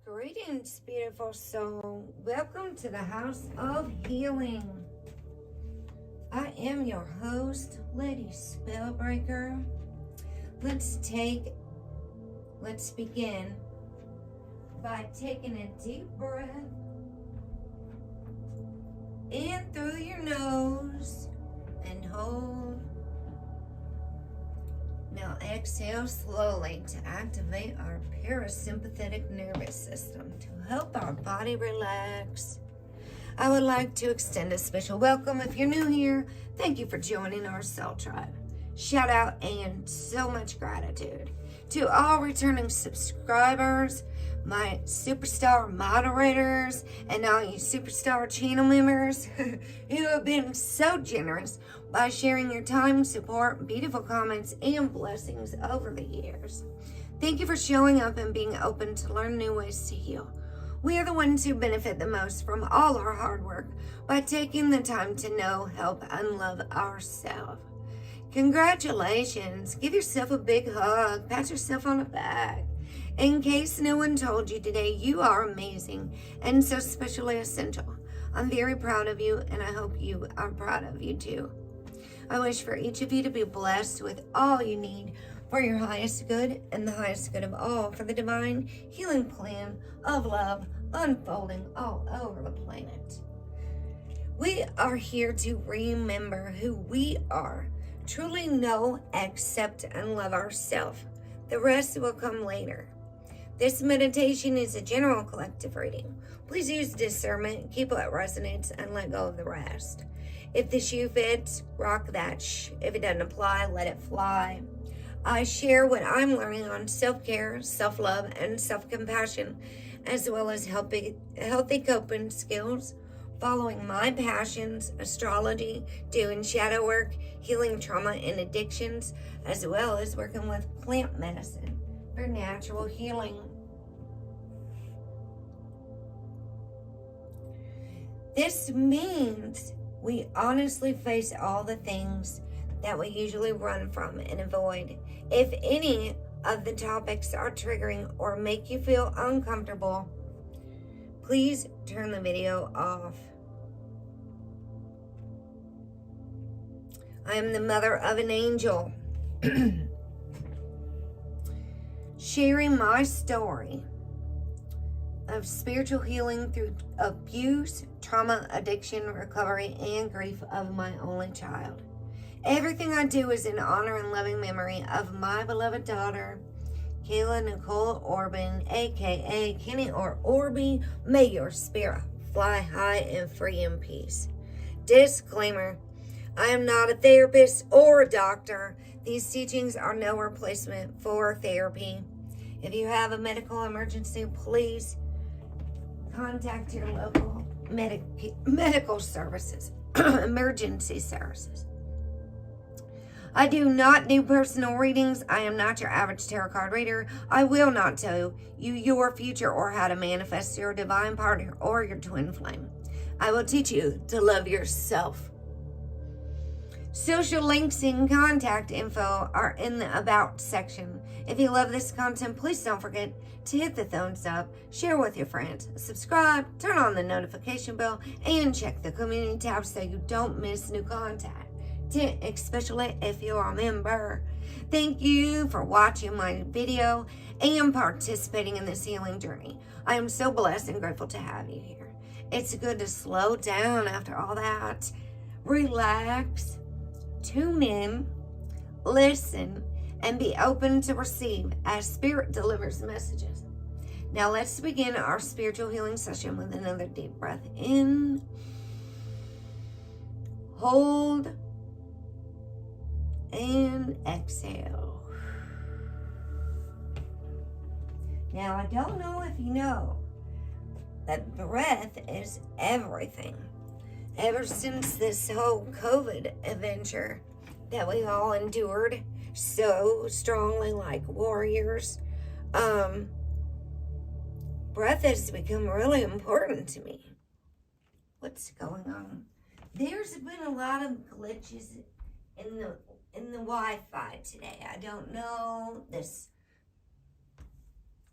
Greetings, beautiful soul. Welcome to the House of Healing. I am your host, Lady Spellbreaker. Let's begin by taking a deep breath in through your nose and hold. Now exhale slowly to activate our parasympathetic nervous system to help our body relax. I would like to extend a special welcome if you're new here. Thank you for joining our soul tribe. Shout out and so much gratitude to all returning subscribers, my superstar moderators, and all you superstar channel members who have been so generous by sharing your time, support, beautiful comments, and blessings over the years. Thank you for showing up and being open to learn new ways to heal. We are the ones who benefit the most from all our hard work by taking the time to know, help, and love ourselves. Congratulations. Give yourself a big hug. Pat yourself on the back. In case no one told you today, you are amazing and so specially essential. I'm very proud of you, and I hope you are proud of you too. I wish for each of you to be blessed with all you need for your highest good and the highest good of all for the divine healing plan of love unfolding all over the planet. We are here to remember who we are, truly know, accept, and love ourselves. The rest will come later. This meditation is a general collective reading. Please use discernment, keep what resonates, and let go of the rest. If the shoe fits, rock that If it doesn't apply, let it fly. I share what I'm learning on self-care, self-love, and self-compassion, as well as healthy coping skills, following my passions, astrology, doing shadow work, healing trauma and addictions, as well as working with plant medicine for natural healing. This means we honestly face all the things that we usually run from and avoid. If any of the topics are triggering or make you feel uncomfortable, please turn the video off. I am the mother of an angel, sharing my story of spiritual healing through abuse, trauma, addiction, recovery, and grief of my only child. Everything I do is in honor and loving memory of my beloved daughter, Kayla Nicole Orban, aka Kenny or Orby. May your spirit fly high and free in peace. Disclaimer: I am not a therapist or a doctor. These teachings are no replacement for therapy. If you have a medical emergency, please contact your local medical services, emergency services. I do not do personal readings. I am not your average tarot card reader. I will not tell you your future or how to manifest your divine partner or your twin flame. I will teach you to love yourself. Social links and contact info are in the About section. If you love this content, please don't forget to hit the thumbs up, share with your friends, subscribe, turn on the notification bell, and check the community tab so you don't miss new content, especially if you're a member. Thank you for watching my video and participating in this healing journey. I am so blessed and grateful to have you here. It's good to slow down after all that. Relax. Tune in, listen, and be open to receive as Spirit delivers messages. Now let's begin our spiritual healing session with another deep breath in, hold, and exhale. Now I don't know if you know that breath is everything. Ever since this whole COVID adventure that we all endured so strongly like warriors, breath has become really important to me. What's going on? There's been a lot of glitches in the Wi-Fi today. I don't know. This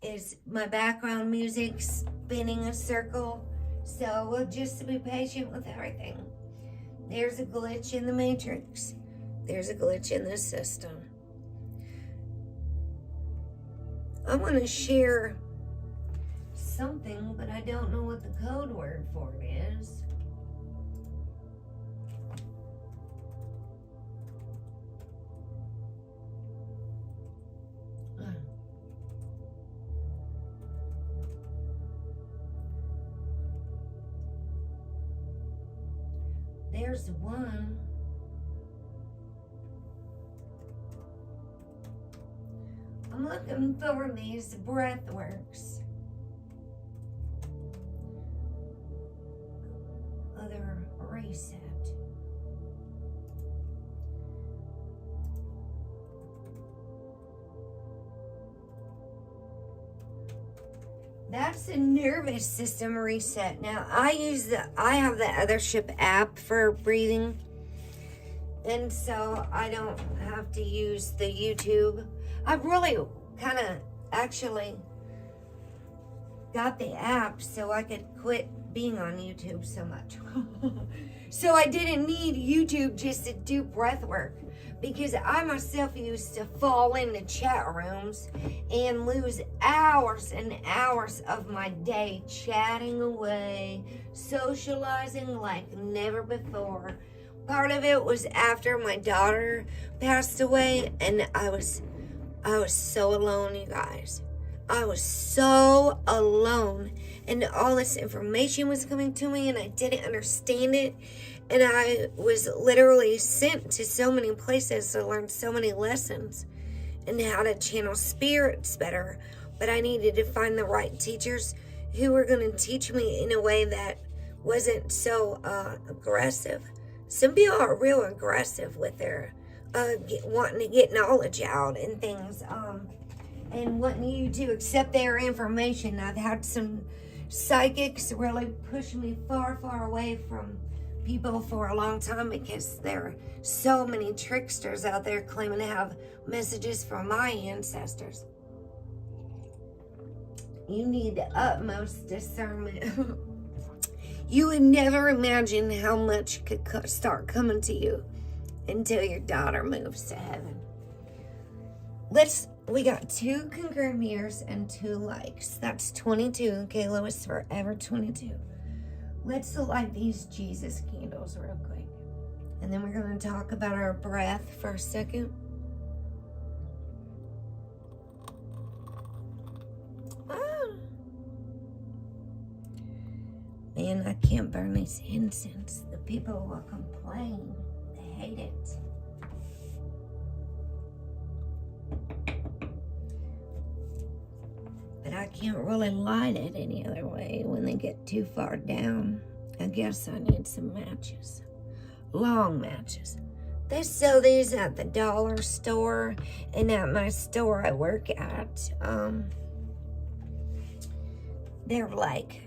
is my background music spinning a circle. So we'll just be patient with everything. There's a glitch in the matrix. There's a glitch in the system. I want to share something, but I don't know what the code word for it is. There's one. I'm looking for these breathworks. Other reset. That's a nervous system reset. Now I have the Othership app for breathing, and so I don't have to use the YouTube. I've really kind of actually got the app so I could quit being on YouTube so much. So I didn't need YouTube just to do breath work, because I myself used to fall into chat rooms and lose hours and hours of my day chatting away, socializing like never before. Part of it was after my daughter passed away, and I was so alone, you guys. I was so alone, and all this information was coming to me, and I didn't understand it. And I was literally sent to so many places to learn so many lessons and how to channel spirits better. But I needed to find the right teachers who were going to teach me in a way that wasn't so aggressive. Some people are real aggressive with their wanting to get knowledge out and things, and wanting you to accept their information. I've had some psychics really push me far, far away from people for a long time, because there are so many tricksters out there claiming to have messages from my ancestors. You need the utmost discernment. You would never imagine how much could start coming to you until your daughter moves to heaven. We got 2 concurrent viewers and 2 likes. That's 22. Kayla was forever 22. Let's light these Jesus candles real quick. And then we're going to talk about our breath for a second. Man, I can't burn this incense. The people will complain. They hate it. But I can't really light it any other way when they get too far down. I guess I need some matches. Long matches. They sell these at the dollar store and at my store I work at. They're like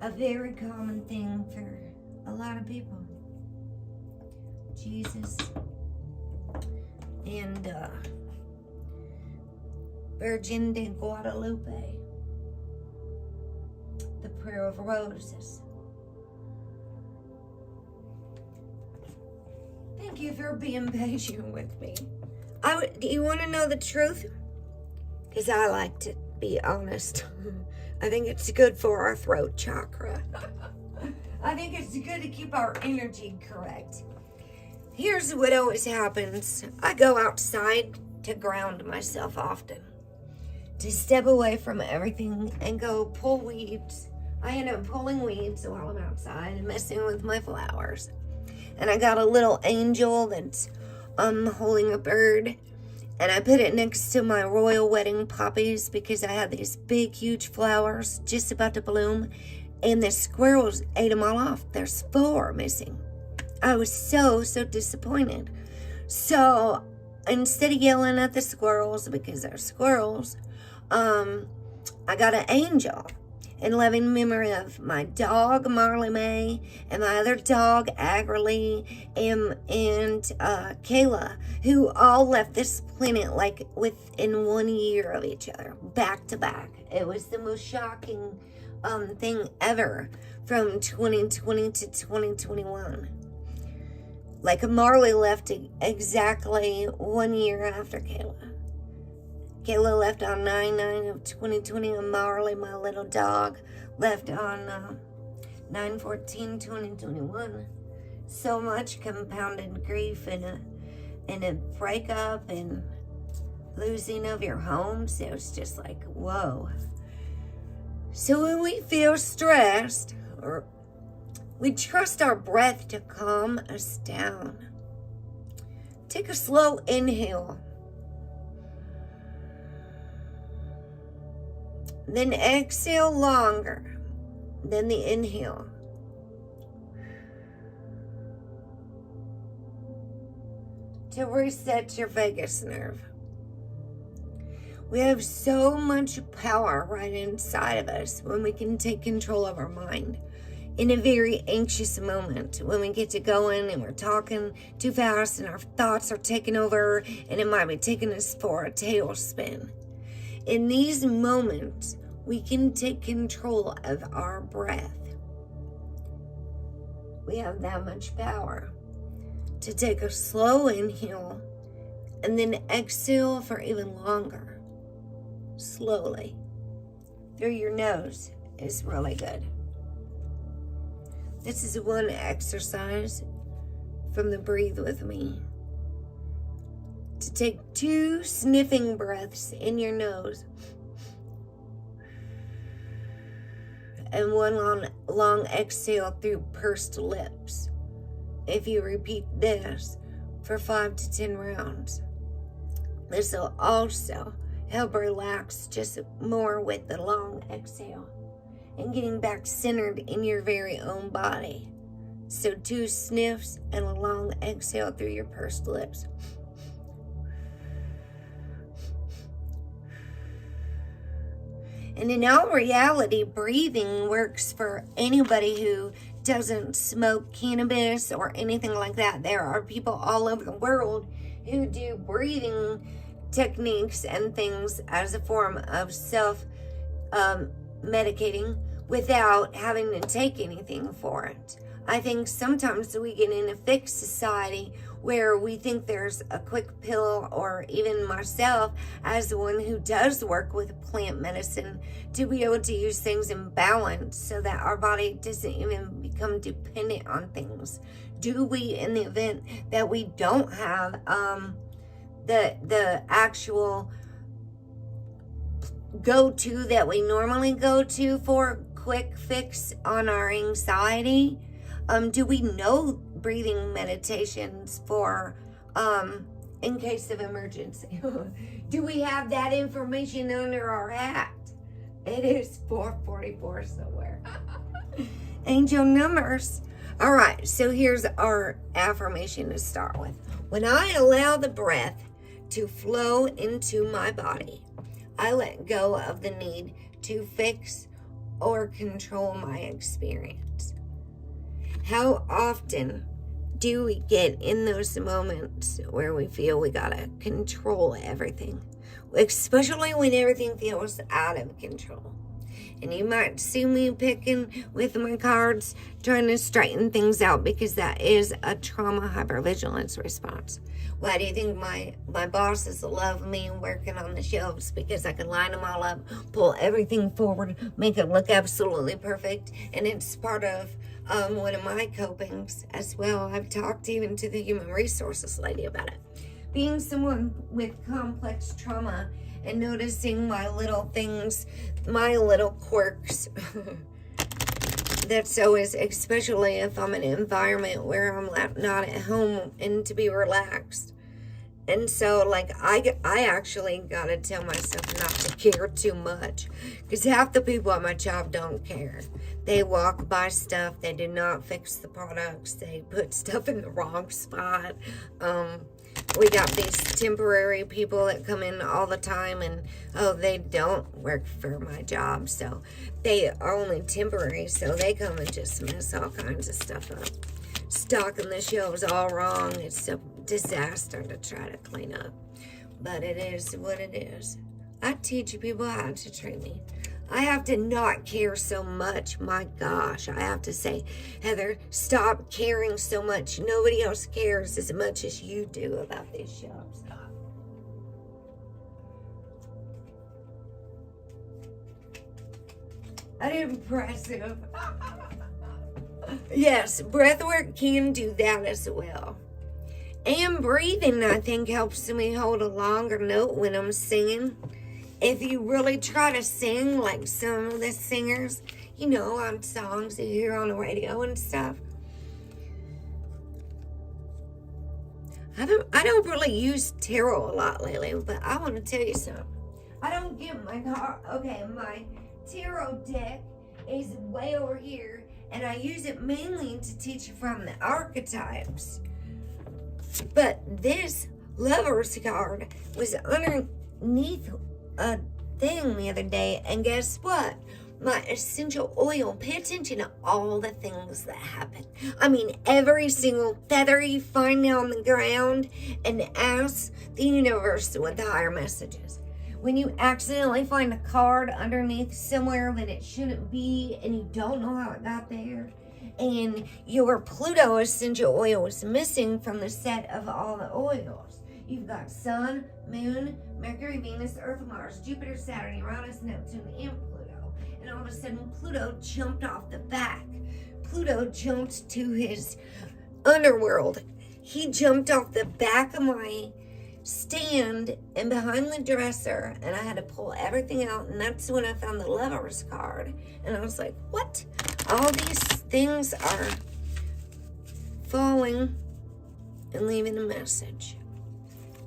a very common thing for a lot of people. Jesus and Virgin de Guadalupe, the Prayer of Roses. Thank you for being patient with me. Do you want to know the truth? Because I like to be honest. I think it's good for our throat chakra. I think it's good to keep our energy correct. Here's what always happens. I go outside to ground myself often. To step away from everything and go pull weeds. I end up pulling weeds while I'm outside and messing with my flowers. And I got a little angel that's holding a bird. And I put it next to my royal wedding poppies because I had these big, huge flowers just about to bloom. And the squirrels ate them all off. There's 4 missing. I was so disappointed. So instead of yelling at the squirrels because they're squirrels, I got an angel in loving memory of my dog, Marley May, and my other dog, Aggerly, and Kayla, who all left this planet like within 1 year of each other, back to back. It was the most shocking thing ever from 2020 to 2021. Like Marley left exactly 1 year after Kayla. Kayla left on 9/9 of 2020, and Marley, my little dog, left on 9/14/2021. So much compounded grief and a breakup and losing of your homes. It was just like, whoa. So when we feel stressed, or we trust our breath to calm us down. Take a slow inhale. Then exhale longer than the inhale. To reset your vagus nerve. We have so much power right inside of us when we can take control of our mind. In a very anxious moment, when we get to going and we're talking too fast and our thoughts are taking over and it might be taking us for a tailspin. In these moments, we can take control of our breath. We have that much power to take a slow inhale and then exhale for even longer. Slowly. Through your nose is really good. This is one exercise from the Breathe With Me. To take 2 sniffing breaths in your nose and 1 long exhale through pursed lips. If you repeat this for 5 to 10 rounds, this will also help relax just more with the long exhale and getting back centered in your very own body. So 2 sniffs and a long exhale through your pursed lips. And in all reality, breathing works for anybody who doesn't smoke cannabis or anything like that. There are people all over the world who do breathing techniques and things as a form of self-medicating without having to take anything for it. I think sometimes we get in a fixed society where we think there's a quick pill, or even myself as the one who does work with plant medicine, to be able to use things in balance so that our body doesn't even become dependent on things. Do we, in the event that we don't have the actual go-to that we normally go to for a quick fix on our anxiety, do we know breathing meditations for in case of emergency? Do we have that information under our hat? It is 4:44 somewhere. Angel numbers All right, so here's our affirmation to start with. When I allow the breath to flow into my body, I let go of the need to fix or control my experience. How often do we get in those moments where we feel we gotta control everything, especially when everything feels out of control? And you might see me picking with my cards, trying to straighten things out, because that is a trauma hypervigilance response. Why do you think my bosses love me working on the shelves? Because I can line them all up, pull everything forward, make it look absolutely perfect. And it's part of one of my copings as well. I've talked even to the human resources lady about it. Being someone with complex trauma and noticing my little things, my little quirks. That's always, especially if I'm in an environment where I'm not at home and to be relaxed. And so, like, I actually got to tell myself not to care too much. Because half the people at my job don't care. They walk by stuff. They do not fix the products. They put stuff in the wrong spot. We got these temporary people that come in all the time, and they don't work for my job, so they are only temporary, so they come and just mess all kinds of stuff up. Stocking the shelves all wrong. It's a disaster to try to clean up, but it is what it is. I teach people how to treat me. I have to not care so much. My gosh, I have to say, Heather, stop caring so much. Nobody else cares as much as you do about these shelves. Impressive. Yes, breathwork can do that as well. And breathing, I think, helps me hold a longer note when I'm singing. If you really try to sing like some of the singers, on songs you hear on the radio and stuff. I don't really use tarot a lot lately, but I want to tell you something. I don't get my my tarot deck is way over here, and I use it mainly to teach from the archetypes. But this Lover's card was underneath a thing the other day, and guess what? My essential oil. Pay attention to all the things that happen. I mean, every single feather you find on the ground, and ask the universe with the higher messages. When you accidentally find a card underneath somewhere that it shouldn't be, and you don't know how it got there, and your Pluto essential oil is missing from the set of all the oils. You've got Sun, Moon, Mercury, Venus, Earth, Mars, Jupiter, Saturn, Uranus, Neptune, and Pluto. And all of a sudden, Pluto jumped off the back. Pluto jumped to his underworld. He jumped off the back of my stand and behind the dresser, and I had to pull everything out, and that's when I found the Lover's card. And I was like, what? All these things are falling and leaving a message.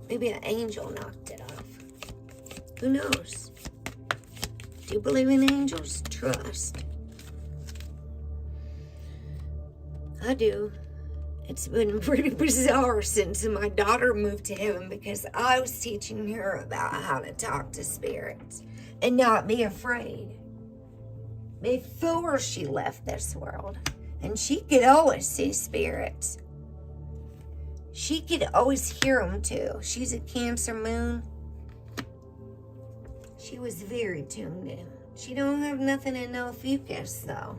Maybe an angel knocked it off. Who knows? Do you believe in angels? Trust. I do. It's been pretty bizarre since my daughter moved to heaven, because I was teaching her about how to talk to spirits and not be afraid before she left this world. And she could always see spirits. She could always hear them too. She's a Cancer moon. She was very tuned in. She don't have nothing in no fucus though.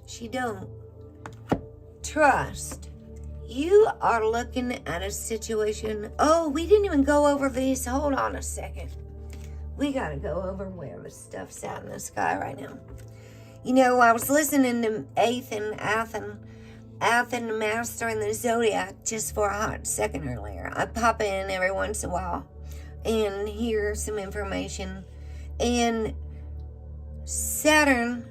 She don't. Trust. You are looking at a situation. Oh, we didn't even go over these. Hold on a second. We got to go over where the stuff's out in the sky right now. I was listening to Athen Master in the Zodiac just for a hot second earlier. I pop in every once in a while and hear some information. And Saturn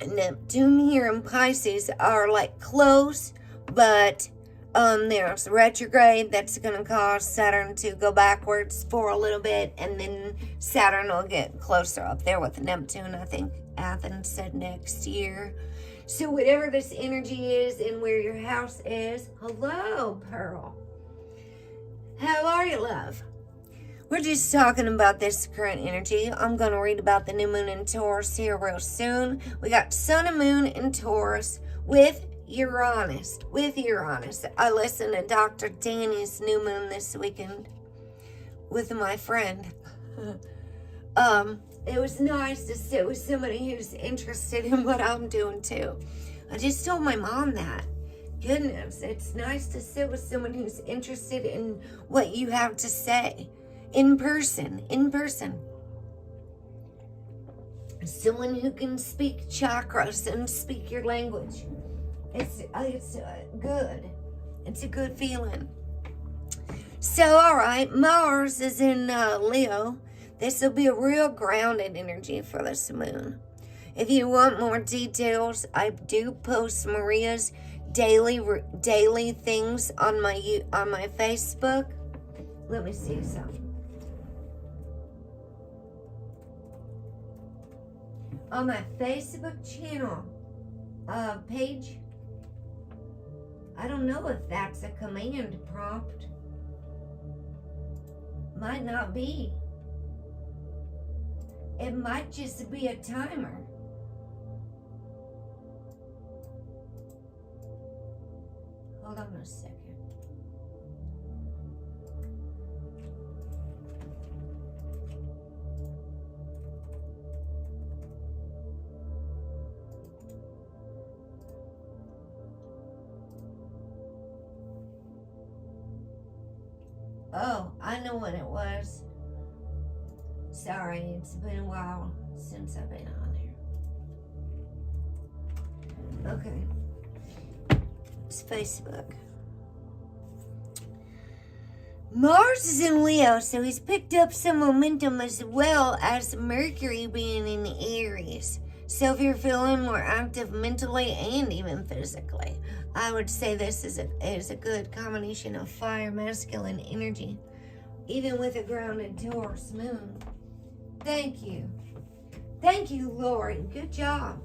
and Neptune here in Pisces are like close, but there's retrograde that's going to cause Saturn to go backwards for a little bit, and then Saturn will get closer up there with Neptune. I think Athens said next year. So whatever this energy is and where your house is, hello, Pearl. How are you, love? We're just talking about this current energy. I'm going to read about the new moon in Taurus here real soon. We got sun and moon in Taurus with Uranus. I listened to Dr. Danny's new moon this weekend with my friend. It was nice to sit with somebody who's interested in what I'm doing too. I just told my mom that. Goodness, it's nice to sit with someone who's interested in what you have to say. In person. Someone who can speak chakras and speak your language. It's good. It's a good feeling. So, all right, Mars is in Leo. This will be a real grounded energy for this moon. If you want more details, I do post Maria's daily things on my Facebook. Let me see something. On my Facebook channel page, I don't know if that's a command prompt. Might not be. It might just be a timer. Hold on a second. Oh, I know what it was. Sorry, it's been a while since I've been on here. Okay. It's Facebook. Mars is in Leo, so he's picked up some momentum as well as Mercury being in Aries. So if you're feeling more active mentally and even physically, I would say this is a good combination of fire, masculine energy, even with a grounded Taurus moon. Thank you. Thank you, Lori. Good job.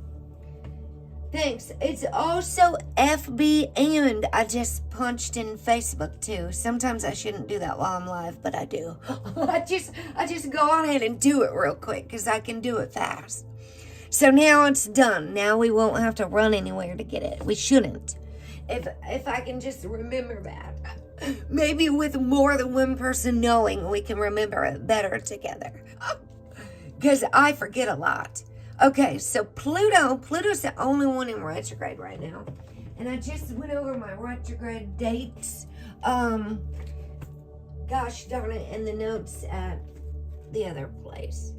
Thanks. It's also FB, and I just punched in Facebook too. Sometimes I shouldn't do that while I'm live, but I do. I just go on ahead and do it real quick because I can do it fast. So now it's done. Now we won't have to run anywhere to get it. We shouldn't. If I can just remember that. Maybe with more than one person knowing, we can remember it better together. Because I forget a lot. Okay, so Pluto's the only one in retrograde right now. And I just went over my retrograde dates. Gosh darn it, in the notes at the other place.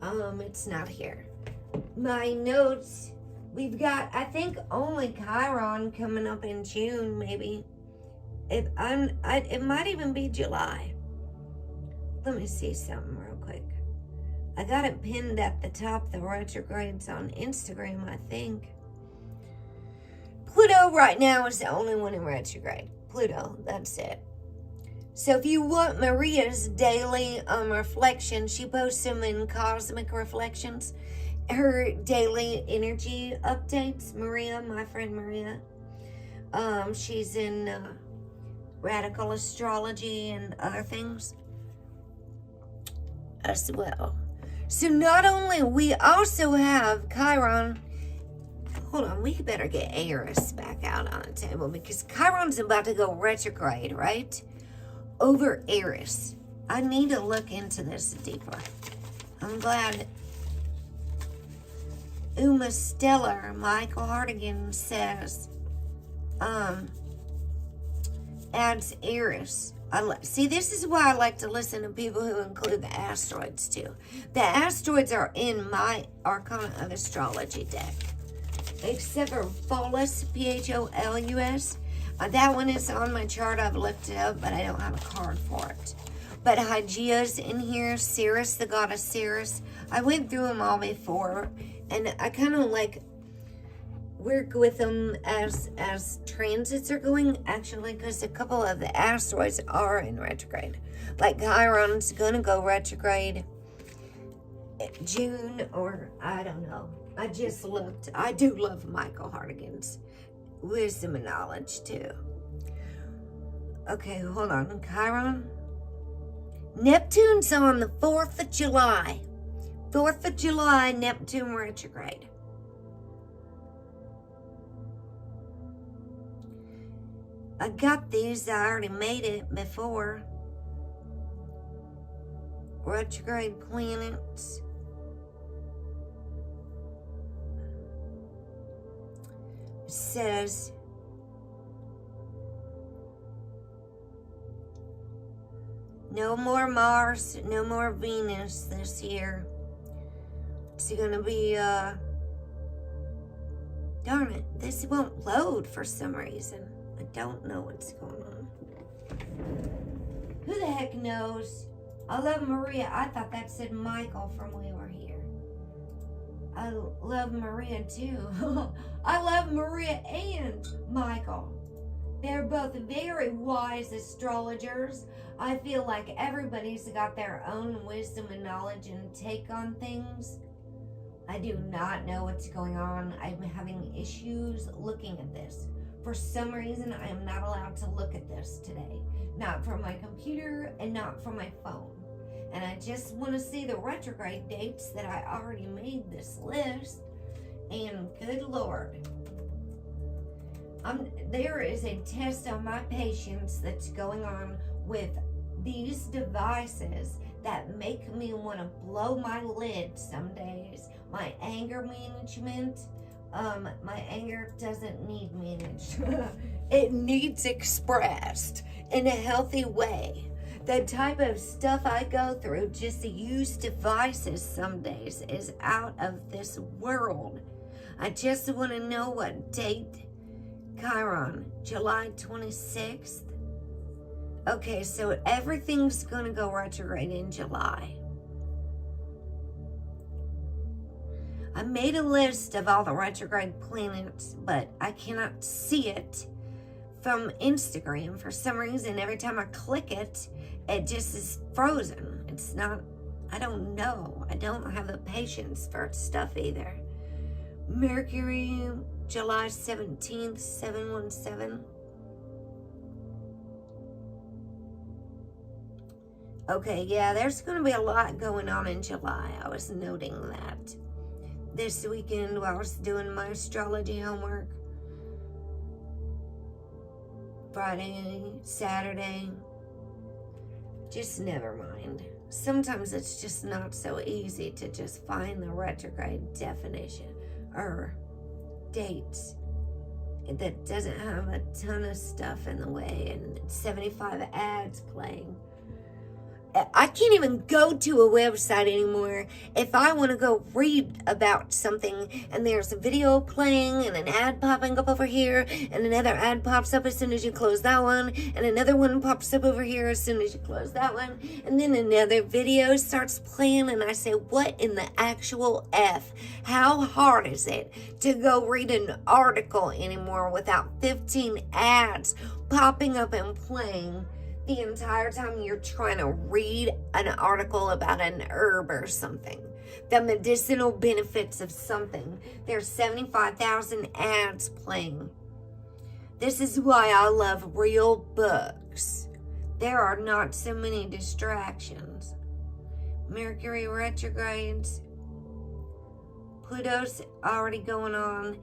It's not here. My notes, we've got, I think, only Chiron coming up in June, maybe. It might even be July. Let me see something real quick. I got it pinned at the top, the retrogrades on Instagram, I think. Pluto right now is the only one in retrograde. Pluto, that's it. So if you want Maria's daily reflection, she posts them in Cosmic Reflections. Her daily energy updates, Maria, my friend Maria. She's in radical astrology and other things as well. So not only, we also have Chiron. Hold on, we better get Eris back out on the table because Chiron's about to go retrograde, right? Over Eris. I need to look into this deeper. I'm glad Uma Stellar, Michael Hartigan says, adds Eris. See, this is why I like to listen to people who include the asteroids too. The asteroids are in my Arcana of Astrology deck. Except for Pholus, Pholus. That one is on my chart. I've looked it up, but I don't have a card for it. But Hygeia's in here. Ceres, the goddess Ceres. I went through them all before, and I kind of like work with them as transits are going, actually, because a couple of the asteroids are in retrograde. Like Chiron's going to go retrograde June, or I don't know. I just looked. I do love Michael Hartigan's wisdom and knowledge too. Okay, hold on. Chiron. Neptune's on the 4th of July. 4th of July, Neptune retrograde. I got these. I already made it before. Retrograde planets. It says no more Mars, no more Venus this year. It's gonna be, darn it, this won't load for some reason. I don't know what's going on. Who the heck knows? I love Maria. I thought that said Michael from We Were Here. I love Maria too. I love Maria and Michael. They're both very wise astrologers. I feel like everybody's got their own wisdom and knowledge and take on things. I do not know what's going on. I'm having issues looking at this. For some reason, I am not allowed to look at this today. Not from my computer and not from my phone. And I just want to see the retrograde dates that I already made this list. And good Lord. There is a test on my patience that's going on with these devices that make me want to blow my lid some days. My anger management, my anger doesn't need managed. It needs expressed in a healthy way. The type of stuff I go through just to use devices some days is out of this world. I just want to know what date. Chiron, July 26th. Okay, so everything's going to go retrograde in July. I made a list of all the retrograde planets, but I cannot see it from Instagram. For some reason, every time I click it, it just is frozen. It's not, I don't know. I don't have the patience for stuff either. Mercury, July 17th, 717. Okay, yeah, there's going to be a lot going on in July. I was noting that. This weekend while I was doing my astrology homework. Friday, Saturday. Just never mind. Sometimes it's just not so easy to just find the retrograde definition or dates that doesn't have a ton of stuff in the way and 75 ads playing. I can't even go to a website anymore if I want to go read about something and there's a video playing and an ad popping up over here and another ad pops up as soon as you close that one and another one pops up over here as soon as you close that one and then another video starts playing and I say, what in the actual F? How hard is it to go read an article anymore without 15 ads popping up and playing the entire time you're trying to read an article about an herb or something? The medicinal benefits of something. There's 75,000 ads playing. This is why I love real books. There are not so many distractions. Mercury retrogrades. Pluto's already going on.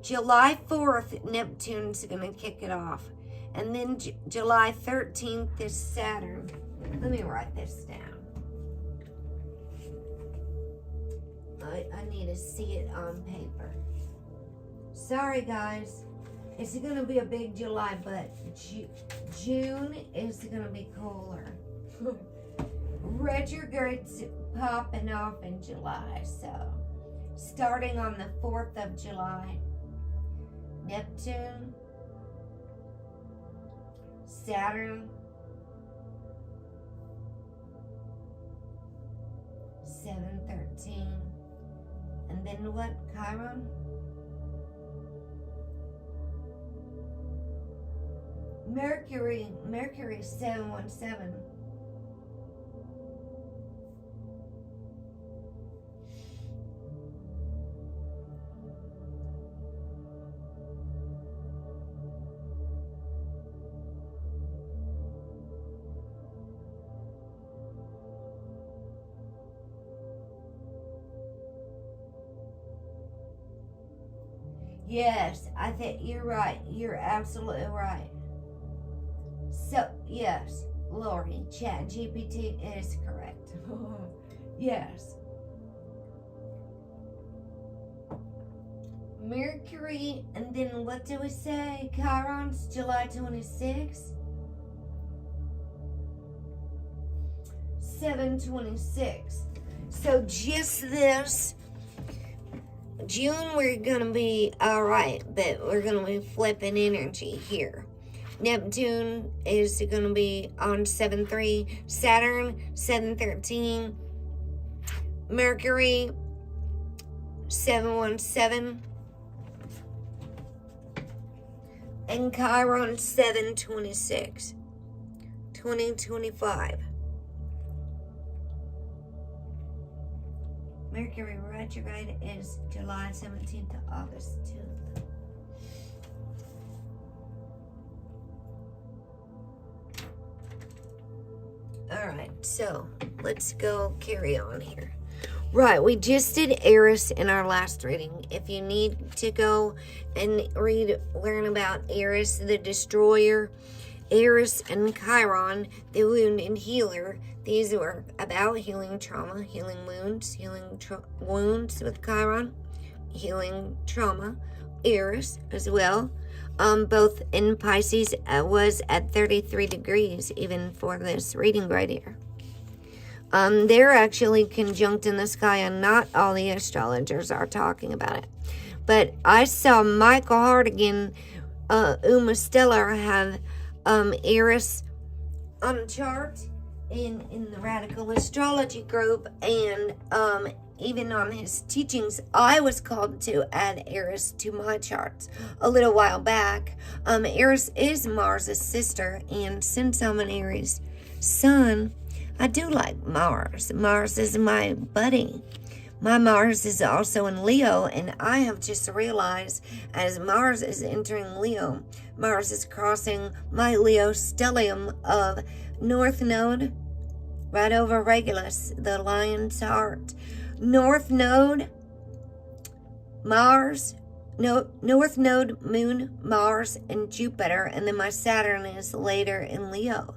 July 4th, Neptune's going to kick it off. And then July 13th is Saturn. Let me write this down. I need to see it on paper. Sorry, guys. It's going to be a big July, but June is going to be cooler. Retrogrades popping off in July. So, starting on the 4th of July, Neptune, Saturn, 7/13, and then what, Chiron? Mercury 7/17. Yes, I think you're right. You're absolutely right. So, yes, Lori, ChatGPT is correct. Yes. Mercury, and then what do we say? Chiron's July 26th. 7/26. So just this June, we're going to be all right, but we're going to be flipping energy here. Neptune is going to be on 7/3, Saturn 7/13, Mercury 7/17, and Chiron 7/26, 2025. Mercury retrograde is July 17th to August 2nd. Alright, so let's go carry on here. Right, we just did Eris in our last reading. If you need to go and learn about Eris, the Destroyer, Eris and Chiron, the Wounded Healer. These were about healing trauma, healing wounds, wounds with Chiron, healing trauma, Eris as well. Both in Pisces was at 33 degrees even for this reading right here. They're actually conjunct in the sky, and not all the astrologers are talking about it. But I saw Michael Hartigan, Uma Stellar have Eris on a chart in the Radical Astrology group, and even on his teachings, I was called to add Eris to my charts a little while back. Eris is Mars' sister, and since I'm an Aries sun, I do like Mars. Mars is my buddy. My Mars is also in Leo, and I have just realized as Mars is entering Leo, Mars is crossing my Leo stellium of North Node, right over Regulus, the lion's heart. North Node, Mars, North Node, Moon, Mars, and Jupiter, and then my Saturn is later in Leo.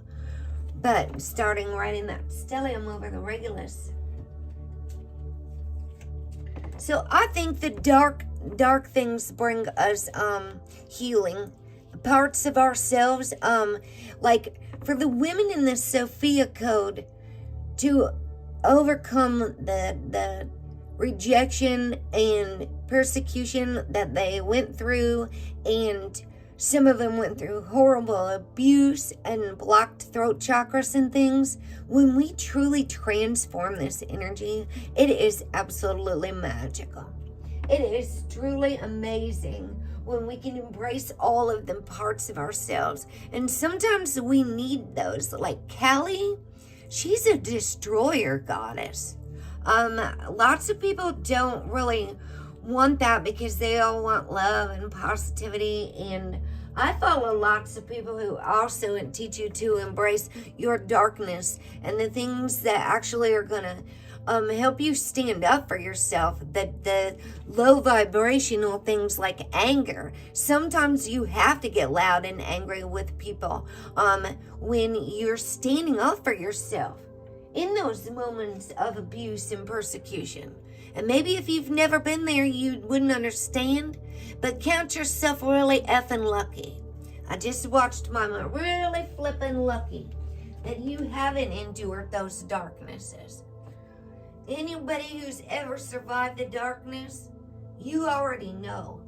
But starting right in that stellium over the Regulus. So I think the dark things bring us healing. Parts of ourselves, like for the women in the Sophia code, to overcome the rejection and persecution that they went through, and some of them went through horrible abuse and blocked throat chakras and things. When we truly transform this energy, it is absolutely magical. It is truly amazing when we can embrace all of the parts of ourselves. And sometimes we need those. Like Callie, she's a destroyer goddess. Lots of people don't really want that because they all want love and positivity, and I follow lots of people who also teach you to embrace your darkness and the things that actually are going to help you stand up for yourself. The low vibrational things like anger. Sometimes you have to get loud and angry with people when you're standing up for yourself in those moments of abuse and persecution. And maybe if you've never been there, you wouldn't understand. But count yourself really effing lucky. I just watched Mama really flippin' lucky that you haven't endured those darknesses. Anybody who's ever survived the darkness, you already know.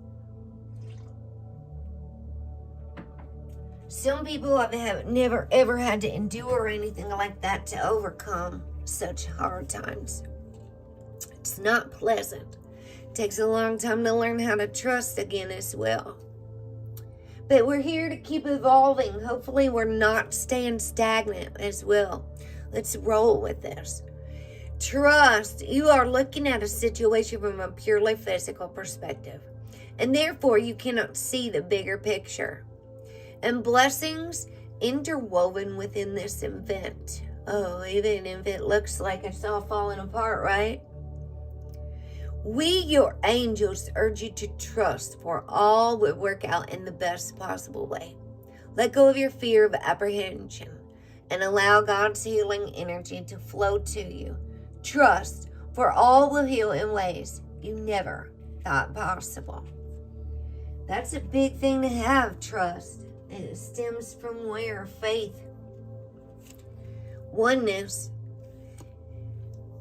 Some people have never ever had to endure anything like that to overcome such hard times. It's not pleasant. It takes a long time to learn how to trust again as well. But we're here to keep evolving. Hopefully we're not staying stagnant as well. Let's roll with this. Trust. You are looking at a situation from a purely physical perspective, and therefore you cannot see the bigger picture. And blessings interwoven within this event. Oh, even if it looks like it's all falling apart, right? We, your angels, urge you to trust, for all will work out in the best possible way. Let go of your fear of apprehension and allow God's healing energy to flow to you. Trust, for all will heal in ways you never thought possible. That's a big thing to have, trust. It stems from where? Faith. Oneness.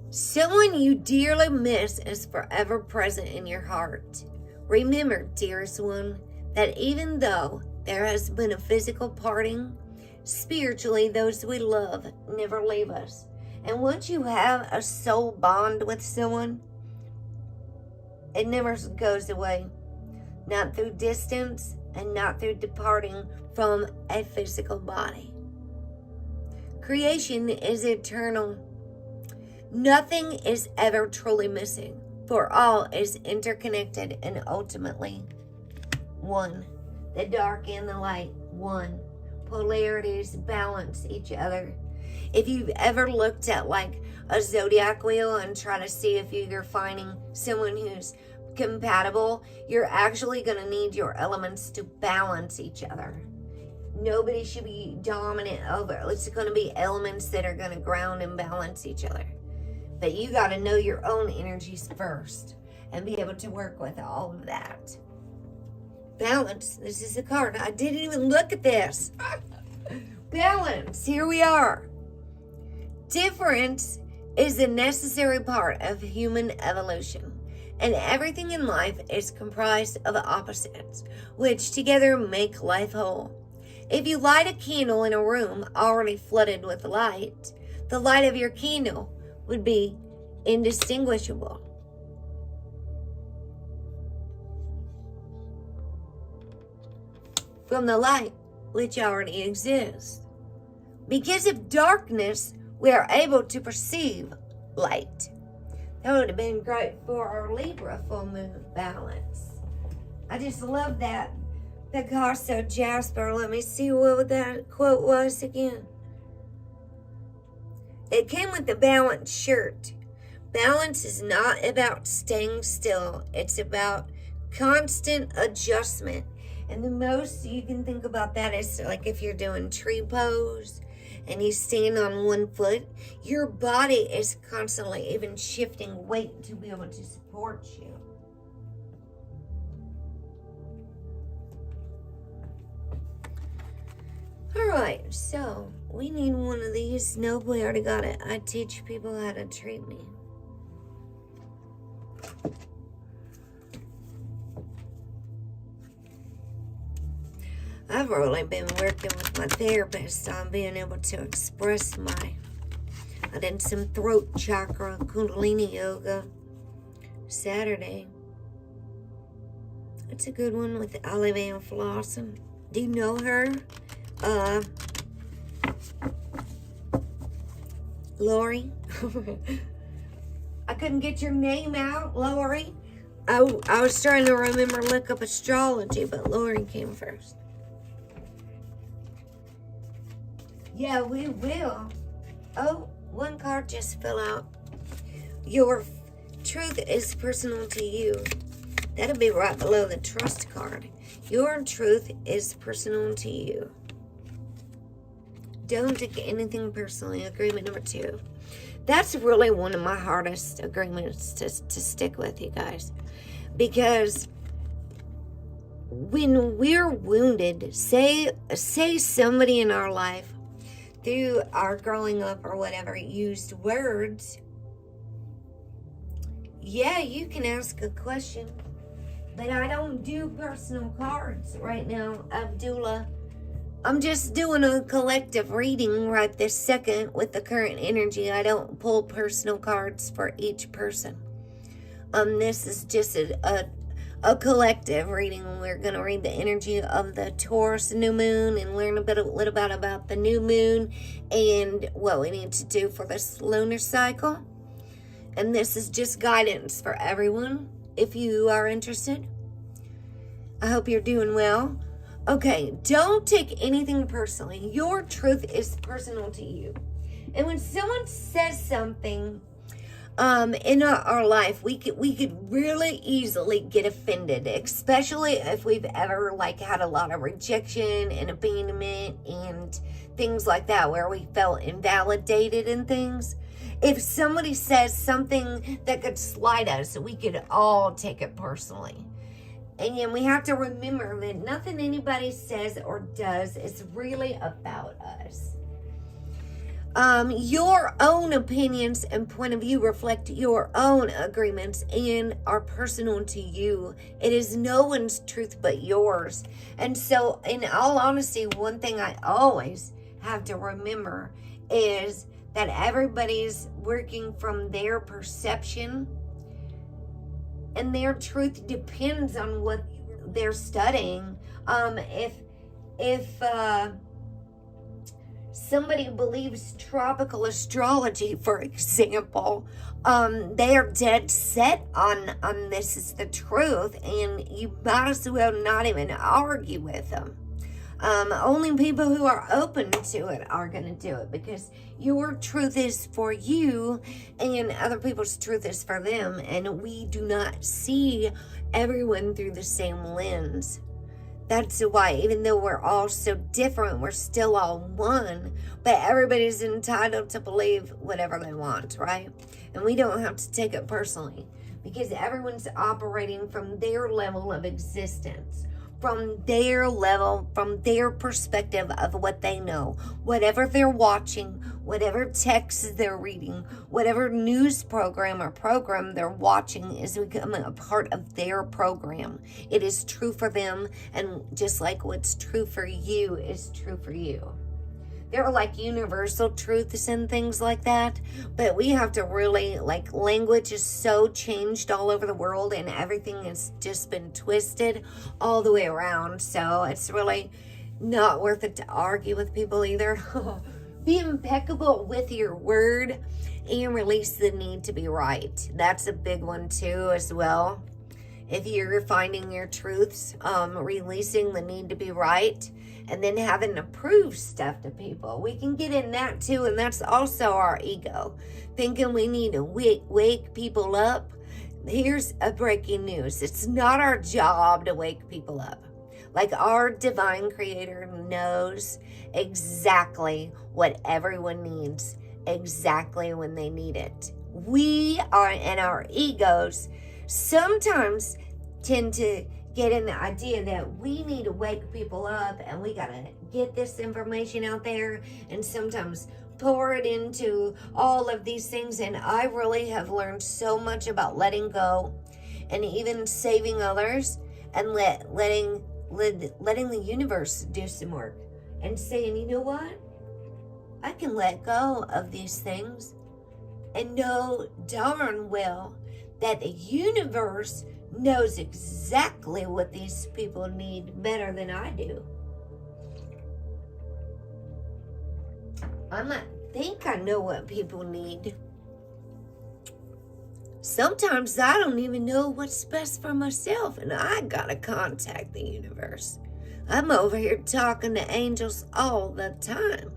Someone you dearly miss is forever present in your heart. Remember, dearest one, that even though there has been a physical parting, spiritually those we love never leave us. And once you have a soul bond with someone, it never goes away. Not through distance and not through departing from a physical body. Creation is eternal. Nothing is ever truly missing, for all is interconnected and ultimately one. The dark and the light, one. Polarities balance each other. If you've ever looked at like a zodiac wheel and try to see if you're finding someone who's compatible, you're actually going to need your elements to balance each other. Nobody should be dominant over. It's going to be elements that are going to ground and balance each other. But you got to know your own energies first and be able to work with all of that. Balance. This is a card. I didn't even look at this. Balance. Here we are. Difference is a necessary part of human evolution. And everything in life is comprised of opposites, which together make life whole. If you light a candle in a room already flooded with light, the light of your candle would be indistinguishable. From the light which already exists. Because of darkness, we are able to perceive light. That would have been great for our Libra full moon balance. I just love that. Picasso Jasper. Let me see what that quote was again. It came with the balance shirt. Balance is not about staying still. It's about constant adjustment. And the most you can think about that is like if you're doing tree pose and you stand on one foot, your body is constantly even shifting weight to be able to support you. All right, so we need one of these. Nope, we already got it. I teach people how to treat me. I've really been working with my therapist on being able to express I did some throat chakra, kundalini yoga Saturday. It's a good one with Olive Ann Flossom. Do you know her? Lori. I couldn't get your name out, Lori. I was trying to remember to look up astrology, but Lori came first. Yeah, we will. Oh, one card just fell out. Your truth is personal to you. That'll be right below the trust card. Your truth is personal to you. Don't take anything personally. Agreement number 2. That's really one of my hardest agreements to stick with, you guys. Because when we're wounded, say somebody in our life through our growing up or whatever used words, yeah, you can ask a question. But I don't do personal cards right now, Abdullah. I'm just doing a collective reading right this second with the current energy. I don't pull personal cards for each person. This is just a collective reading. We're going to read the energy of the Taurus new moon and learn a little bit about the new moon and what we need to do for this lunar cycle. And this is just guidance for everyone if you are interested. I hope you're doing well. Okay, don't take anything personally. Your truth is personal to you. And when someone says something, in our life, we could really easily get offended, especially if we've ever like had a lot of rejection and abandonment and things like that, where we felt invalidated and things. If somebody says something that could slight us, we could all take it personally. And we have to remember that nothing anybody says or does is really about us. Your own opinions and point of view reflect your own agreements and are personal to you. It is no one's truth but yours. And so, in all honesty, one thing I always have to remember is that everybody's working from their perception, and their truth depends on what they're studying. If somebody believes tropical astrology, for example, they are dead set on this is the truth, and you might as well not even argue with them. Only people who are open to it are going to do it, because your truth is for you and other people's truth is for them, and we do not see everyone through the same lens. That's why, even though we're all so different, we're still all one, but everybody's entitled to believe whatever they want, right? And we don't have to take it personally, because everyone's operating from their level of existence, from their level, from their perspective of what they know. Whatever they're watching, whatever texts they're reading, whatever news program they're watching is becoming a part of their program. It is true for them, and just like what's true for you is true for you. There are like universal truths and things like that, but we have to really, like, language is so changed all over the world, and everything has just been twisted all the way around. So it's really not worth it to argue with people either. Be impeccable with your word and release the need to be right. That's a big one too as well. If you're finding your truths, releasing the need to be right, and then having to prove stuff to people. We can get in that too, and that's also our ego. Thinking we need to wake people up. Here's a breaking news. It's not our job to wake people up. Like, our divine creator knows exactly what everyone needs, exactly when they need it. We are, and our egos sometimes tend to get in the idea that we need to wake people up, and we gotta get this information out there, and sometimes pour it into all of these things. And I really have learned so much about letting go, and even saving others, and letting the universe do some work, and saying, you know what, I can let go of these things and know darn well that the universe knows exactly what these people need better than I do. I might think I know what people need. Sometimes I don't even know what's best for myself, and I gotta contact the universe. I'm over here talking to angels all the time.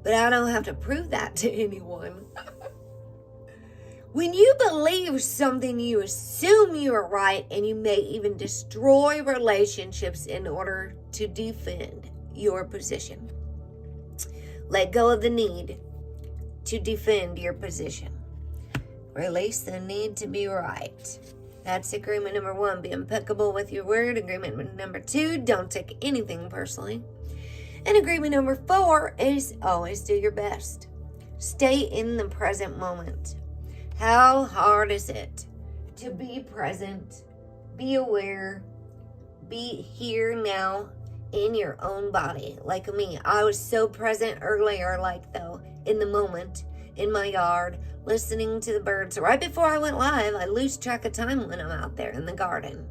But I don't have to prove that to anyone. When you believe something, you assume you are right, and you may even destroy relationships in order to defend your position. Let go of the need to defend your position. Release the need to be right. That's agreement number 1. Be impeccable with your word. Agreement number 2, don't take anything personally. And agreement number 4 is always do your best. Stay in the present moment. How hard is it to be present, be aware, be here now in your own body? Like me, I was so present earlier, like though, in the moment, in my yard, listening to the birds. Right before I went live, I lose track of time when I'm out there in the garden.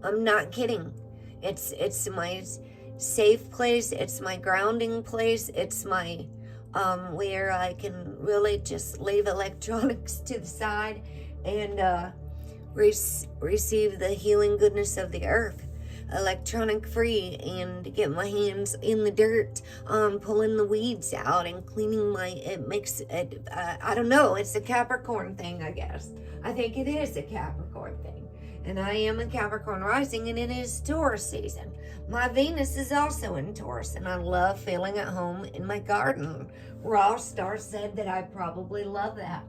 I'm not kidding. It's my safe place. It's my grounding place. It's my where I can really just leave electronics to the side and receive the healing goodness of the earth. electronic free and get my hands in the dirt, pulling the weeds out and cleaning it makes it, I don't know, it's a Capricorn thing, I guess. I think it is a Capricorn thing. And I am a Capricorn rising, and it is Taurus season. My Venus is also in Taurus, and I love feeling at home in my garden. Raw Star said that I probably love that.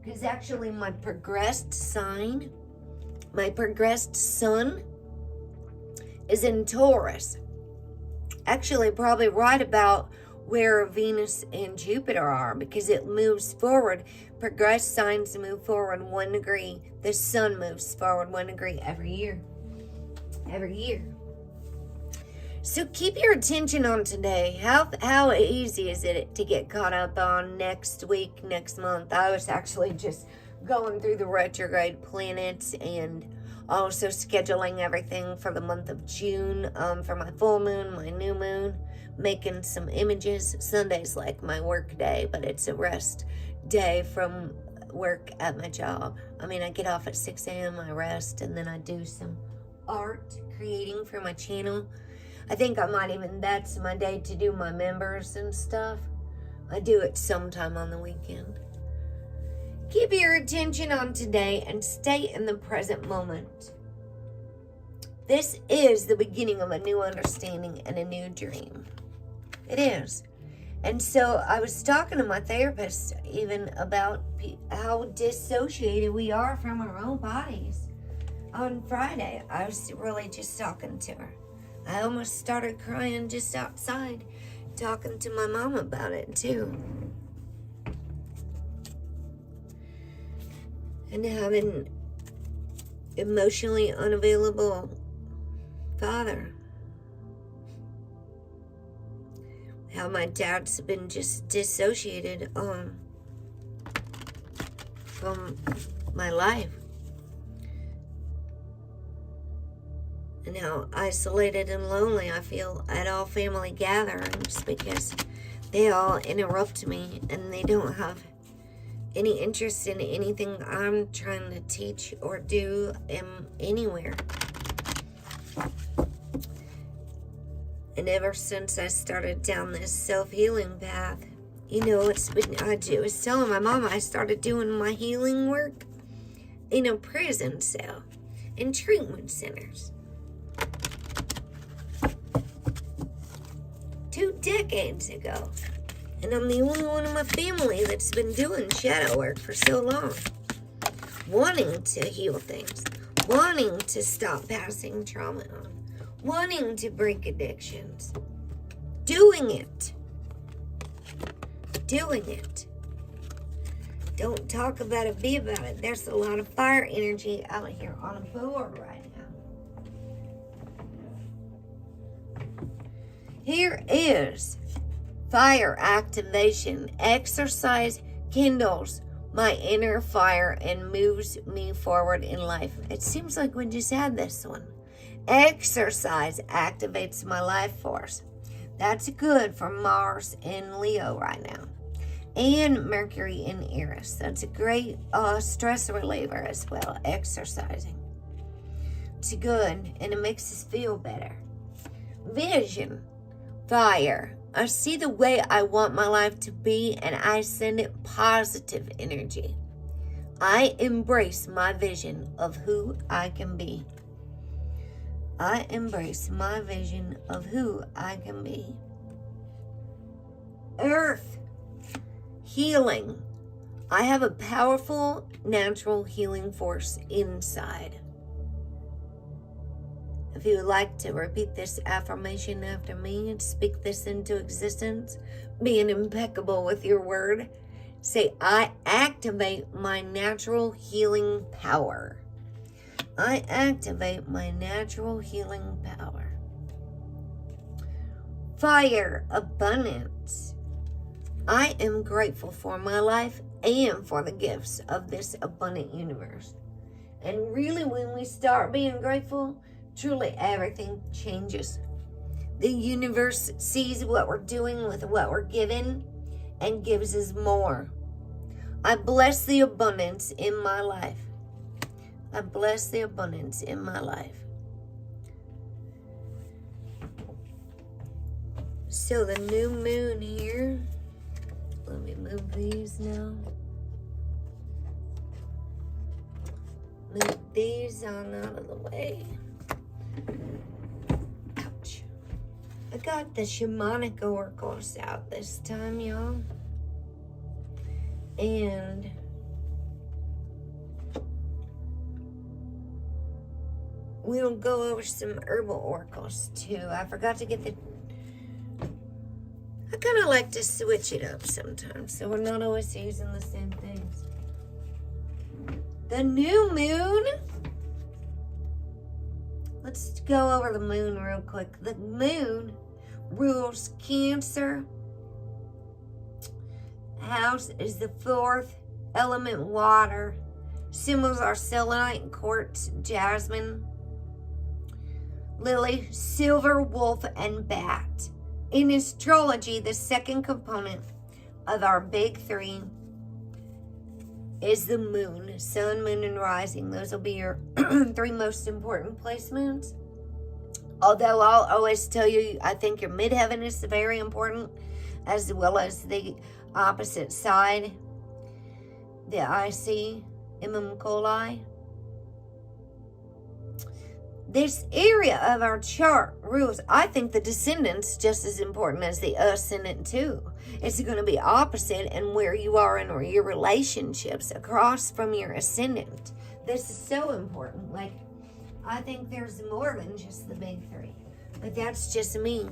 Because actually my progressed sign, my progressed sun is in Taurus. Actually, probably right about where Venus and Jupiter are, because it moves forward. Progressed signs move forward 1 degree. The sun moves forward 1 degree every year. Every year. So keep your attention on today. How easy is it to get caught up on next week, next month? I was actually just going through the retrograde planets and also scheduling everything for the month of June, for my full moon, my new moon, making some images. Sunday's like my work day, but it's a rest day from work at my job. I mean, I get off at 6 a.m., I rest, and then I do some art creating for my channel. I think I might even, that's my day to do my members and stuff. I do it sometime on the weekend. Keep your attention on today and stay in the present moment. This is the beginning of a new understanding and a new dream. It is. And so I was talking to my therapist even about how dissociated we are from our own bodies. On Friday, I was really just talking to her. I almost started crying just outside, talking to my mom about it too. And having emotionally unavailable father. How my dad's been just dissociated from my life. And how isolated and lonely I feel at all family gatherings, because they all interrupt me and they don't have any interest in anything I'm trying to teach or do anywhere. And ever since I started down this self-healing path, you know, I was telling my mom I started doing my healing work in a prison cell, in treatment centers. 2 decades ago. And I'm the only one in my family that's been doing shadow work for so long. Wanting to heal things. Wanting to stop passing trauma on. Wanting to break addictions. Doing it. Doing it. Don't talk about it, be about it. There's a lot of fire energy out here on a board right now. Here is fire activation. Exercise kindles my inner fire and moves me forward in life. It seems like we just had this one. Exercise activates my life force. That's good for Mars in Leo right now. And Mercury in Aries. That's a great stress reliever as well, exercising. It's good, and it makes us feel better. Vision. Fire. I see the way I want my life to be, and I send it positive energy. I embrace my vision of who I can be. I embrace my vision of who I can be. Earth. Healing. I have a powerful natural healing force inside. If you would like to repeat this affirmation after me and speak this into existence, being impeccable with your word, say, I activate my natural healing power. I activate my natural healing power. Fire, abundance. I am grateful for my life and for the gifts of this abundant universe. And really, when we start being grateful, truly everything changes. The universe sees what we're doing with what we're given and gives us more. I bless the abundance in my life. I bless the abundance in my life. So the new moon here, let me move these now. Move these on out of the way. Ouch. I got the shamanic oracles out this time, y'all. And we'll go over some herbal oracles too. I forgot to get the... I kind of like to switch it up sometimes, so we're not always using the same things. The new moon. Let's go over the moon real quick. The moon rules Cancer. House is the 4th element, water. Symbols are selenite, quartz, jasmine, lily, silver, wolf, and bat. In astrology, the second component of our big three is the moon, sun, moon, and rising. Those will be your 3 most important placements. Although I'll always tell you, I think your midheaven is very important, as well as the opposite side, the IC, Coli. This area of our chart rules, I think the descendant's just as important as the ascendant too. It's going to be opposite and where you are in your relationships across from your ascendant. This is so important. Like, I think there's more than just the big three. But that's just me.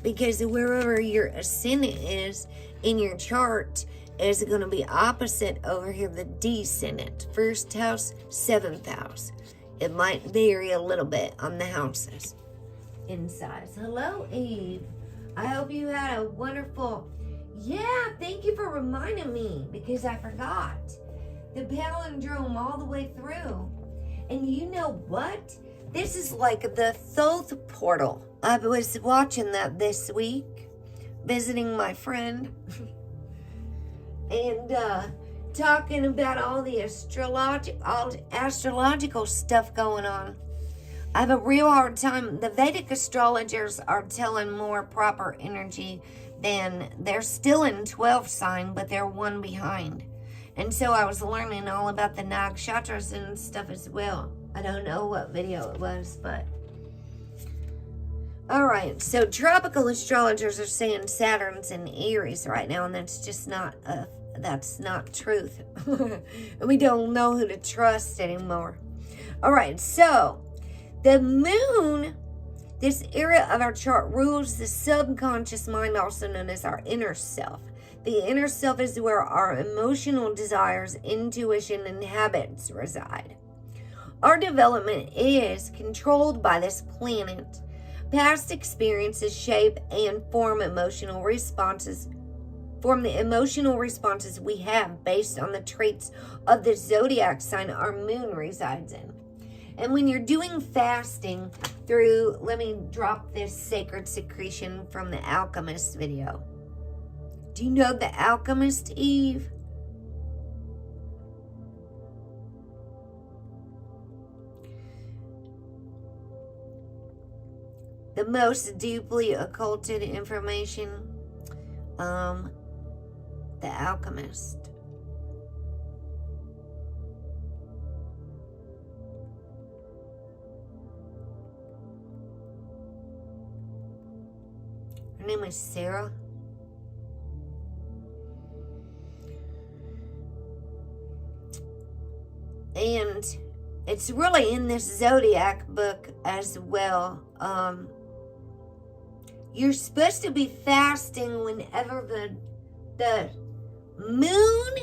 Because wherever your ascendant is in your chart is going to be opposite over here, the descendant. 1st house, 7th house. It might vary a little bit on the houses in size. Hello, Eve. I hope you had a wonderful... Yeah, thank you for reminding me because I forgot. The palindrome all the way through. And you know what? This is like the Thoth portal. I was watching that this week, visiting my friend. And talking about all the astrological stuff going on. I have a real hard time. The Vedic astrologers are telling more proper energy than they're still in 12 sign, but they're one behind. And so I was learning all about the nakshatras and stuff as well. I don't know what video it was, but... Alright, so tropical astrologers are saying Saturn's in Aries right now, and that's just not that's not truth. We don't know who to trust anymore. Alright, so the moon, this area of our chart, rules the subconscious mind, also known as our inner self. The inner self is where our emotional desires, intuition, and habits reside. Our development is controlled by this planet. Past experiences shape and form the emotional responses we have based on the traits of the zodiac sign our moon resides in. And when you're doing fasting through, let me drop this sacred secretion from the Alchemist video. Do you know the Alchemist, Eve? The most deeply occulted information, the Alchemist. Her name is Sarah. And it's really in this zodiac book as well. You're supposed to be fasting whenever the moon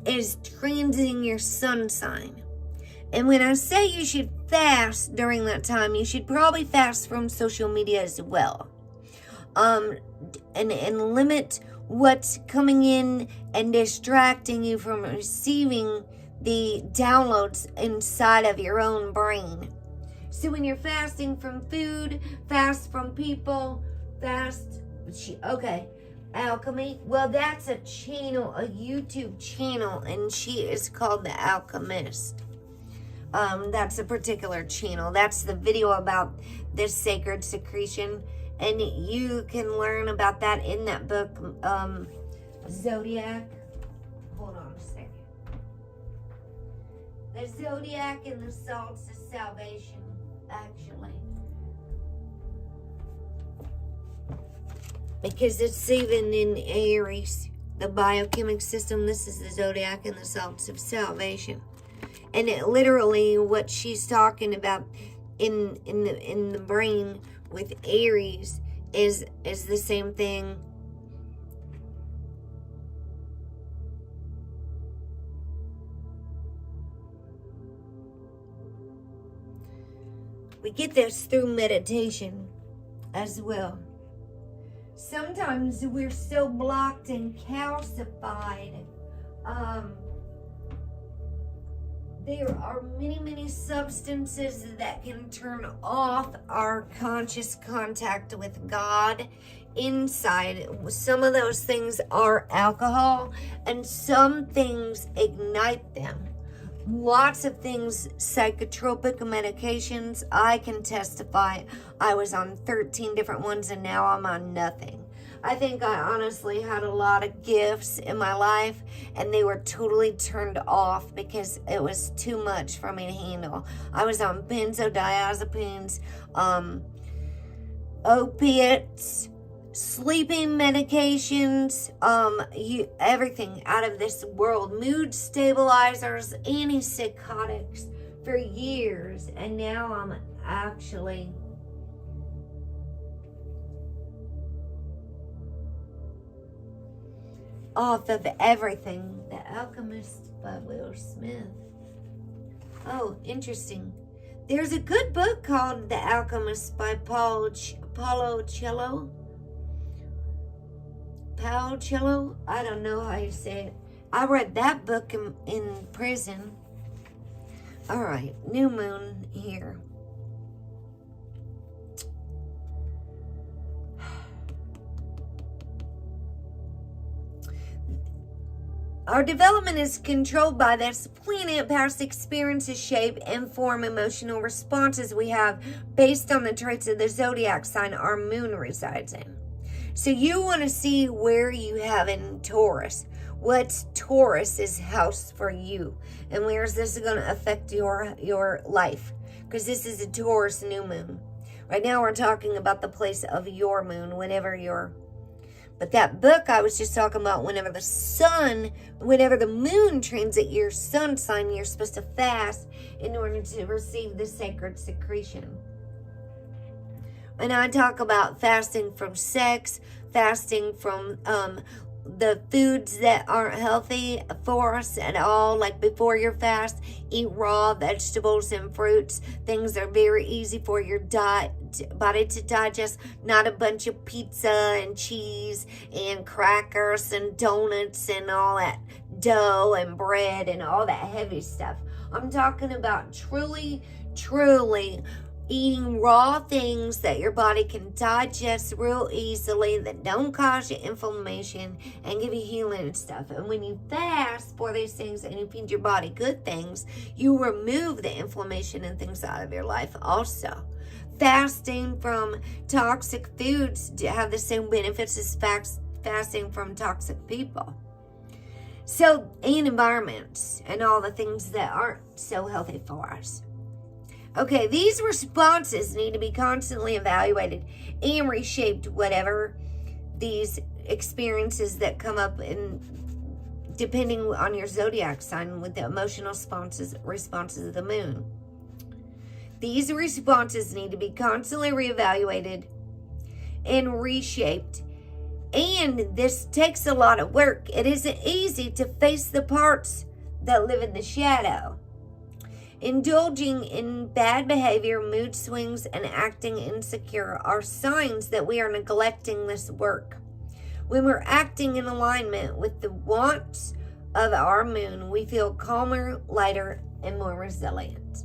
is transiting your sun sign. And when I say you should fast during that time, you should probably fast from social media as well. And limit what's coming in and distracting you from receiving the downloads inside of your own brain. So when you're fasting from food, fast from people, Alchemy. Well, that's a channel, a YouTube channel, and she is called The Alchemist. That's a particular channel. That's the video about this sacred secretion. And you can learn about that in that book, Zodiac. Hold on a second. The Zodiac and the Salts of Salvation, actually. Because it's even in Aries, the biochemic system. This is the Zodiac and the Salts of Salvation. And it literally, what she's talking about in the brain with Aries is the same thing. We get this through meditation as well. Sometimes we're so blocked and calcified. There are many substances that can turn off our conscious contact with God inside. Some of those things are alcohol, and some things ignite them. Lots of things, psychotropic medications. I can testify I was on 13 different ones and now I'm on nothing. I think I honestly had a lot of gifts in my life and they were totally turned off because it was too much for me to handle. I was on benzodiazepines, opiates, sleeping medications, everything out of this world, mood stabilizers, antipsychotics for years, and now I'm actually off of everything. The Alchemist by Will Smith. Oh, interesting. There's a good book called The Alchemist by Paulo Coelho. I don't know how you say it. I read that book in prison. All right, new moon here. Our development is controlled by this planet. Past experiences shape and form emotional responses we have based on the traits of the zodiac sign our moon resides in. So you want to see where you have in Taurus. What's Taurus's house for you? And where is this going to affect your life? Because this is a Taurus new moon. Right now we're talking about the place of your moon, whenever you're... But that book I was just talking about, whenever the moon transit your sun sign, you're supposed to fast in order to receive the sacred secretion. And I talk about fasting from sex, fasting from the foods that aren't healthy for us at all. Like before your fast, eat raw vegetables and fruits. Things that are very easy for your body to digest. Not a bunch of pizza and cheese and crackers and donuts and all that dough and bread and all that heavy stuff. I'm talking about truly eating raw things that your body can digest real easily, that don't cause you inflammation and give you healing and stuff. And when you fast for these things and you feed your body good things, you remove the inflammation and things out of your life also. Fasting from toxic foods have the same benefits as fasting from toxic people. So, and environments and all the things that aren't so healthy for us. Okay, these responses need to be constantly evaluated and reshaped, whatever these experiences that come up in, depending on your zodiac sign with the emotional responses of the moon. These responses need to be constantly reevaluated and reshaped. And this takes a lot of work. It isn't easy to face the parts that live in the shadow. Indulging in bad behavior, mood swings, and acting insecure are signs that we are neglecting this work. When we're acting in alignment with the wants of our moon, we feel calmer, lighter, and more resilient.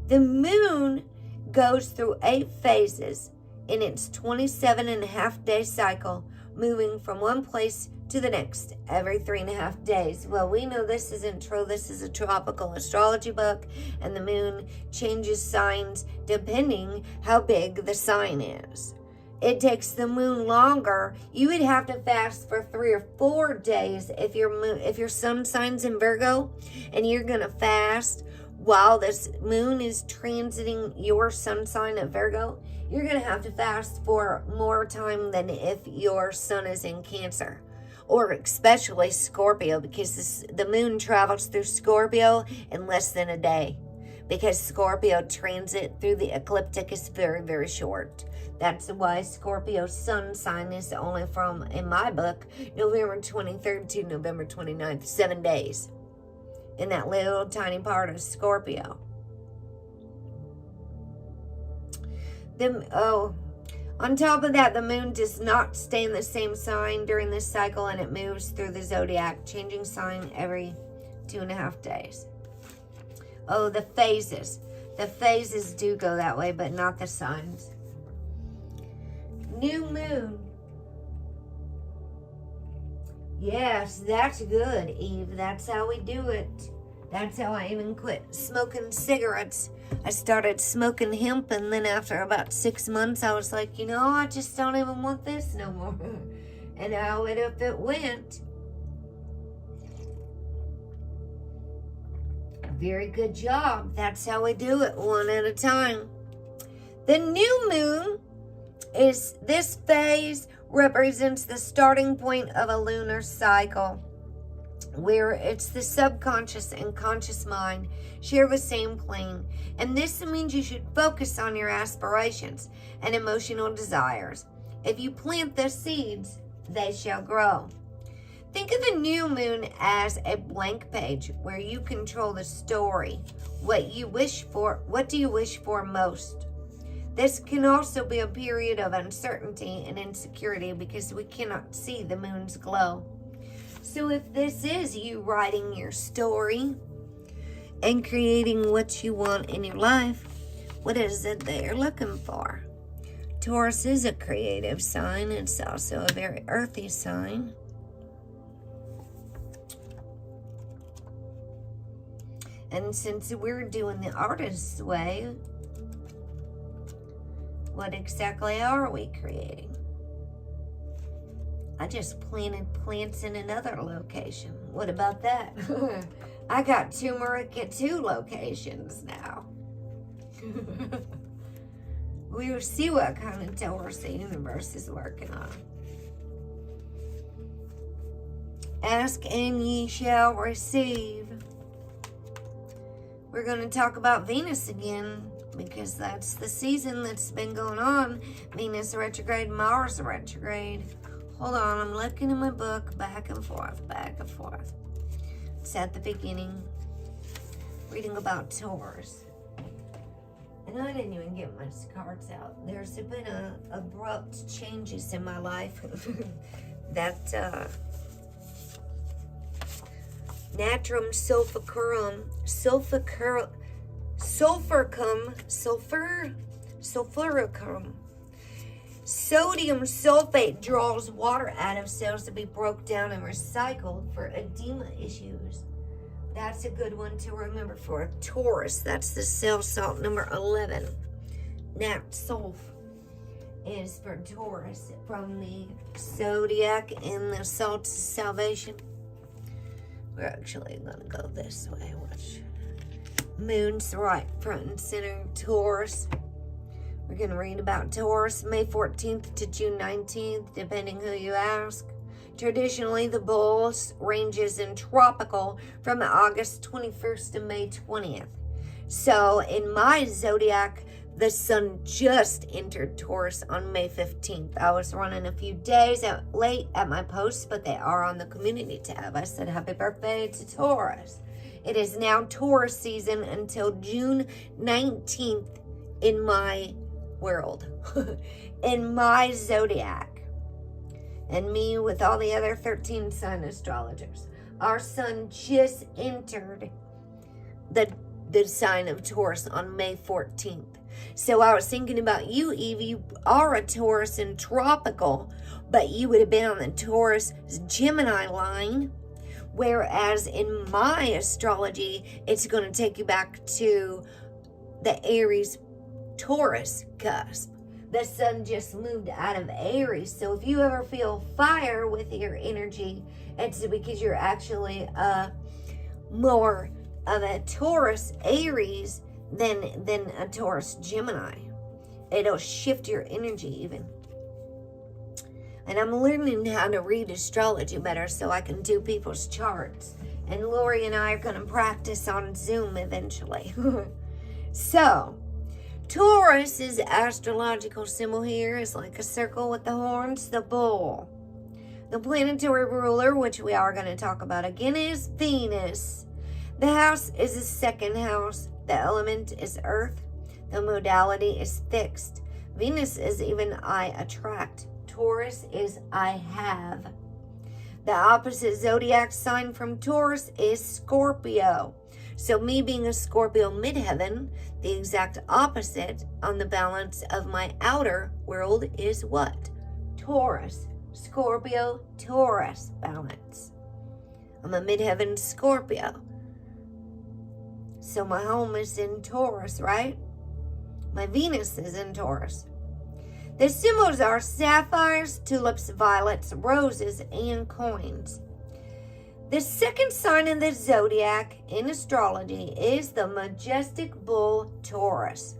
The moon goes through 8 phases in its 27.5-day cycle, moving from one place to the next every 3.5 days. Well, we know this isn't true. This is a tropical astrology book, and the moon changes signs depending how big the sign is. It takes the moon longer. You would have to fast for 3 or 4 days if your sun sign's in Virgo, and you're gonna fast while this moon is transiting your sun sign of Virgo. You're gonna have to fast for more time than if your sun is in Cancer, or especially Scorpio, because the moon travels through Scorpio in less than a day, because Scorpio transit through the ecliptic is very, very short. That's why Scorpio's sun sign is only from, in my book, November 23rd to November 29th, 7 days in that little tiny part of Scorpio. On top of that, the moon does not stay in the same sign during this cycle, and it moves through the zodiac, changing sign every 2.5 days. Oh, the phases. The phases do go that way, but not the signs. New moon. Yes, that's good, Eve. That's how we do it. That's how I even quit smoking cigarettes. I started smoking hemp, and then after about 6 months, I was like, I just don't even want this no more. And how if it went. Very good job. That's how we do it, one at a time. The new moon is, this phase represents the starting point of a lunar cycle, where it's the subconscious and conscious mind share the same plane. And this means you should focus on your aspirations and emotional desires. If you plant the seeds, they shall grow. Think of the new moon as a blank page where you control the story. What do you wish for most? This can also be a period of uncertainty and insecurity because we cannot see the moon's glow. So if this is you writing your story and creating what you want in your life, what is it that you're looking for? Taurus is a creative sign. It's also a very earthy sign. And since we're doing the artist's way, what exactly are we creating? I just planted plants in another location. What about that? I got turmeric at 2 locations now. We will see what kind of Taurus the universe is working on. Ask and ye shall receive. We're going to talk about Venus again, because that's the season that's been going on. Venus retrograde, Mars retrograde. Hold on, I'm looking in my book, back and forth, back and forth. It's at the beginning, reading about Taurus. And I didn't even get my cards out. There's been abrupt changes in my life. That natrum sulfuricum. Sodium sulfate draws water out of cells to be broke down and recycled for edema issues. That's a good one to remember for Taurus. That's the cell salt number 11. Nat sulf is for Taurus, from the zodiac and the salts of salvation. We're actually going to go this way. Watch. Moon's right front and center, Taurus. We're going to read about Taurus, May 14th to June 19th, depending who you ask. Traditionally, the bull ranges in tropical from August 21st to May 20th. So, in my zodiac, the sun just entered Taurus on May 15th. I was running a few days late at my posts, but they are on the community tab. I said, happy birthday to Taurus. It is now Taurus season until June 19th in my world, in my zodiac. And me with all the other 13 sun astrologers. Our sun just entered the the sign of Taurus on May 14th. So I was thinking about you, Eve. You are a Taurus in tropical, but you would have been on the Taurus Gemini line. Whereas in my astrology, it's going to take you back to the Aries Taurus cusp. The sun just moved out of Aries. So if you ever feel fire with your energy, it's because you're actually more of a Taurus Aries than a Taurus Gemini. It'll shift your energy even. And I'm learning how to read astrology better so I can do people's charts. And Lori and I are going to practice on Zoom eventually. So, Taurus's astrological symbol here is like a circle with the horns, the bull. The planetary ruler, which we are going to talk about again, is Venus. The house is the second house. The element is earth. The modality is fixed. Venus is even I attract. Taurus is I have. The opposite zodiac sign from Taurus is Scorpio. So me being a Scorpio midheaven, the exact opposite on the balance of my outer world is what? Taurus. Scorpio, Taurus balance. I'm a midheaven Scorpio. So my home is in Taurus, right? My Venus is in Taurus. The symbols are sapphires, tulips, violets, roses, and coins. The second sign in the zodiac in astrology is the majestic bull Taurus,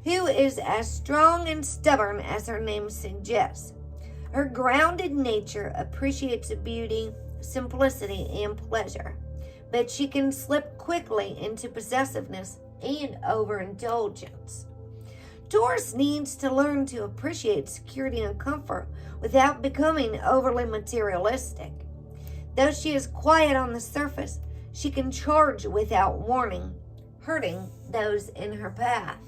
who is as strong and stubborn as her name suggests. Her grounded nature appreciates beauty, simplicity, and pleasure, but she can slip quickly into possessiveness and overindulgence. Taurus needs to learn to appreciate security and comfort without becoming overly materialistic. Though she is quiet on the surface, she can charge without warning, hurting those in her path.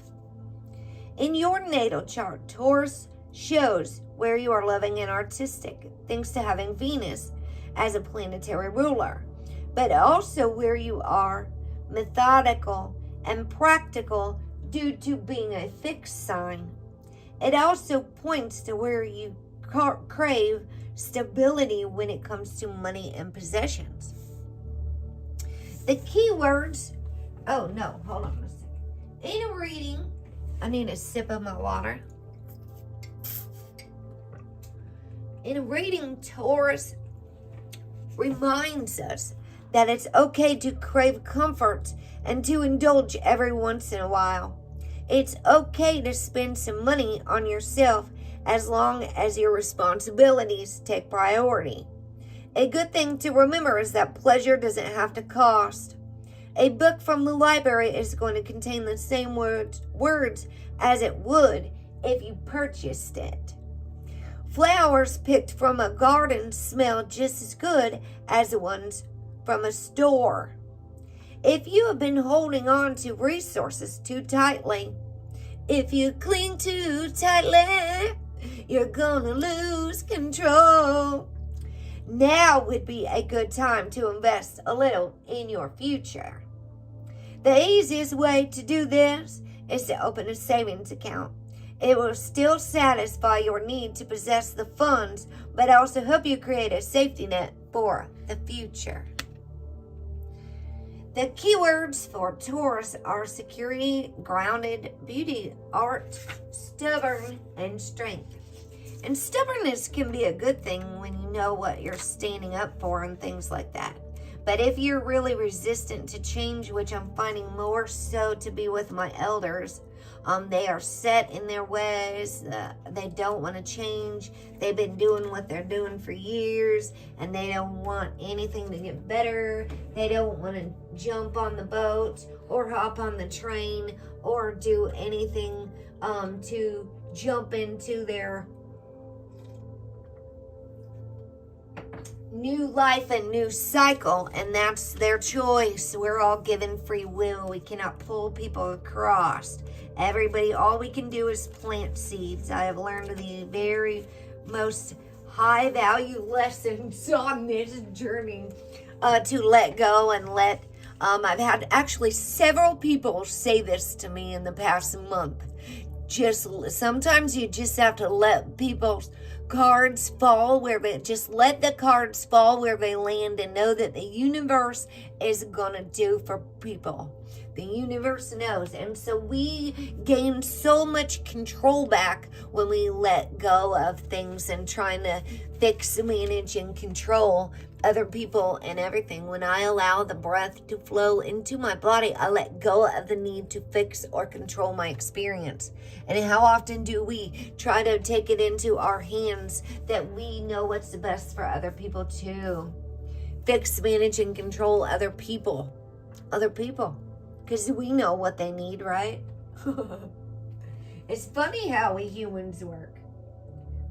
In your natal chart, Taurus shows where you are loving and artistic, thanks to having Venus as a planetary ruler, but also where you are methodical and practical due to being a fixed sign. It also points to where you crave stability when it comes to money and possessions. The keywords, hold on a second. In a reading, I need a sip of my water. In a reading, Taurus reminds us that it's okay to crave comfort and to indulge every once in a while. It's okay to spend some money on yourself as long as your responsibilities take priority. A good thing to remember is that pleasure doesn't have to cost. A book from the library is going to contain the same words as it would if you purchased it. Flowers picked from a garden smell just as good as the ones from a store. If you have been holding on to resources too tightly, if you cling too tightly, you're gonna lose control. Now would be a good time to invest a little in your future. The easiest way to do this is to open a savings account. It will still satisfy your need to possess the funds, but also help you create a safety net for the future. The keywords for Taurus are security, grounded, beauty, art, stubborn, and strength. And stubbornness can be a good thing when you know what you're standing up for and things like that. But if you're really resistant to change, which I'm finding more so to be with my elders, they are set in their ways. They don't want to change. They've been doing what they're doing for years, and they don't want anything to get better. They don't want to jump on the boat or hop on the train or do anything to jump into their new life and new cycle, and that's their choice. We're all given free will. We cannot pull people across. Everybody, all we can do is plant seeds. I have learned the very most high value lessons on this journey to let go and let I've had actually several people say this to me in the past month. Sometimes you just have to let people's cards fall where they just let the cards fall where they land and know that the universe is gonna do for people. The universe knows. And so we gain so much control back when we let go of things and trying to fix, manage, and control other people and everything. When I allow the breath to flow into my body, I let go of the need to fix or control my experience. And how often do we try to take it into our hands that we know what's the best for other people too? Fix, manage, and control other people. Because we know what they need, right? It's funny how we humans work.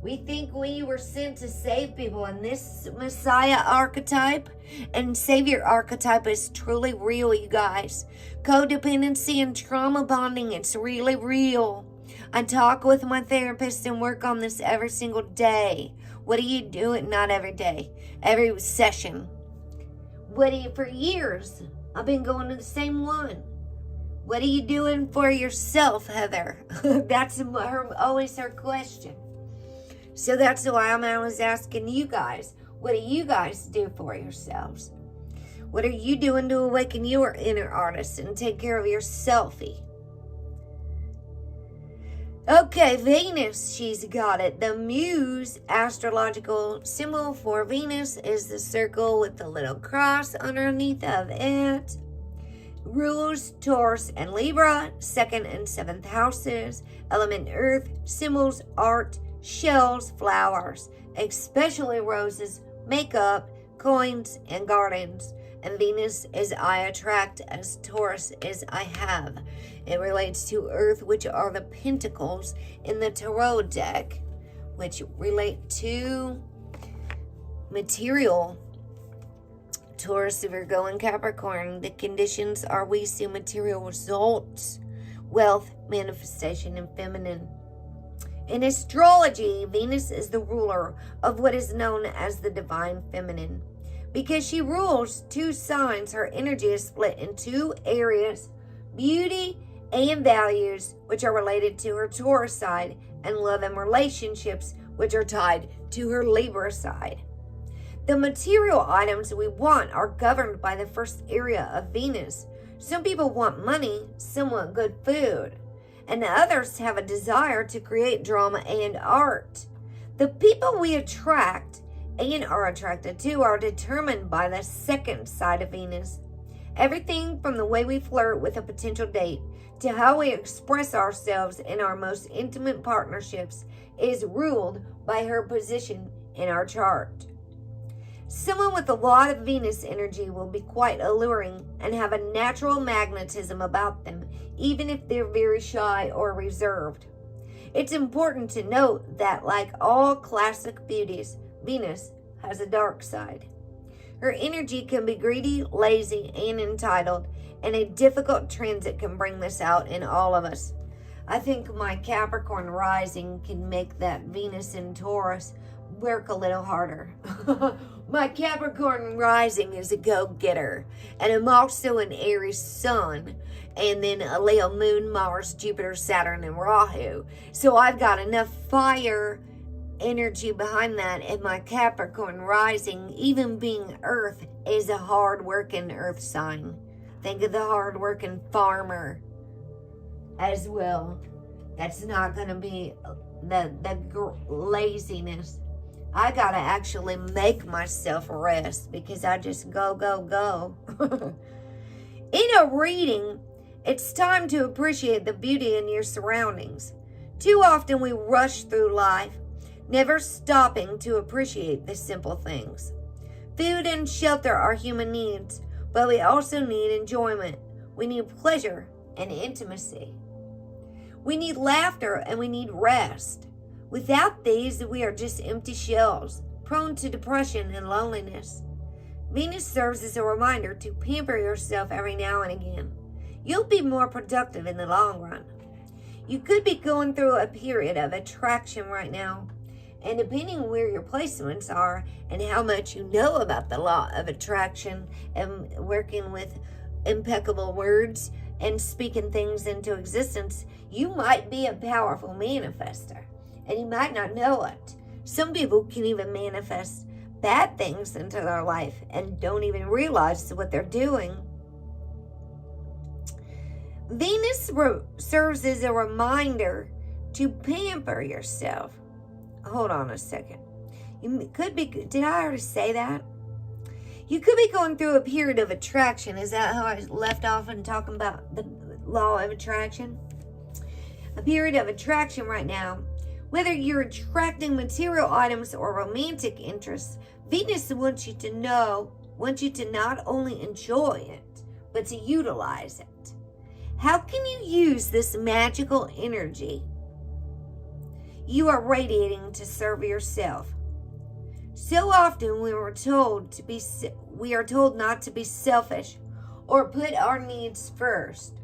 We think we were sent to save people, and this Messiah archetype and Savior archetype is truly real, you guys. Codependency and trauma bonding, it's really real. I talk with my therapist and work on this every single day. What are you doing? Not every day. Every session. For years, I've been going to the same one. What are you doing for yourself, Heather? That's always her question. So that's why I was asking you guys, what do you guys do for yourselves? What are you doing to awaken your inner artist and take care of yourselfie? Okay, Venus, she's got it. The Muse astrological symbol for Venus is the circle with the little cross underneath of it. Rules Taurus and Libra, 2nd and 7th houses. Element Earth, symbols, art, shells, flowers, especially roses, makeup, coins, and gardens. And Venus is I attract, as Taurus is I have. It relates to Earth, which are the pentacles in the tarot deck, which relate to material. Taurus, Virgo, and Capricorn, the conditions are we see material results, wealth, manifestation, and feminine. In astrology, Venus is the ruler of what is known as the divine feminine. Because she rules 2 signs, her energy is split in 2 areas, beauty and values, which are related to her Taurus side, and love and relationships, which are tied to her Libra side. The material items we want are governed by the first area of Venus. Some people want money, some want good food, and others have a desire to create drama and art. The people we attract and are attracted to are determined by the second side of Venus. Everything from the way we flirt with a potential date to how we express ourselves in our most intimate partnerships is ruled by her position in our chart. Someone with a lot of Venus energy will be quite alluring and have a natural magnetism about them, even if they're very shy or reserved. It's important to note that, like all classic beauties, Venus has a dark side. Her energy can be greedy, lazy, and entitled, and a difficult transit can bring this out in all of us. I think my Capricorn rising can make that Venus in Taurus work a little harder. My Capricorn rising is a go-getter, and I'm also an Aries sun, and then a Leo moon, Mars, Jupiter, Saturn, and Rahu. So I've got enough fire energy behind that, and my Capricorn rising, even being Earth, is a hard-working Earth sign. Think of the hard-working farmer as well. That's not going to be the laziness. I got to actually make myself rest because I just go. In a reading, it's time to appreciate the beauty in your surroundings. Too often we rush through life, never stopping to appreciate the simple things. Food and shelter are human needs, but we also need enjoyment. We need pleasure and intimacy. We need laughter and we need rest. Without these, we are just empty shells, prone to depression and loneliness. Venus serves as a reminder to pamper yourself every now and again. You'll be more productive in the long run. You could be going through a period of attraction right now, and depending where your placements are and how much you know about the law of attraction and working with impeccable words and speaking things into existence, you might be a powerful manifester, and you might not know it. Some people can even manifest bad things into their life and don't even realize what they're doing. Venus serves as a reminder to pamper yourself. Hold on a second. You could be, did I already say that? You could be going through a period of attraction. Is that how I left off in talking about the law of attraction? A period of attraction right now. Whether you're attracting material items or romantic interests, Venus wants you to not only enjoy it, but to utilize it. How can you use this magical energy you are radiating to serve yourself? So often we are told not to be selfish or put our needs first.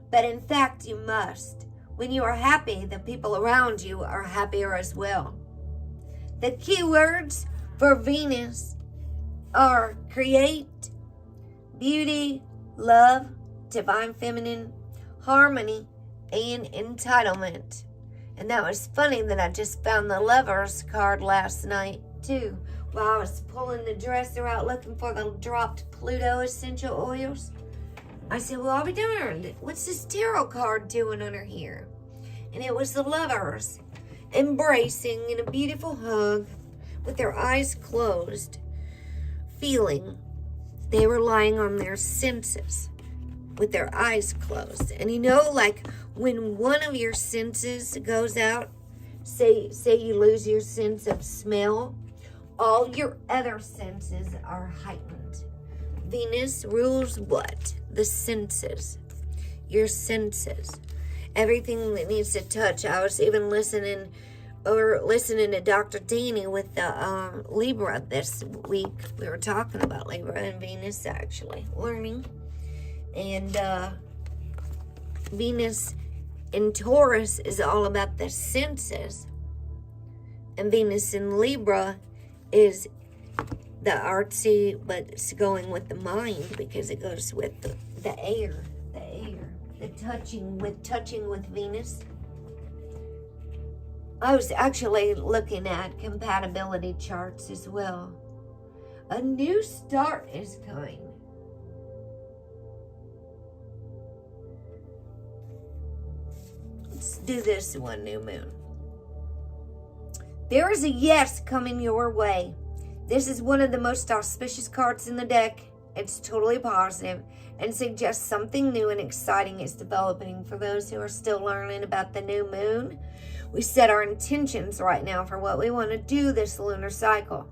But in fact, you must. When you are happy, the people around you are happier as well. The key words for Venus are create, beauty, love, divine feminine, harmony, and entitlement. And that was funny that I just found the Lovers card last night too, while I was pulling the dresser out looking for the dropped Pluto essential oils. I said, well, I'll be darned. What's this tarot card doing under here? And it was the Lovers embracing in a beautiful hug with their eyes closed, feeling they were lying on their senses with their eyes closed. And you know, like when one of your senses goes out, say you lose your sense of smell, all your other senses are heightened. Venus rules what? The senses. Your senses. Everything that needs to touch. I was even listening to Dr. Danny with the Libra this week. We were talking about Libra and Venus, actually, learning. And Venus in Taurus is all about the senses. And Venus in Libra is the artsy, but it's going with the mind because it goes with the air, the touching with Venus. I was actually looking at compatibility charts as well. A new start is coming. Let's do this one, new moon. There is a yes coming your way. This is one of the most auspicious cards in the deck. It's totally positive and suggests something new and exciting is developing for those who are still learning about the new moon. We set our intentions right now for what we want to do this lunar cycle.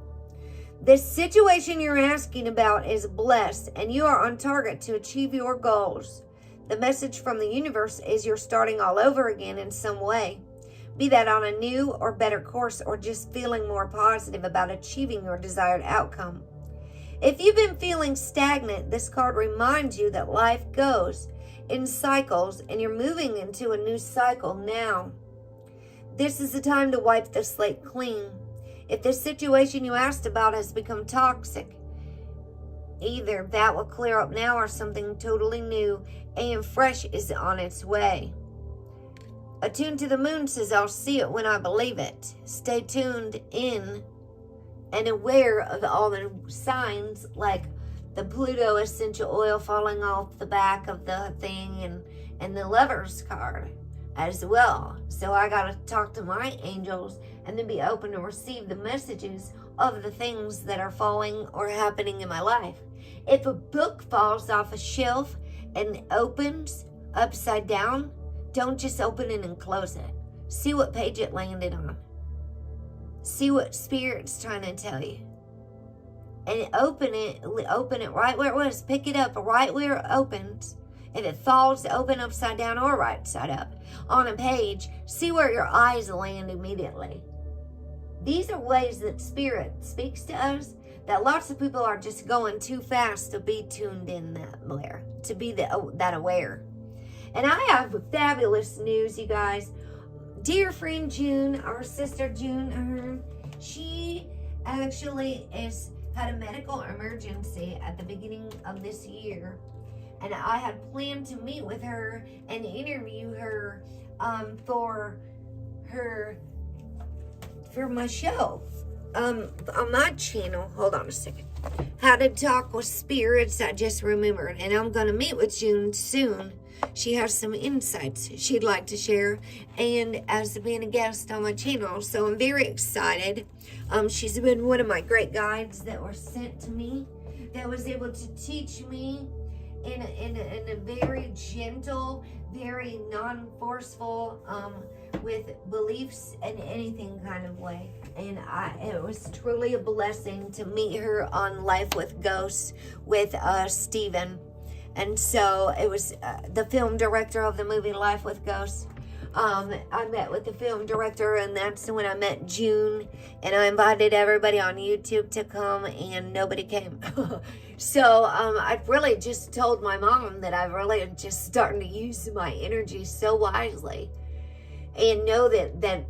This situation you're asking about is blessed and you are on target to achieve your goals. The message from the universe is you're starting all over again in some way. Be that on a new or better course or just feeling more positive about achieving your desired outcome. If you've been feeling stagnant, this card reminds you that life goes in cycles and you're moving into a new cycle now. This is the time to wipe the slate clean. If the situation you asked about has become toxic, either that will clear up now or something totally new and fresh is on its way. Attuned to the moon says, I'll see it when I believe it. Stay tuned in and aware of all the signs like the Pluto essential oil falling off the back of the thing and the Lovers card as well. So I got to talk to my angels and then be open to receive the messages of the things that are falling or happening in my life. If a book falls off a shelf and opens upside down, don't just open it and close it. See what page it landed on. See what Spirit's trying to tell you. And open it right where it was. Pick it up right where it opens. If it falls, open upside down or right side up. On a page, see where your eyes land immediately. These are ways that Spirit speaks to us that lots of people are just going too fast to be tuned in there, to be that aware. And I have fabulous news, you guys. Dear friend June, our sister June, she actually had a medical emergency at the beginning of this year. and I had planned to meet with her and interview her for my show on my channel. Hold on a second. How to Talk with Spirits, I just remembered, and I'm going to meet with June soon. She has some insights she'd like to share, and as being a guest on my channel, so I'm very excited. She's been one of my great guides that were sent to me, that was able to teach me in a very gentle, very non-forceful, with beliefs in anything kind of way. And it was truly a blessing to meet her on Life with Ghosts with Steven. And so it was the film director of the movie Life with Ghosts. I met with the film director, and that's when I met June, and I invited everybody on YouTube to come, and nobody came. So I really just told my mom that I really am just starting to use my energy so wisely, and know that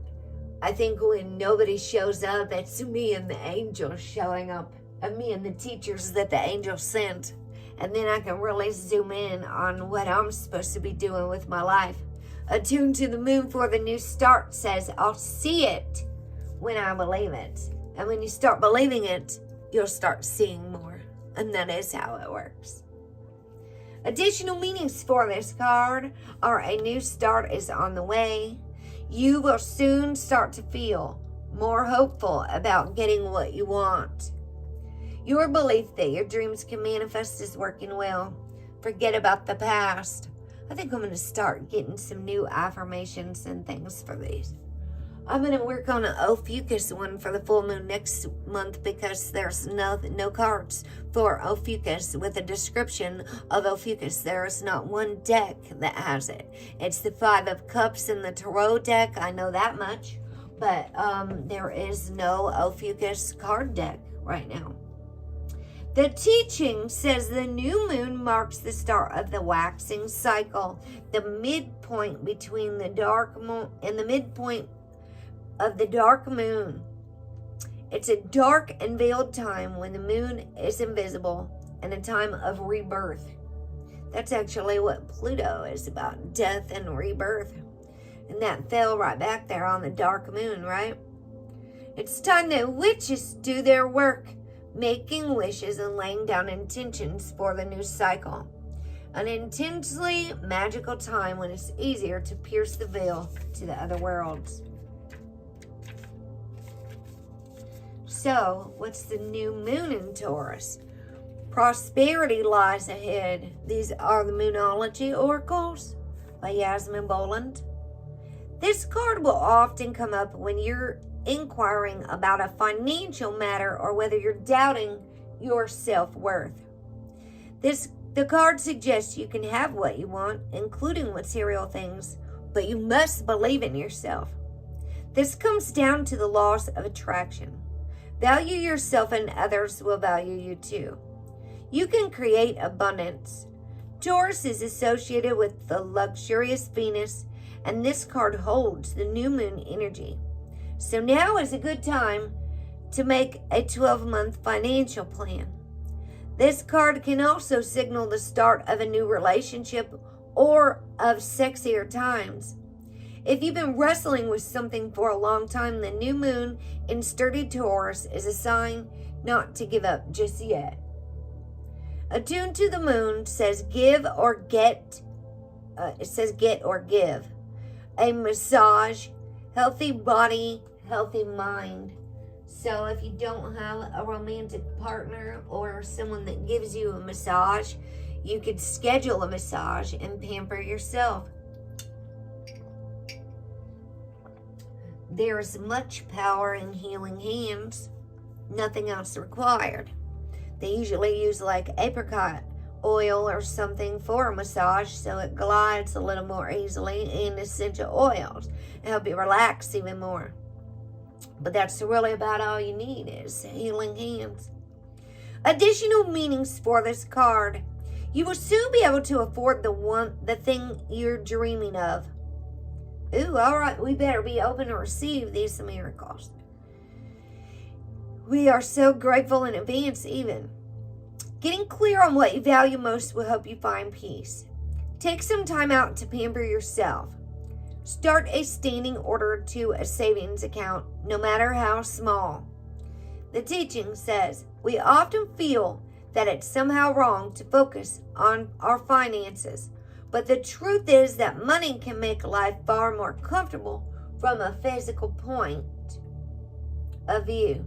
I think when nobody shows up, it's me and the angels showing up, and me and the teachers that the angels sent. And then I can really zoom in on what I'm supposed to be doing with my life. Attuned to the Moon for the New Start says, I'll see it when I believe it. And when you start believing it, you'll start seeing more. And that is how it works. Additional meanings for this card are: a new start is on the way. You will soon start to feel more hopeful about getting what you want. Your belief that your dreams can manifest is working well. Forget about the past. I think I'm going to start getting some new affirmations and things for these. I'm going to work on an Ophiuchus one for the full moon next month, because there's no cards for Ophiuchus with a description of Ophiuchus. There is not one deck that has it. It's the 5 of Cups in the Tarot deck. I know that much. But there is no Ophiuchus card deck right now. The teaching says the new moon marks the start of the waxing cycle, the midpoint between the dark moon and the midpoint of the dark moon. It's a dark and veiled time when the moon is invisible, and a time of rebirth. That's actually what Pluto is about, death and rebirth. And that fell right back there on the dark moon, right? It's time that witches do their work, making wishes and laying down intentions for the new cycle. An intensely magical time when it's easier to pierce the veil to the other worlds. So, what's the new moon in Taurus? Prosperity lies ahead. These are the Moonology Oracles by Yasmin Boland. This card will often come up when you're inquiring about a financial matter, or whether you're doubting your self-worth. The card suggests you can have what you want, including material things, but you must believe in yourself. This comes down to the laws of attraction. Value yourself and others will value you too. You can create abundance. Taurus is associated with the luxurious Venus, and this card holds the new moon energy. So now is a good time to make a 12-month financial plan. This card can also signal the start of a new relationship or of sexier times. If you've been wrestling with something for a long time, the new moon in sturdy Taurus is a sign not to give up just yet. Attuned to the moon says give or get. It says get or give. A massage, healthy body, healthy mind. So if you don't have a romantic partner or someone that gives you a massage, you could schedule a massage and pamper yourself. There is much power in healing hands. Nothing else required. They usually use like apricot oil or something for a massage so it glides a little more easily, and essential oils help you relax even more. But that's really about all you need is healing hands. Additional meanings for this card. You will soon be able to afford the thing you're dreaming of. Ooh, all right, we better be open to receive these miracles. We are so grateful in advance even. Getting clear on what you value most will help you find peace. Take some time out to pamper yourself. Start a standing order to a savings account, no matter how small. The teaching says we often feel that it's somehow wrong to focus on our finances, but the truth is that money can make life far more comfortable from a physical point of view.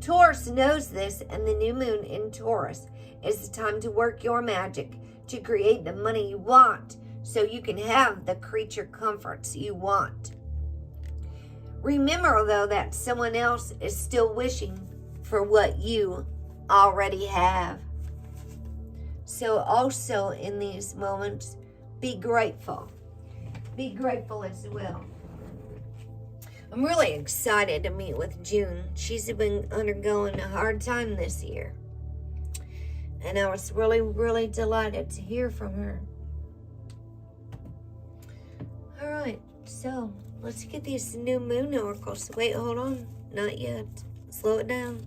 Taurus knows this, and the new moon in Taurus is the time to work your magic to create the money you want so you can have the creature comforts you want. Remember, though, that someone else is still wishing for what you already have. So also in these moments, be grateful. Be grateful as well. I'm really excited to meet with June. She's been undergoing a hard time this year. And I was really, really delighted to hear from her. All right, so let's get these new moon oracles. Wait, hold on. Not yet. Slow it down.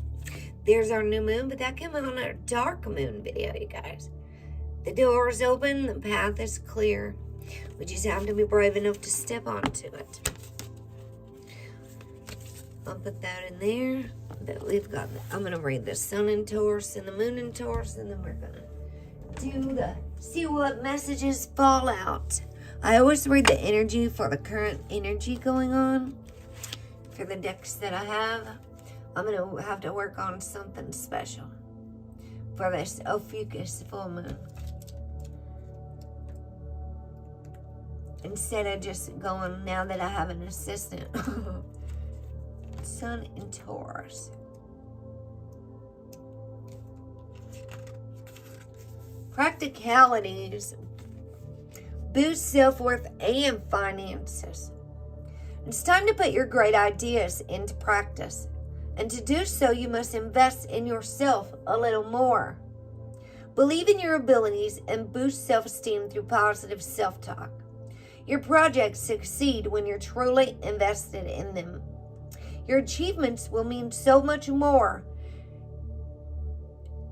There's our new moon, but that came out on our dark moon video, you guys. The door is open. The path is clear. We just have to be brave enough to step onto it. I'll put that in there. But we've got, I'm going to read the sun in Taurus and the moon in Taurus, and then we're going to see what messages fall out. I always read the energy for the current energy going on for the decks that I have. I'm going to have to work on something special for this Ophiuchus full moon. Instead of just going now that I have an assistant. Sun in Taurus. Practicalities boost self-worth and finances. It's time to put your great ideas into practice. And to do so, you must invest in yourself a little more. Believe in your abilities and boost self-esteem through positive self-talk. Your projects succeed when you're truly invested in them. Your achievements will mean so much more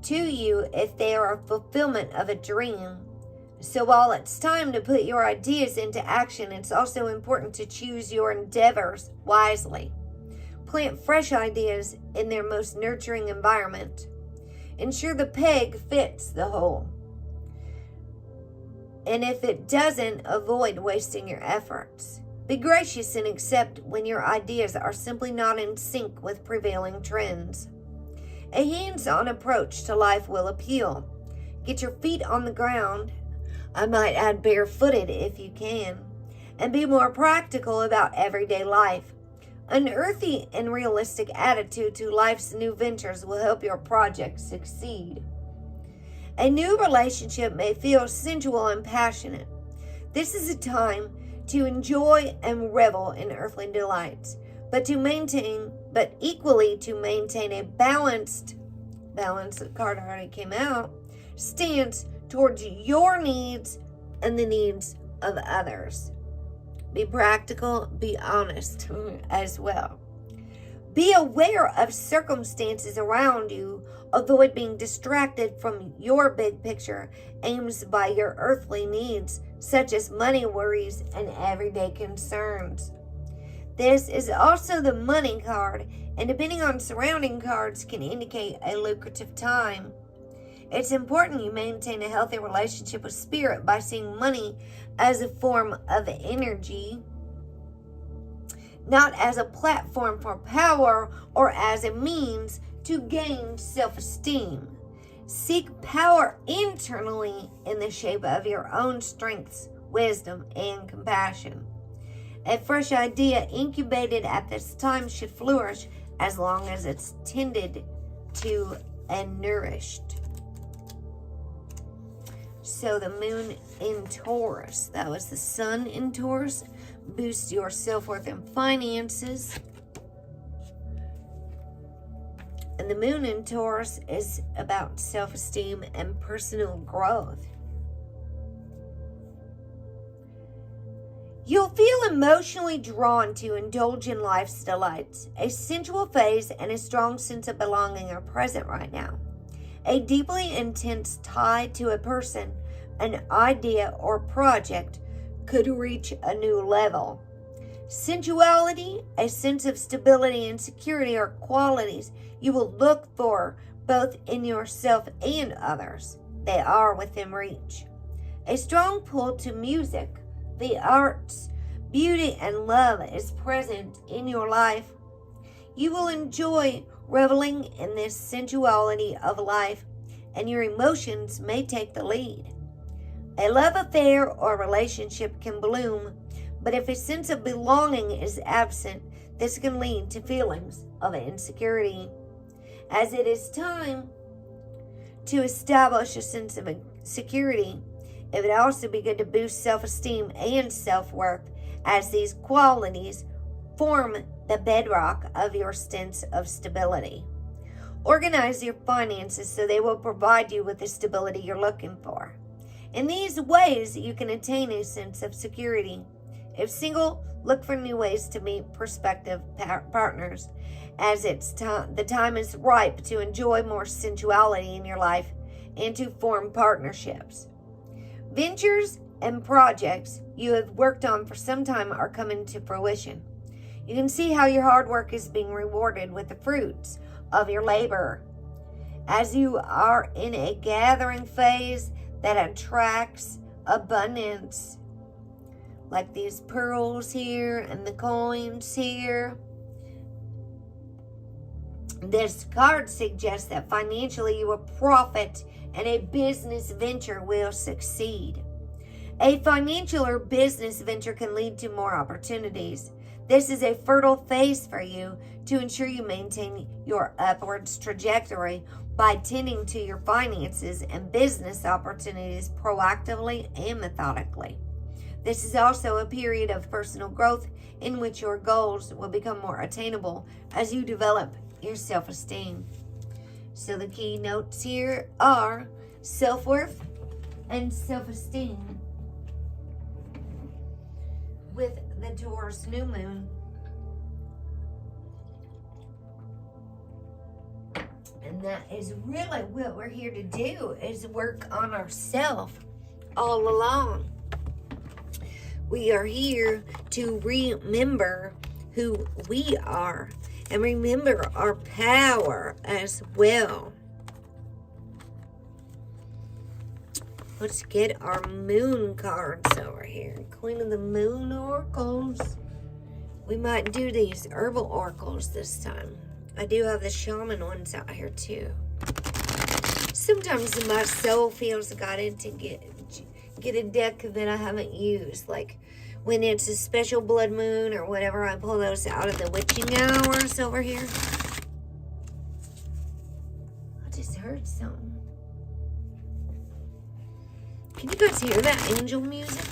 to you if they are a fulfillment of a dream. So while it's time to put your ideas into action, it's also important to choose your endeavors wisely. Plant fresh ideas in their most nurturing environment. Ensure the peg fits the hole. And if it doesn't, avoid wasting your efforts. Be gracious and accept when your ideas are simply not in sync with prevailing trends. A hands-on approach to life will appeal. Get your feet on the ground. I might add barefooted if you can. And be more practical about everyday life. An earthy and realistic attitude to life's new ventures will help your project succeed. A new relationship may feel sensual and passionate. This is a time to enjoy and revel in earthly delights, but equally to maintain a balanced, the card already came out, stance towards your needs and the needs of others. Be practical, be honest as well. Be aware of circumstances around you. Avoid being distracted from your big picture aims by your earthly needs, such as money worries and everyday concerns. This is also the money card, and depending on surrounding cards, can indicate a lucrative time. It's important you maintain a healthy relationship with spirit by seeing money as a form of energy, not as a platform for power or as a means to gain self-esteem. Seek power internally in the shape of your own strengths, wisdom, and compassion. A fresh idea incubated at this time should flourish as long as it's tended to and nourished. So the moon in Taurus, that was the sun in Taurus, boost your self-worth and finances. And the moon in Taurus is about self-esteem and personal growth. You'll feel emotionally drawn to indulge in life's delights. A sensual phase and a strong sense of belonging are present right now. A deeply intense tie to a person, an idea, or project could reach a new level. Sensuality, a sense of stability and security are qualities you will look for both in yourself and others. They are within reach. A strong pull to music, the arts, beauty, and love is present in your life. You will enjoy reveling in this sensuality of life, and your emotions may take the lead. A love affair or relationship can bloom, but if a sense of belonging is absent, this can lead to feelings of insecurity. As it is time to establish a sense of security, it would also be good to boost self-esteem and self-worth, as these qualities form the bedrock of your sense of stability. Organize your finances so they will provide you with the stability you're looking for. In these ways, you can attain a sense of security. If single, look for new ways to meet prospective partners, as the time is ripe to enjoy more sensuality in your life and to form partnerships. Ventures and projects you have worked on for some time are coming to fruition. You can see how your hard work is being rewarded with the fruits of your labor, as you are in a gathering phase that attracts abundance, like these pearls here and the coins here. This card suggests that financially you will profit and a business venture will succeed. A financial or business venture can lead to more opportunities. This is a fertile phase for you to ensure you maintain your upwards trajectory by tending to your finances and business opportunities proactively and methodically. This is also a period of personal growth in which your goals will become more attainable as you develop your self-esteem. So the key notes here are self-worth and self-esteem with the Taurus new moon. And that is really what we're here to do, is work on ourselves all along. We are here to remember who we are and remember our power as well. Let's get our moon cards over here. Queen of the Moon oracles. We might do these herbal oracles this time. I do have the shaman ones out here too. Sometimes my soul feels guided to get a deck that I haven't used. Like when it's a special blood moon or whatever, I pull those out of the witching hours over here. I just heard something. Can you guys hear that angel music?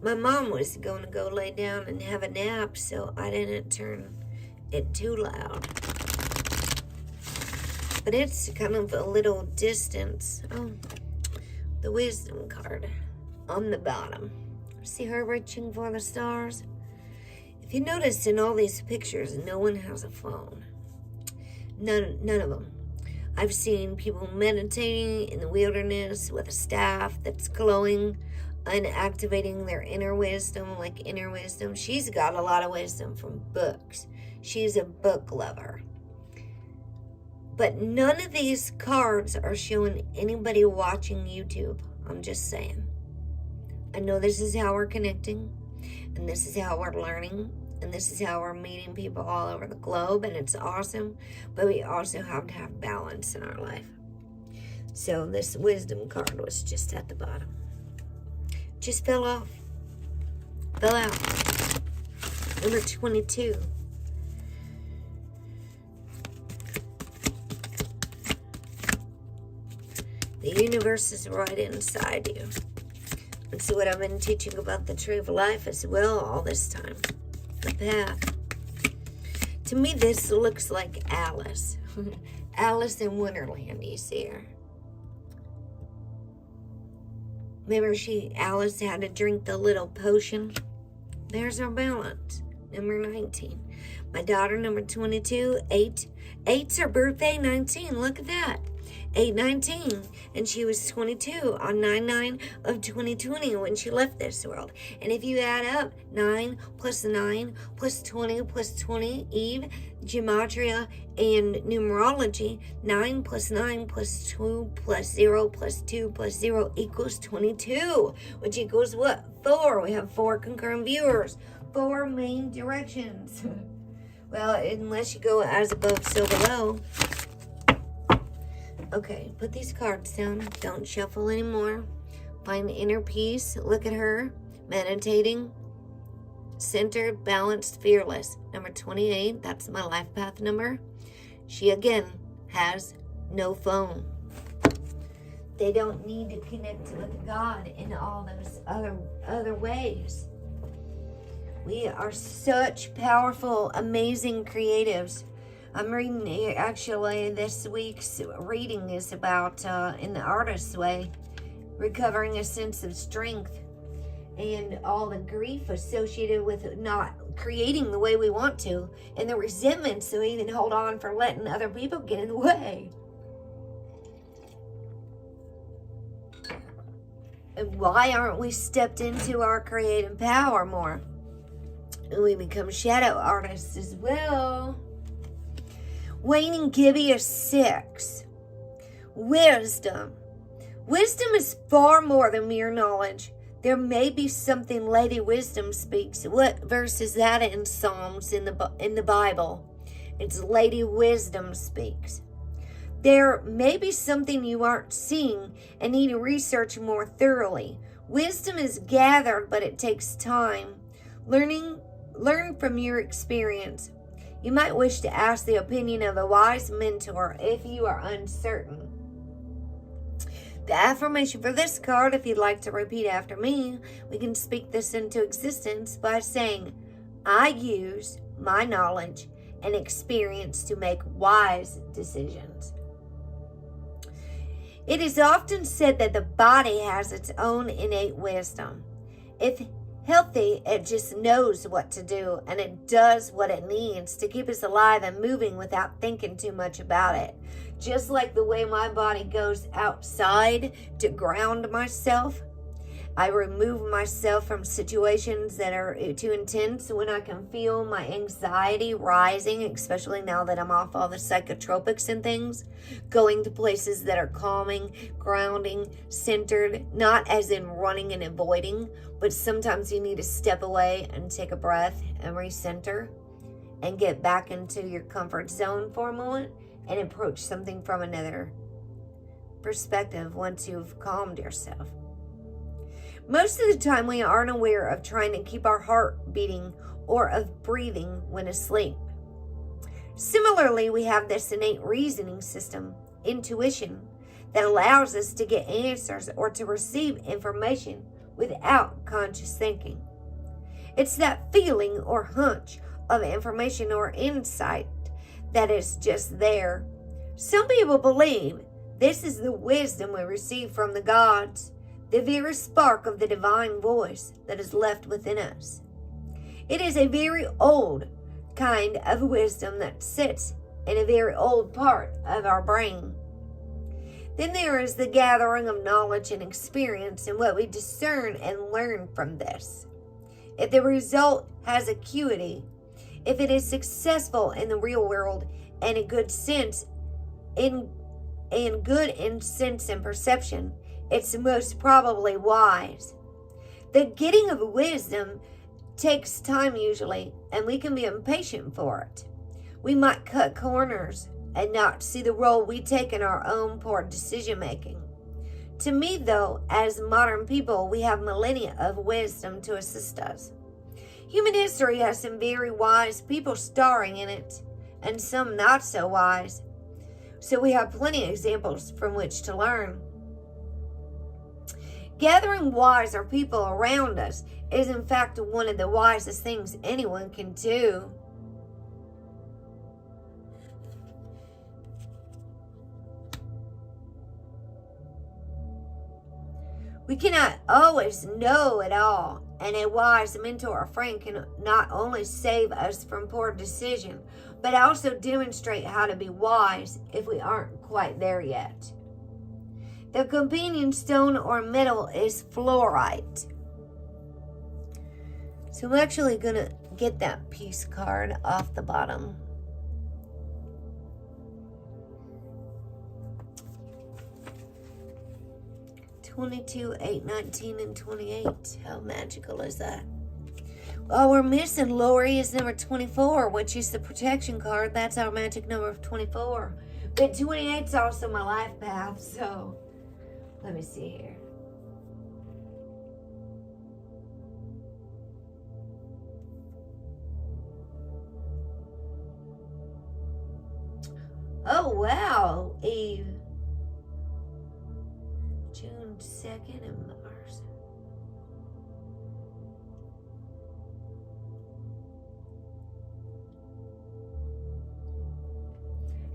My mom was going to go lay down and have a nap, so I didn't turn it too loud. But it's kind of a little distance. Oh, the wisdom card on the bottom. See her reaching for the stars? If you notice in all these pictures, no one has a phone. None of them. I've seen people meditating in the wilderness with a staff that's glowing and activating their inner wisdom, like inner wisdom. She's got a lot of wisdom from books. She's a book lover. But none of these cards are showing anybody watching YouTube. I'm just saying. I know this is how we're connecting, and this is how we're learning, and this is how we're meeting people all over the globe, and it's awesome. But we also have to have balance in our life. So this wisdom card was just at the bottom. Just fell off. Fell out. Number 22. The universe is right inside you. And so what I've been teaching about the tree of life as well all this time. The path. To me, this looks like Alice. Alice in Wonderland, you see her. Remember Alice had to drink the little potion? There's our balance. Number 19. My daughter, number 22. 8. 8's her birthday, 19. Look at that. 8/19, and she was 22 on 9/9 of 2020 when she left this world. And if you add up 9 plus 9 plus 20 plus 20, Eve, gematria, and numerology, 9 plus 9 plus 2 plus 0 plus 2 plus 0 equals 22, which equals what? 4. We have 4 concurrent viewers, 4 main directions. Well, unless you go as above, so below. Okay, put these cards down. Don't shuffle anymore. Find inner peace. Look at her. Meditating. Centered, balanced, fearless. Number 28. That's my life path number. She, again, has no phone. They don't need to connect with God in all those other ways. We are such powerful, amazing creatives. I'm reading, actually, this week's reading is about, in the artist's way, recovering a sense of strength and all the grief associated with not creating the way we want to, and the resentments that we even hold on for letting other people get in the way. And why aren't we stepped into our creative power more? And we become shadow artists as well. Waning Gibeah 6. Wisdom. Wisdom is far more than mere knowledge. There may be something Lady Wisdom speaks. What verse is that in Psalms in the Bible? It's Lady Wisdom speaks. There may be something you aren't seeing and need to research more thoroughly. Wisdom is gathered, but it takes time. Learn from your experience. You might wish to ask the opinion of a wise mentor if you are uncertain. The affirmation for this card, if you'd like to repeat after me, we can speak this into existence by saying, I use my knowledge and experience to make wise decisions. It is often said that the body has its own innate wisdom. If healthy, it just knows what to do, and it does what it needs to keep us alive and moving without thinking too much about it. Just like the way my body goes outside to ground myself, I remove myself from situations that are too intense when I can feel my anxiety rising, especially now that I'm off all the psychotropics and things, going to places that are calming, grounding, centered, not as in running and avoiding, but sometimes you need to step away and take a breath and recenter and get back into your comfort zone for a moment and approach something from another perspective once you've calmed yourself. Most of the time, we aren't aware of trying to keep our heart beating or of breathing when asleep. Similarly, we have this innate reasoning system, intuition, that allows us to get answers or to receive information without conscious thinking. It's that feeling or hunch of information or insight that is just there. Some people believe this is the wisdom we receive from the gods, the very spark of the divine voice that is left within us. It is a very old kind of wisdom that sits in a very old part of our brain. Then there is the gathering of knowledge and experience and what we discern and learn from this. If the result has acuity, if it is successful in the real world and in good sense, in sense and perception, it's most probably wise. The getting of wisdom takes time usually, and we can be impatient for it. We might cut corners and not see the role we take in our own poor decision making. To me, though, as modern people, we have millennia of wisdom to assist us. Human history has some very wise people starring in it, and some not so wise. So we have plenty of examples from which to learn. Gathering wiser people around us is in fact one of the wisest things anyone can do. We cannot always know it all, and a wise mentor or friend can not only save us from poor decision, but also demonstrate how to be wise if we aren't quite there yet. The companion stone or metal is fluorite. So I'm actually going to get that peace card off the bottom. $22, $8, $19, and $28. How magical is that? Oh, we're missing Lori is number 24, which is the protection card. That's our magic number of 24. But 28 is also my life path, so let me see here. Oh, wow, Eve. June 2nd and Mars.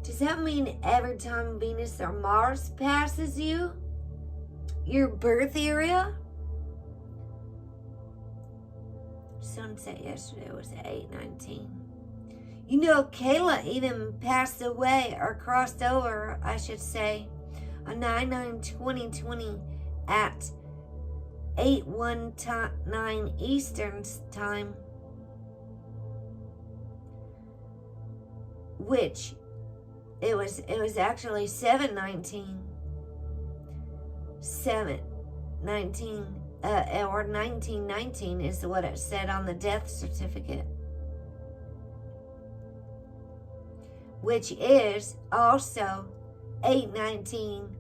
Does that mean every time Venus or Mars passes you, your birth area? Sunset yesterday was 8/19. You know, Kayla even passed away, or crossed over, I should say, on 9/9/2020 at 8:19 Eastern time, which it was actually 7/19 or 1919 is what it said on the death certificate, which is also 8/19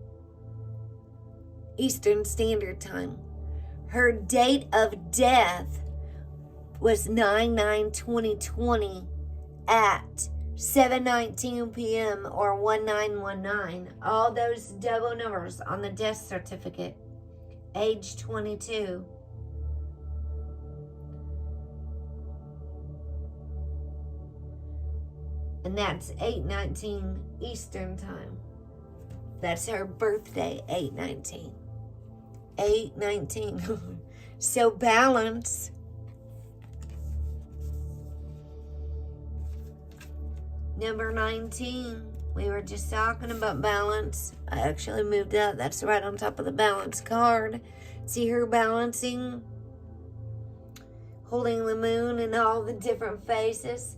Eastern Standard Time. Her date of death was 9/9/2020 at 7:19 p.m. or 1919. All those double numbers on the death certificate. Age 22. And that's 8/19 Eastern Time. That's her birthday, 8/19. 8/19. So balance. Number 19. We were just talking about balance. I actually moved up. That's right on top of the balance card. See her balancing, holding the moon in all the different phases.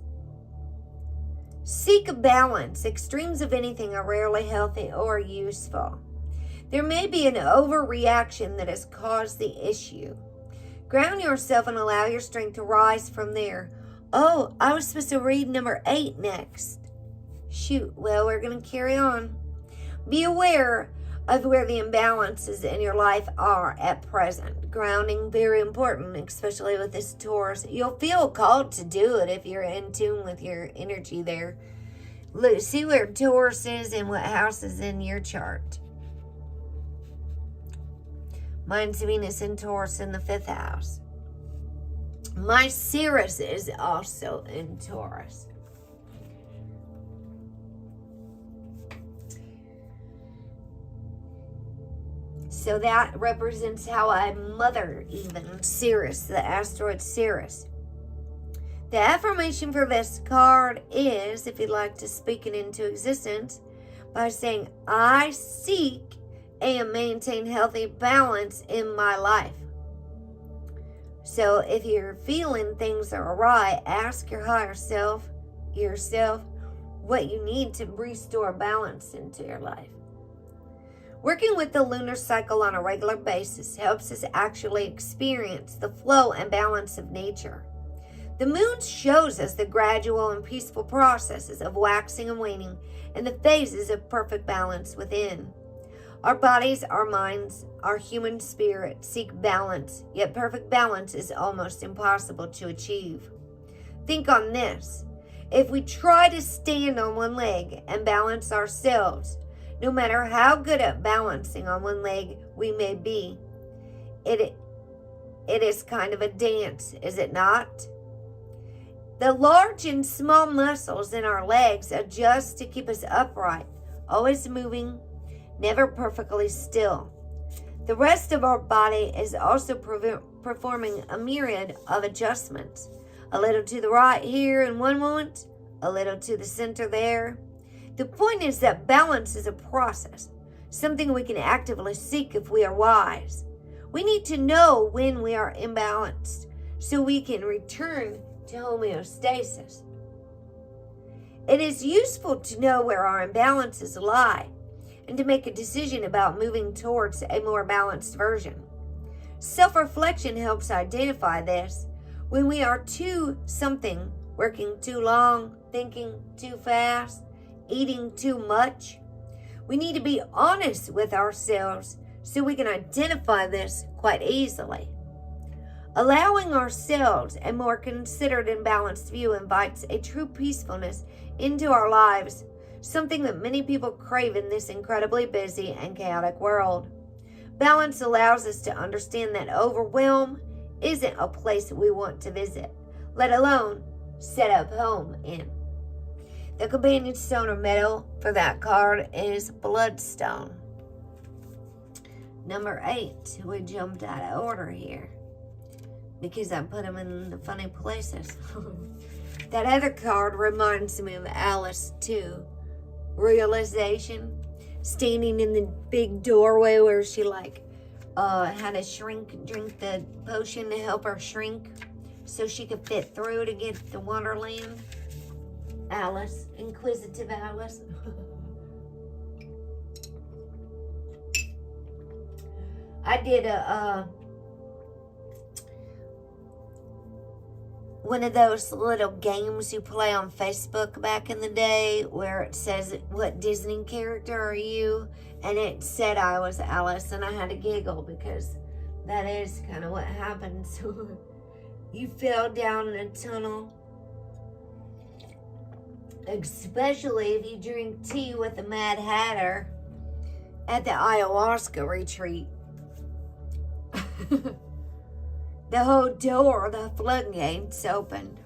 Seek a balance. Extremes of anything are rarely healthy or useful. There may be an overreaction that has caused the issue. Ground yourself and allow your strength to rise from there. Oh, I was supposed to read number 8 next. Shoot, well, we're going to carry on. Be aware of where the imbalances in your life are at present. Grounding, very important, especially with this Taurus. You'll feel called to do it if you're in tune with your energy there. Look, see where Taurus is and what house is in your chart. Mine's Venus and Taurus in the 5th house. My Sirius is also in Taurus. So that represents how I mother even Sirius, the asteroid Sirius. The affirmation for this card is, if you'd like to speak it into existence, by saying, I seek and maintain healthy balance in my life. So if you're feeling things are awry, ask your higher self, yourself, what you need to restore balance into your life. Working with the lunar cycle on a regular basis helps us actually experience the flow and balance of nature. The moon shows us the gradual and peaceful processes of waxing and waning and the phases of perfect balance within. Our bodies, our minds, our human spirit seek balance, yet perfect balance is almost impossible to achieve. Think on this. If we try to stand on one leg and balance ourselves, no matter how good at balancing on one leg we may be, it is kind of a dance, is it not? The large and small muscles in our legs adjust to keep us upright, always moving, never perfectly still. The rest of our body is also performing a myriad of adjustments. A little to the right here in one moment, a little to the center there. The point is that balance is a process. something we can actively seek if we are wise. We need to know when we are imbalanced so we can return to homeostasis. It is useful to know where our imbalances lie and to make a decision about moving towards a more balanced version. Self-reflection helps identify this when we are too something, working too long, thinking too fast, eating too much. We need to be honest with ourselves so we can identify this quite easily. Allowing ourselves a more considered and balanced view invites a true peacefulness into our lives, something that many people crave in this incredibly busy and chaotic world. Balance allows us to understand that overwhelm isn't a place we want to visit, let alone set up home in. The companion stone or metal for that card is bloodstone. Number 8, we jumped out of order here because I put them in the funny places. That other card reminds me of Alice too. Realization, standing in the big doorway where she had a shrink drink the potion to help her shrink so she could fit through to get to Wonderland. Alice, inquisitive Alice. I did one of those little games you play on Facebook back in the day where it says, what Disney character are you? And it said I was Alice, and I had to giggle because that is kind of what happens. You fell down in a tunnel, especially if you drink tea with the Mad Hatter at the ayahuasca retreat. The whole door, the floodgates opened.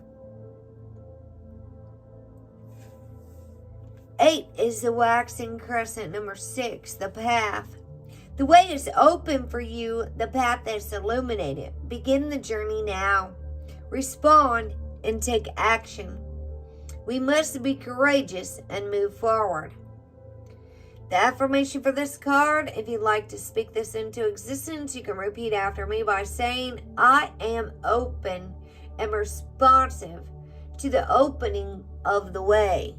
8 is the waxing crescent. Number 6, the path. The way is open for you. The path is illuminated. Begin the journey now. Respond and take action. We must be courageous and move forward. The affirmation for this card, if you'd like to speak this into existence, you can repeat after me by saying, I am open and responsive to the opening of the way.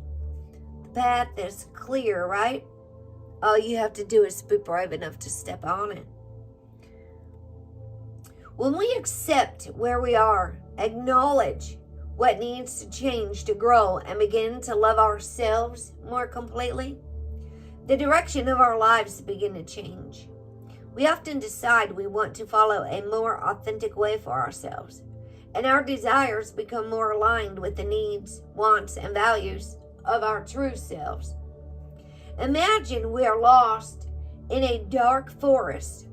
The path is clear, right? All you have to do is be brave enough to step on it. When we accept where we are, acknowledge what needs to change to grow, and begin to love ourselves more completely, the direction of our lives begin to change. We often decide we want to follow a more authentic way for ourselves, and our desires become more aligned with the needs, wants, and values of our true selves. Imagine we are lost in a dark forest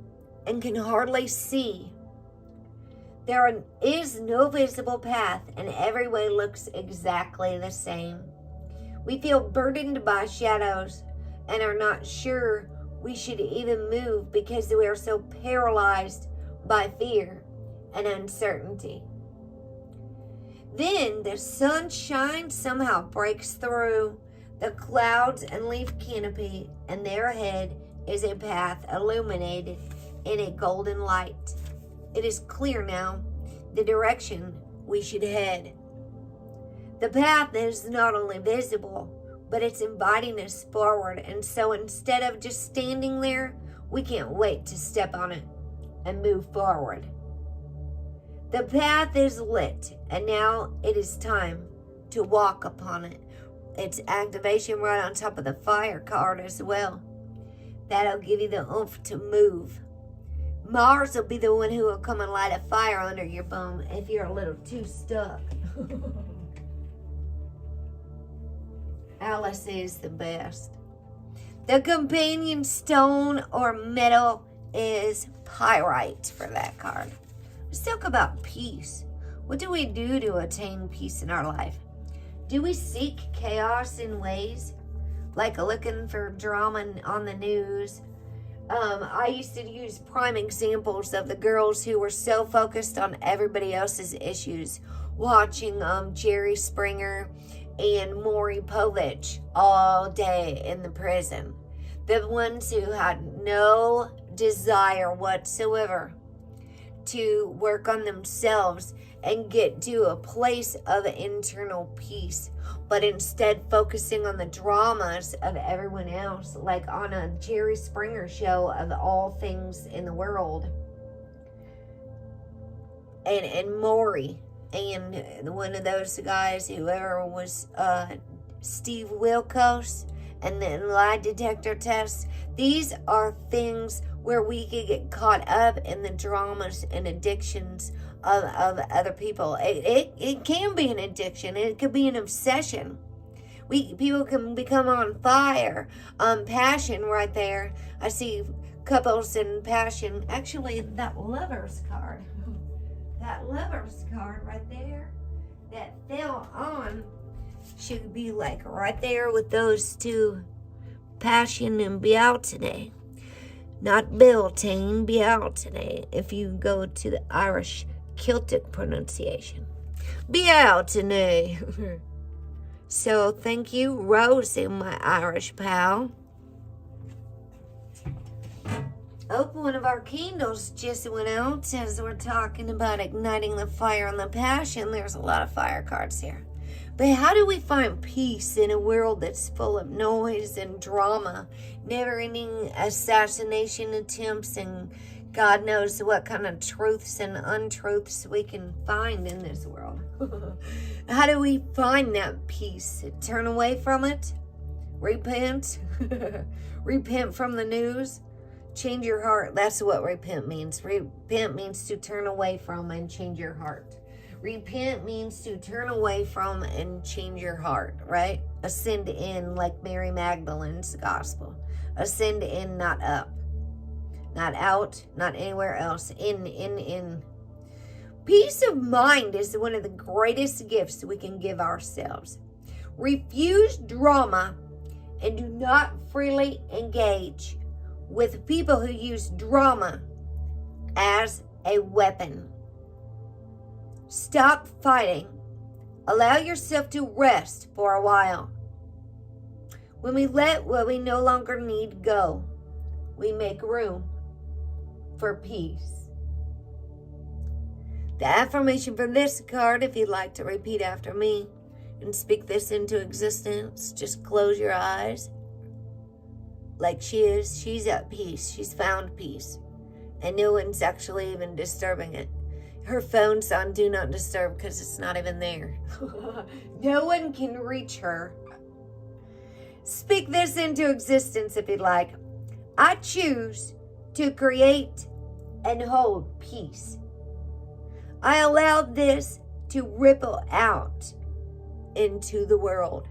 and can hardly see. There is no visible path, and every way looks exactly the same. We feel burdened by shadows and are not sure we should even move because we are so paralyzed by fear and uncertainty. Then the sunshine somehow breaks through the clouds and leaf canopy, and there ahead is a path illuminated in a golden light. It is clear now the direction we should head. The path is not only visible, but it's inviting us forward. And so instead of just standing there, we can't wait to step on it and move forward. The path is lit, and now it is time to walk upon it. It's activation right on top of the fire card as well. That'll give you the oomph to move. Mars will be the one who will come and light a fire under your bum if you're a little too stuck. Alice is the best. The companion stone or metal is pyrite for that card. Let's talk about peace. What do we do to attain peace in our life? Do we seek chaos in ways like looking for drama on the news? I used to use prime examples of the girls who were so focused on everybody else's issues, watching Jerry Springer and Maury Povich all day in the prison. The ones who had no desire whatsoever to work on themselves and get to a place of internal peace, but instead focusing on the dramas of everyone else, like on a Jerry Springer show of all things in the world. And Maury, and one of those guys, whoever was Steve Wilkos, and the lie detector tests. These are things where we could get caught up in the dramas and addictions of other people. It can be an addiction. It could be an obsession. People can become on fire. Passion right there. I see couples in passion. Actually, that lover's card. That lover's card right there that fell on should be like right there with those two. Passion and be out today. Not Beltane, be out today. If you go to the Irish Celtic pronunciation. Be out today. So thank you, Rosie, my Irish pal. Oh, one of our candles just went out as we're talking about igniting the fire and the passion. There's a lot of fire cards here. But how do we find peace in a world that's full of noise and drama, never-ending assassination attempts, and God knows what kind of truths and untruths we can find in this world? How do we find that peace? Turn away from it? Repent? Repent from the news? Change your heart. That's what repent means. Repent means to turn away from and change your heart. Repent means to turn away from and change your heart, right? Ascend in, like Mary Magdalene's gospel. Ascend in, not up. Not out, not anywhere else. In. Peace of mind is one of the greatest gifts we can give ourselves. Refuse drama and do not freely engage with people who use drama as a weapon. Stop fighting. Allow yourself to rest for a while. When we let what we no longer need go, we make room for peace. The affirmation for this card, if you'd like to repeat after me and speak this into existence, just close your eyes. Like she is, she's at peace. She's found peace. And no one's actually even disturbing it. Her phone's on Do Not Disturb because it's not even there. No one can reach her. Speak this into existence if you'd like. I choose to create and hold peace. I allow this to ripple out into the world.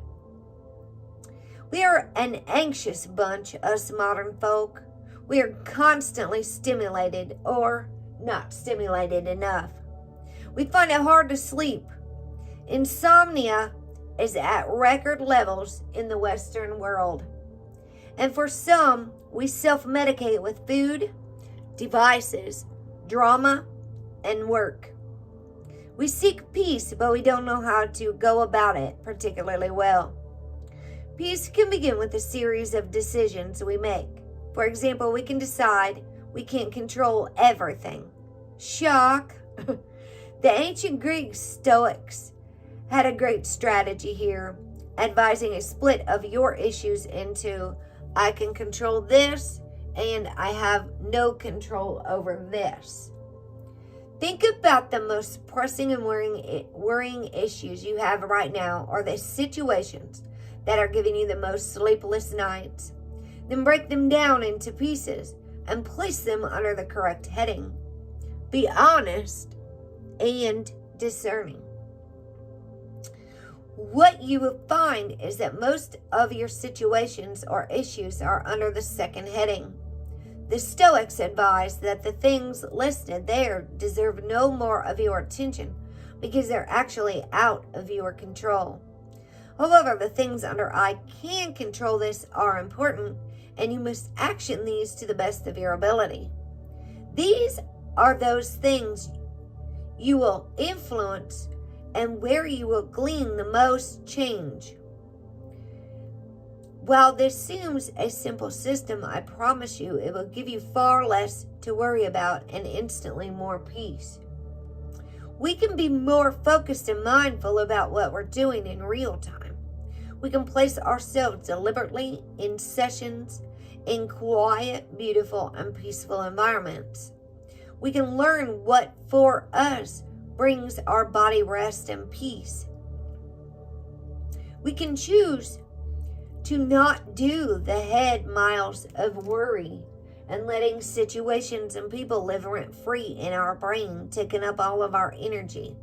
We are an anxious bunch, us modern folk. We are constantly stimulated or not stimulated enough. We find it hard to sleep. Insomnia is at record levels in the Western world. And for some, we self-medicate with food, devices, drama, and work. We seek peace, but we don't know how to go about it particularly well. Peace can begin with a series of decisions we make. For example, we can decide we can't control everything. Shock. The ancient Greek Stoics had a great strategy here, advising a split of your issues into I can control this and I have no control over this. Think about the most pressing and worrying issues you have right now, or the situations that are giving you the most sleepless nights. Then break them down into pieces and place them under the correct heading. Be honest and discerning. What you will find is that most of your situations or issues are under the second heading. The Stoics advise that the things listed there deserve no more of your attention because they're actually out of your control. However, the things under I can control this are important, and you must action these to the best of your ability. These are those things you will influence and where you will glean the most change. While this seems a simple system, I promise you it will give you far less to worry about and instantly more peace. We can be more focused and mindful about what we're doing in real time. We can place ourselves deliberately in sessions in quiet, beautiful, and peaceful environments. We can learn what for us brings our body rest and peace. We can choose to not do the head miles of worry and letting situations and people live rent-free in our brain, taking up all of our energy.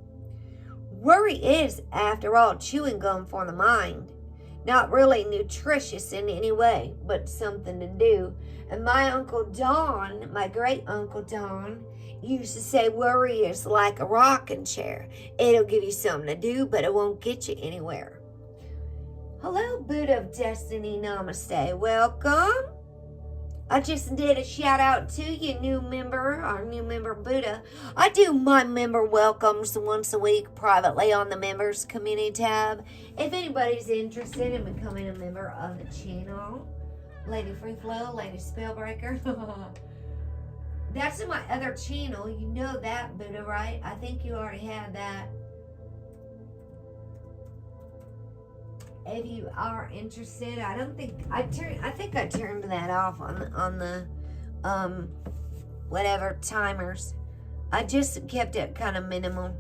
Worry is, after all, chewing gum for the mind. Not really nutritious in any way, but something to do. And my Uncle Don, my great Uncle Don, used to say worry is like a rocking chair. It'll give you something to do, but it won't get you anywhere. Hello, Buddha of Destiny. Namaste. Welcome. I just did a shout out to you, new member, our new member Buddha. I do my member welcomes once a week privately on the members community tab. If anybody's interested in becoming a member of the channel, Lady Free Flow, Lady Spellbreaker. That's in my other channel. You know that, Buddha, right? I think you already had that. If you are interested, I think I turned that off on the whatever timers. I just kept it kind of minimal.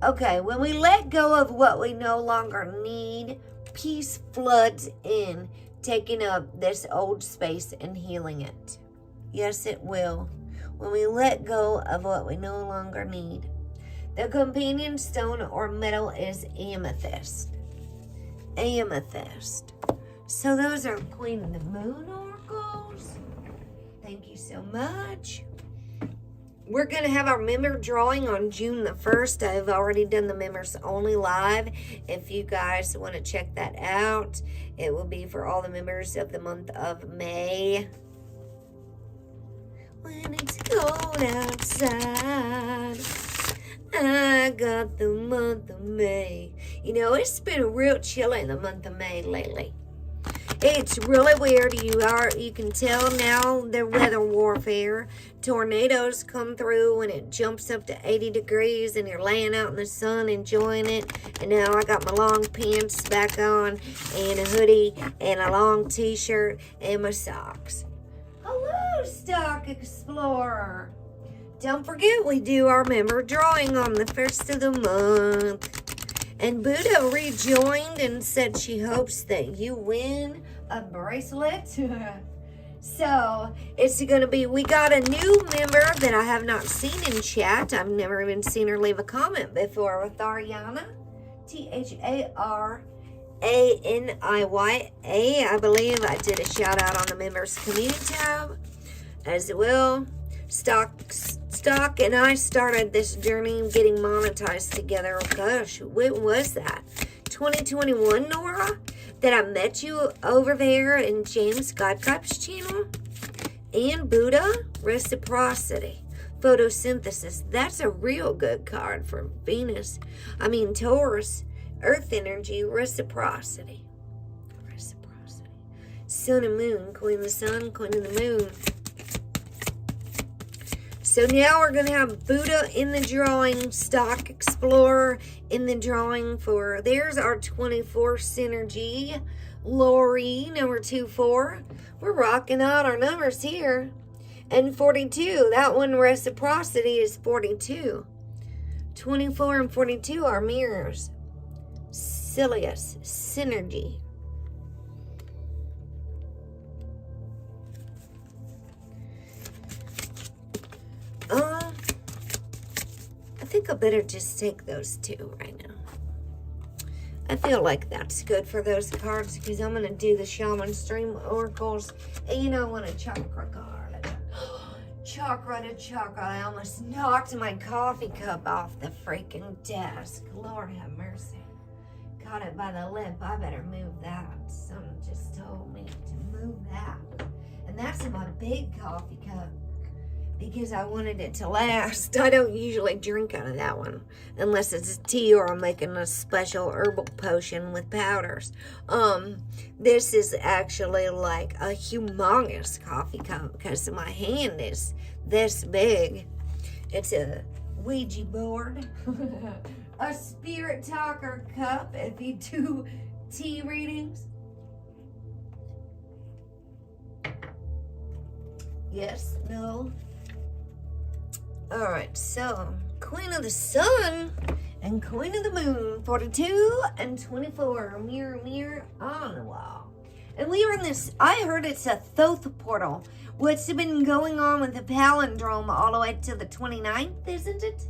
Okay, when we let go of what we no longer need, peace floods in, taking up this old space and healing it. Yes, it will. When we let go of what we no longer need. The companion stone or metal is amethyst. Amethyst. So those are Queen of the Moon oracles. Thank you so much. We're going to have our member drawing on June the 1st. I've already done the members only live. If you guys want to check that out, it will be for all the members of the month of May. When it's cold outside, I got the month of May. You know, it's been real chilly in the month of May lately. It's really weird. You can tell now the weather warfare. Tornadoes come through when it jumps up to 80 degrees and you're laying out in the sun enjoying it. And now I got my long pants back on and a hoodie and a long t-shirt and my socks. Hello, Stock Explorer. Don't forget, we do our member drawing on the 1st of the month. And Buddha rejoined and said she hopes that you win a bracelet. So, it's going to be, we got a new member that I have not seen in chat. I've never even seen her leave a comment before, with Ariana. T-H-A-R-A-N-I-Y-A. I believe I did a shout out on the members community tab as well. Stock and I started this journey getting monetized together. Oh gosh, when was that? 2021, Nora? That I met you over there in James Skypipe's channel? And Buddha, reciprocity, photosynthesis. That's a real good card for Venus. I mean, Taurus, earth energy, reciprocity. Reciprocity. Sun and moon, queen of the sun, queen of the moon. So now we're going to have Buddha in the drawing, Stock Explorer in the drawing for, there's our 24 synergy. Lori, number 24. We're rocking out our numbers here. And 42, that one reciprocity is 42. 24 and 42 are mirrors. Silius, synergy. I think I better just take those two right now. I feel like that's good for those cards because I'm going to do the Shaman Stream Oracles. And you know, I want a chakra card. Chakra to chakra. I almost knocked my coffee cup off the freaking desk. Lord have mercy. Caught it by the lip. I better move that. Someone just told me to move that. And that's in my big coffee cup. because I wanted it to last. I don't usually drink out of that one unless it's a tea or I'm making a special herbal potion with powders. This is actually like a humongous coffee cup because my hand is this big. It's a Ouija board, a spirit talker cup if you do tea readings. Yes, no. All right, so Queen of the Sun and Queen of the Moon, 42 and 24, mirror, mirror on the wall. And we are in this, I heard it's a Thoth portal. What's been going on with the palindrome all the way to the 29th, isn't it?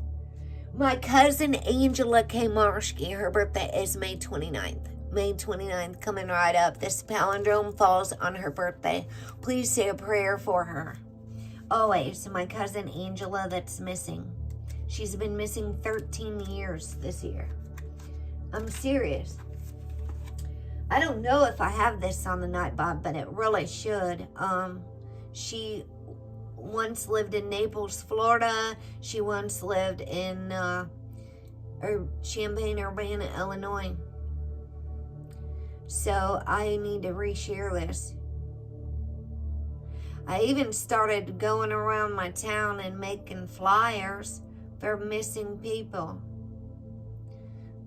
My cousin Angela K. Marshke, her birthday is May 29th. May 29th, coming right up. This palindrome falls on her birthday. Please say a prayer for her. Always, my cousin Angela that's missing. She's been missing 13 years this year. I'm serious. I don't know if I have this on the Nightbot, but it really should. She once lived in Naples, Florida. She once lived in Champaign-Urbana, Illinois. So I need to reshare this. I even started going around my town and making flyers for missing people.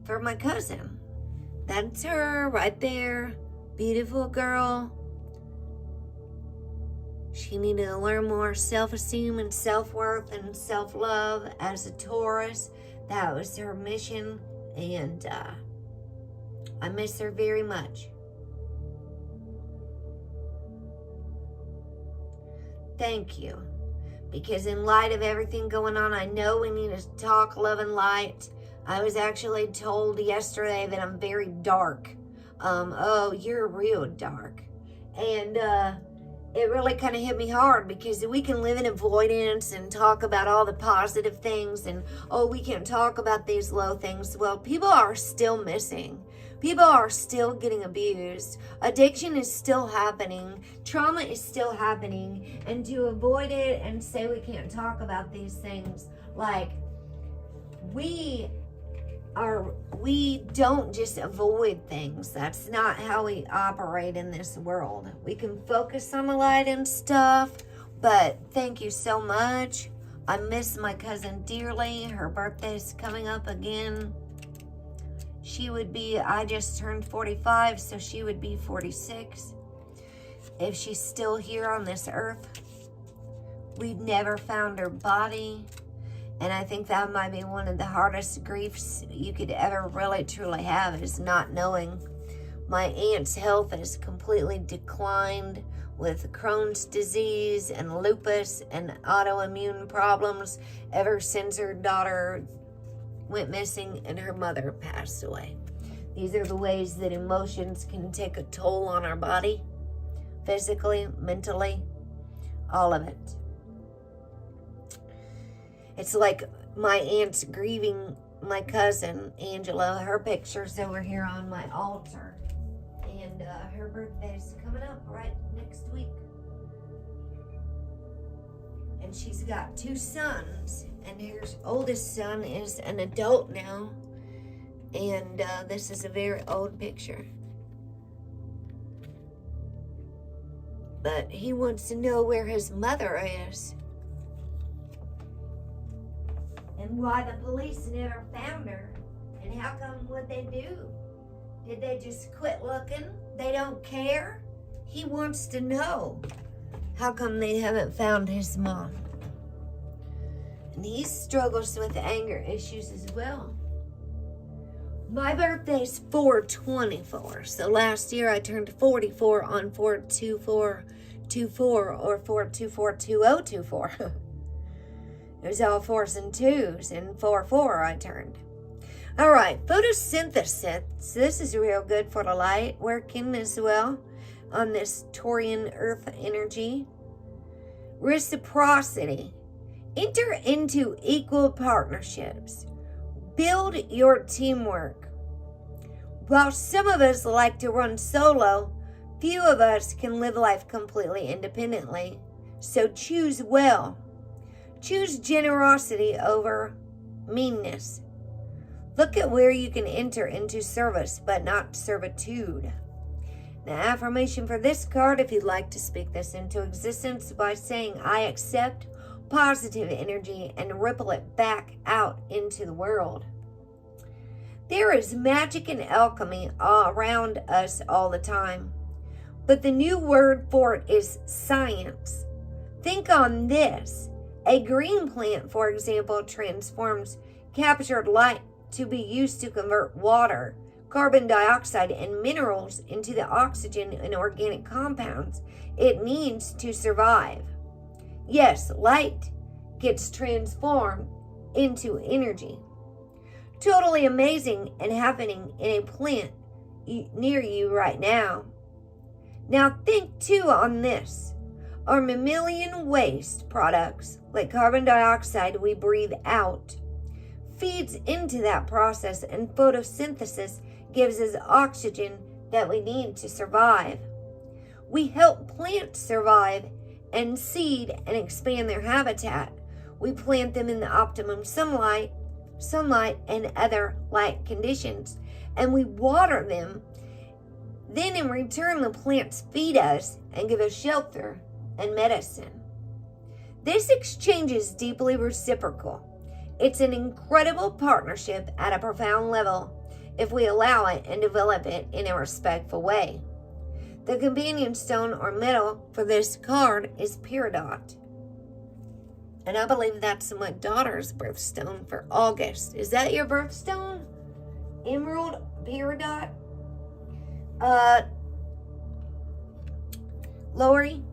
For my cousin. That's her right there. Beautiful girl. She needed to learn more self-esteem and self-worth and self-love as a Taurus. That was her mission. And I miss her very much. Thank you. Because in light of everything going on, I know we need to talk love and light. I was actually told yesterday that I'm very dark. Oh, you're real dark. And it really kind of hit me hard because we can live in avoidance and talk about all the positive things and, oh, we can't talk about these low things. Well, people are still missing. People are still getting abused. Addiction is still happening. Trauma is still happening. And to avoid it and say we can't talk about these things, like, we don't just avoid things. That's not how we operate in this world. We can focus on the light and stuff, but thank you so much. I miss my cousin dearly. Her birthday's coming up again. She would be, I just turned 45, so she would be 46. If she's still here on this earth, we've never found her body. And I think that might be one of the hardest griefs you could ever really truly have, is not knowing. My aunt's health has completely declined with Crohn's disease and lupus and autoimmune problems ever since her daughter went missing and her mother passed away. These are the ways that emotions can take a toll on our body, physically, mentally, all of it. It's like my aunt's grieving my cousin, Angela. Her picture's over here on my altar. And her birthday's coming up right next week. And she's got 2 sons. And her oldest son is an adult now. And this is a very old picture. But he wants to know where his mother is. And why the police never found her. And how come what they do? Did they just quit looking? They don't care? He wants to know. How come they haven't found his mom? And he struggles with anger issues as well. My birthday's 4/24. So last year I turned 44 on 4/24/24 or 4/24/2024. It was all 4s and 2s, and 4/4 I turned. All right, photosynthesis. This is real good for the light working as well on this Taurian earth energy. Reciprocity. Enter into equal partnerships. Build your teamwork. While some of us like to run solo, few of us can live life completely independently. So choose well. Choose generosity over meanness. Look at where you can enter into service, but not servitude. The affirmation for this card, if you'd like to speak this into existence by saying, I accept positive energy and ripple it back out into the world. There is magic and alchemy all around us all the time, but the new word for it is science. Think on this. A green plant, for example, transforms captured light to be used to convert water, carbon dioxide, and minerals into the oxygen and organic compounds it needs to survive. Yes, light gets transformed into energy. Totally amazing and happening in a plant near you right now. Now think too on this. Our mammalian waste products, like carbon dioxide we breathe out, feeds into that process, and photosynthesis gives us oxygen that we need to survive. We help plants survive and seed and expand their habitat. We plant them in the optimum sunlight and other light conditions, and we water them. Then in return, the plants feed us and give us shelter and medicine. This exchange is deeply reciprocal. It's an incredible partnership at a profound level if we allow it and develop it in a respectful way. The companion stone or metal for this card is peridot. And I believe that's my daughter's birthstone for August. Is that your birthstone? Emerald peridot? Lori?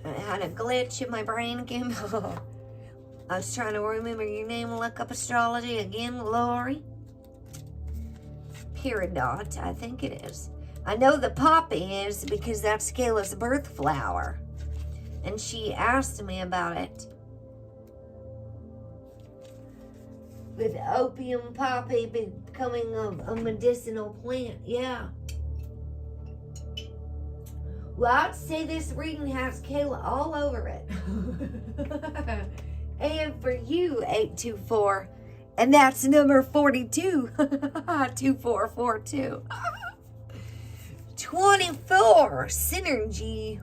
I had a glitch in my brain again. I was trying to remember your name and look up astrology again, Lori. Peridot, I think it is. I know the poppy is because that's Kayla's birth flower. And she asked me about it. With opium poppy becoming a medicinal plant, yeah. Well, I'd say this reading has Kayla all over it. And for you, 824, and that's number 42, 2442. 24, synergy.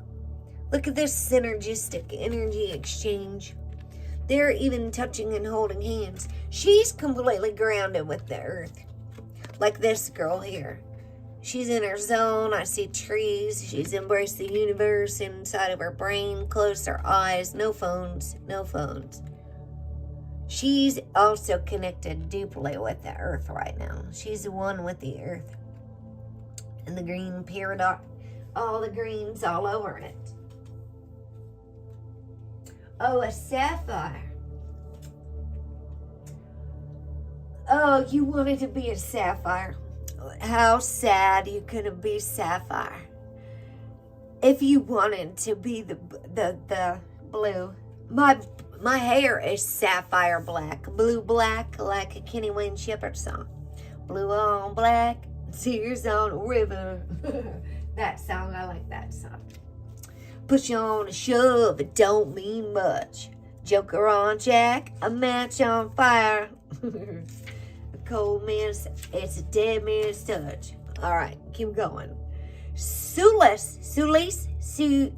Look at this synergistic energy exchange. They're even touching and holding hands. She's completely grounded with the earth. Like this girl here. She's in her zone. I see trees. She's embraced the universe inside of her brain. Closed her eyes. No phones. No phones. She's also connected deeply with the earth right now. She's one with the earth. And the green peridot. All the greens all over it. Oh, a sapphire. Oh, you wanted to be a sapphire. How sad you couldn't be sapphire. If you wanted to be the blue. My hair is sapphire black. Blue black, like a Kenny Wayne Shepherd song. Blue on black, tears on a river. That song, I like that song. Push on a shove, it don't mean much. Joker on Jack, a match on fire. A cold man's, it's a dead man's touch. All right, keep going. Sulis,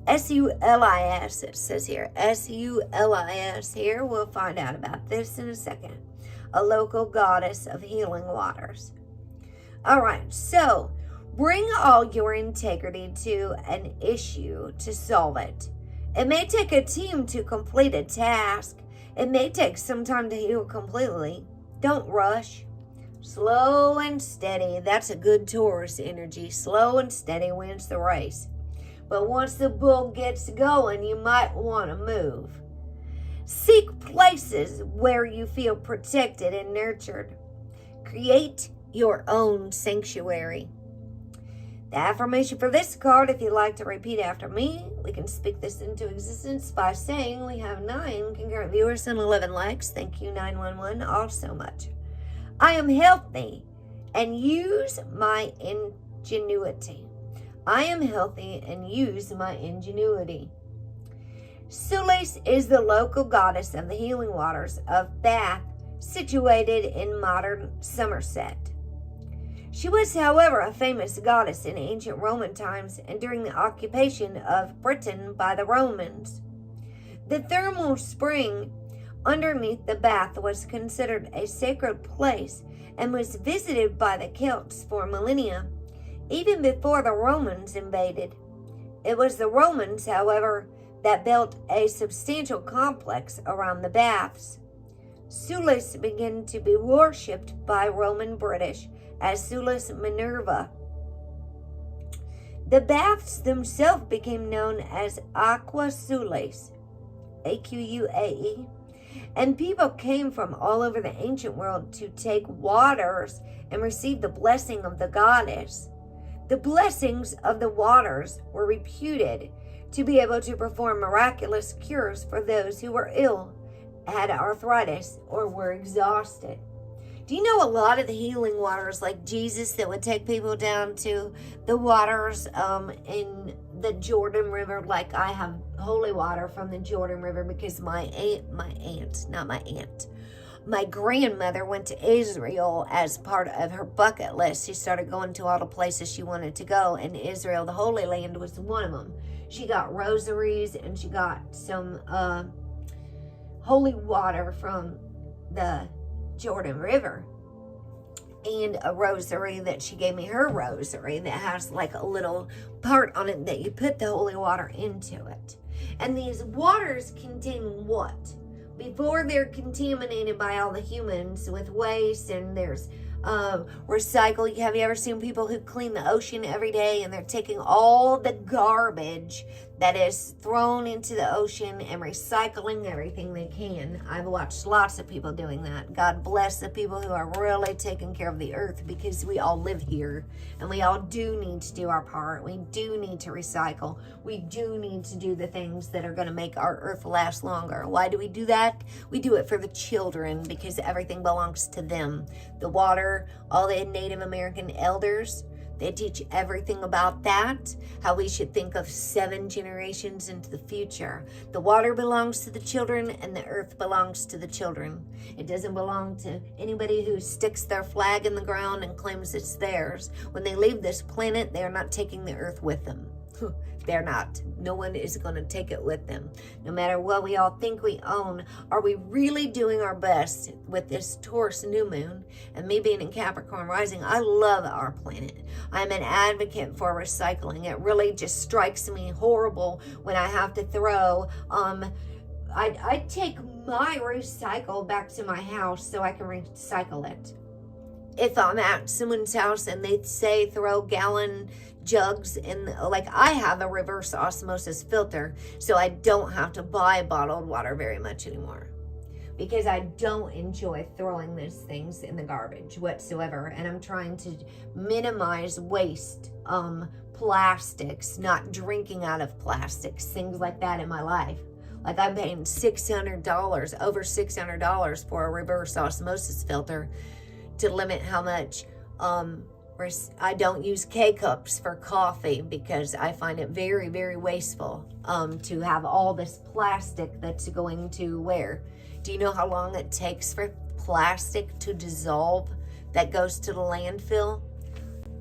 S-U-L-I-S, it says here. S-U-L-I-S here. We'll find out about this in a second. A local goddess of healing waters. All right, so bring all your integrity to an issue to solve it. It may take a team to complete a task. It may take some time to heal completely. Don't rush. Slow and steady. That's a good Taurus energy. Slow and steady wins the race. But once the bull gets going, you might want to move. Seek places where you feel protected and nurtured. Create your own sanctuary. The affirmation for this card, if you'd like to repeat after me, we can speak this into existence by saying we have 9 concurrent viewers and 11 likes. Thank you, 911, all so much. I am healthy and use my ingenuity. I am healthy and use my ingenuity. Sulis is the local goddess of the healing waters of Bath, situated in modern Somerset. She was, however, a famous goddess in ancient Roman times and during the occupation of Britain by the Romans. The thermal spring underneath the bath was considered a sacred place and was visited by the Celts for millennia, even before the Romans invaded. It was the Romans, however, that built a substantial complex around the baths. Sulis began to be worshipped by Roman British as Sulis Minerva. The baths themselves became known as Aqua Sulis, Aquae, and people came from all over the ancient world to take waters and receive the blessing of the goddess. The blessings of the waters were reputed to be able to perform miraculous cures for those who were ill, had arthritis, or were exhausted. Do you know a lot of the healing waters, like Jesus, that would take people down to the waters in the Jordan River? Like I have holy water from the Jordan River because my grandmother went to Israel as part of her bucket list. She started going to all the places she wanted to go, and Israel, the Holy Land, was one of them. She got rosaries and she got some holy water from the Jordan River, and a rosary that she gave me, her rosary, that has like a little part on it that you put the holy water into it. And these waters contain what? Before they're contaminated by all the humans with waste, and there's recycle. Have you ever seen people who clean the ocean every day, and they're taking all the garbage that is thrown into the ocean and recycling everything they can? I've watched lots of people doing that. God bless the people who are really taking care of the earth, because we all live here and we all do need to do our part. We do need to recycle. We do need to do the things that are going to make our earth last longer. Why do we do that? We do it for the children, because everything belongs to them. The water, all the Native American elders, they teach everything about that, how we should think of 7 generations into the future. The water belongs to the children, and the earth belongs to the children. It doesn't belong to anybody who sticks their flag in the ground and claims it's theirs. When they leave this planet, they are not taking the earth with them. They're not. No one is going to take it with them. No matter what we all think we own, are we really doing our best with this Taurus new moon? And me being in Capricorn rising, I love our planet. I'm an advocate for recycling. It really just strikes me horrible when I have to throw, I take my recycle back to my house so I can recycle it. If I'm at someone's house and they say throw gallon jugs in, like I have a reverse osmosis filter, so I don't have to buy bottled water very much anymore, because I don't enjoy throwing those things in the garbage whatsoever. And I'm trying to minimize waste, plastics, not drinking out of plastics, things like that in my life. Like I'm paying $600, over $600 for a reverse osmosis filter to limit how much I don't use K-cups for coffee, because I find it very, very wasteful to have all this plastic that's going to where? Do you know how long it takes for plastic to dissolve that goes to the landfill?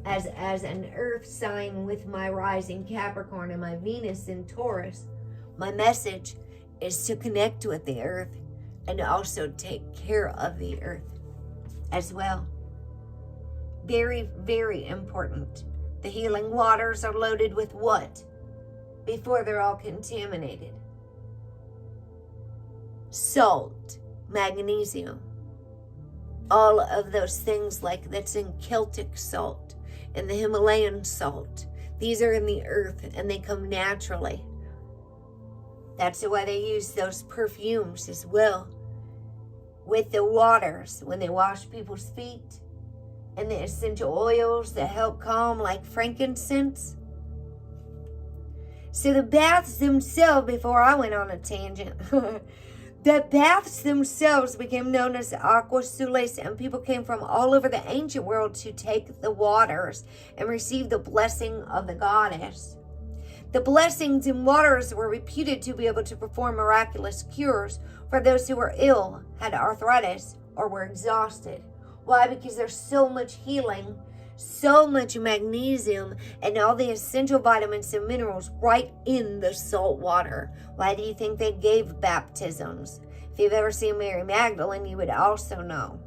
As an earth sign with my rising Capricorn and my Venus in Taurus, my message is to connect with the earth and also take care of the earth as well. Very, very important. The healing waters are loaded with what? Before they're all contaminated. Salt, magnesium, all of those things, like that's in Celtic salt and the Himalayan salt. These are in the earth and they come naturally. That's why they use those perfumes as well with the waters when they wash people's feet, and the essential oils that help calm, like frankincense. So the baths themselves, before I went on a tangent, the baths themselves became known as Aqua Sulis, and people came from all over the ancient world to take the waters and receive the blessing of the goddess. The blessings in waters were reputed to be able to perform miraculous cures for those who were ill, had arthritis, or were exhausted. Why? Because there's so much healing, so much magnesium, and all the essential vitamins and minerals right in the salt water. Why do you think they gave baptisms? If you've ever seen Mary Magdalene, you would also know.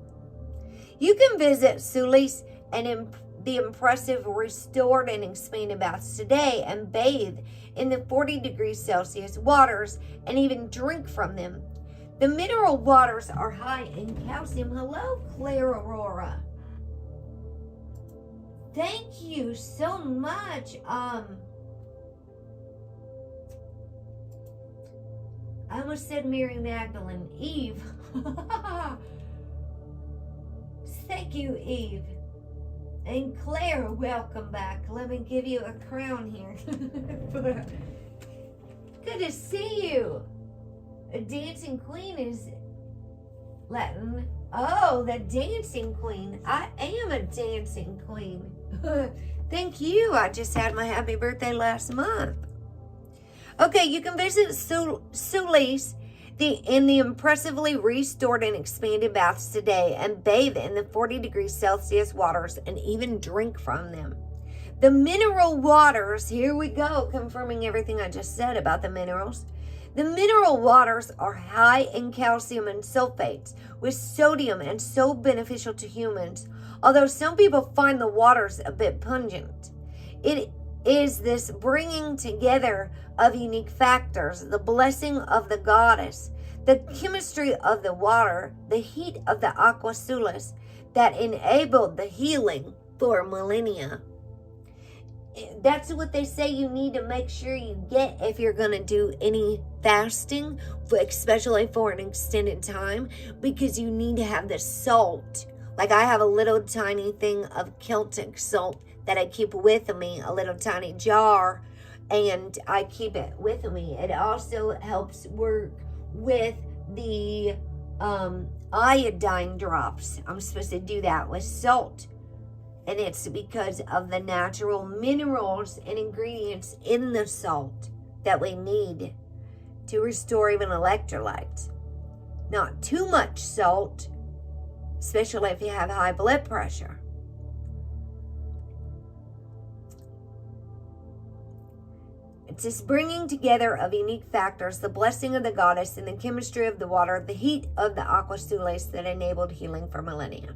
You can visit Sulis and the impressive restored and expanded baths today and bathe in the 40 degrees Celsius waters and even drink from them. The mineral waters are high in calcium. Hello, Claire Aurora. Thank you so much. I almost said Mary Magdalene. Eve. Thank you, Eve. And Claire, welcome back. Let me give you a crown here. Good to see you. A dancing queen is Latin. Oh, the dancing queen. I am a dancing queen. Thank you. I just had my happy birthday last month. Okay, you can visit Sulis in the impressively restored and expanded baths today and bathe in the 40 degrees Celsius waters and even drink from them. The mineral waters, here we go, confirming everything I just said about the minerals. The mineral waters are high in calcium and sulfates with sodium and so beneficial to humans, although some people find the waters a bit pungent. It is this bringing together of unique factors, the blessing of the goddess, the chemistry of the water, the heat of the aqua sulis that enabled the healing for millennia. That's what they say you need to make sure you get if you're going to do any fasting, especially for an extended time, because you need to have the salt. Like I have a little tiny thing of Celtic salt that I keep with me, a little tiny jar, and I keep it with me. It also helps work with the iodine drops. I'm supposed to do that with salt. And it's because of the natural minerals and ingredients in the salt that we need to restore even electrolytes. Not too much salt, especially if you have high blood pressure. It's this bringing together of unique factors, the blessing of the goddess and the chemistry of the water, the heat of the aqua sulis that enabled healing for millennia.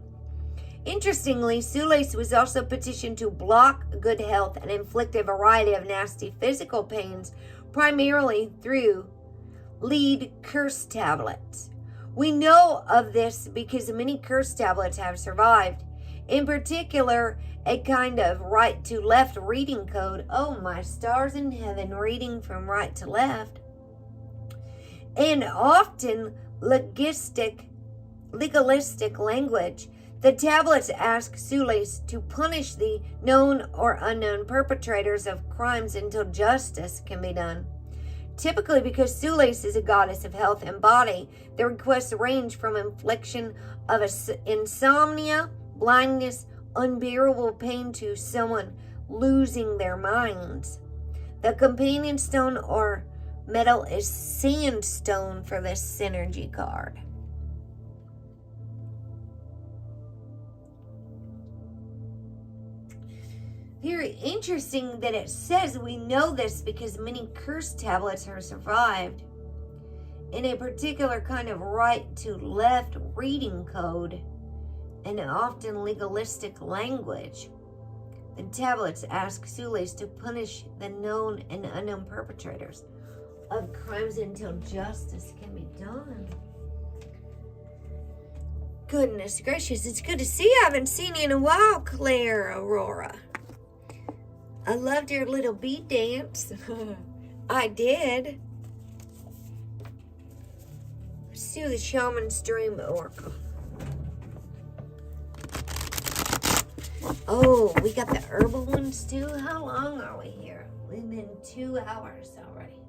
Interestingly, Sulis was also petitioned to block good health and inflict a variety of nasty physical pains, primarily through lead curse tablets. We know of this because many curse tablets have survived. In particular, a kind of right to left reading code. Oh, my stars in heaven, reading from right to left. And often legalistic language. The tablets ask Sulis to punish the known or unknown perpetrators of crimes until justice can be done. Typically, because Sulis is a goddess of health and body, the requests range from infliction of insomnia, blindness, unbearable pain to someone losing their minds. The companion stone or metal is sandstone for this synergy card. Very interesting that it says we know this because many curse tablets are survived in a particular kind of right to left reading code and often legalistic language. The tablets ask Sulis to punish the known and unknown perpetrators of crimes until justice can be done. Goodness gracious, it's good to see you. I haven't seen you in a while, Claire Aurora. I loved your little bead dance. I did. Let's do the Shaman's Dream Oracle. Oh, we got the herbal ones too? How long are we here? We've been 2 hours already.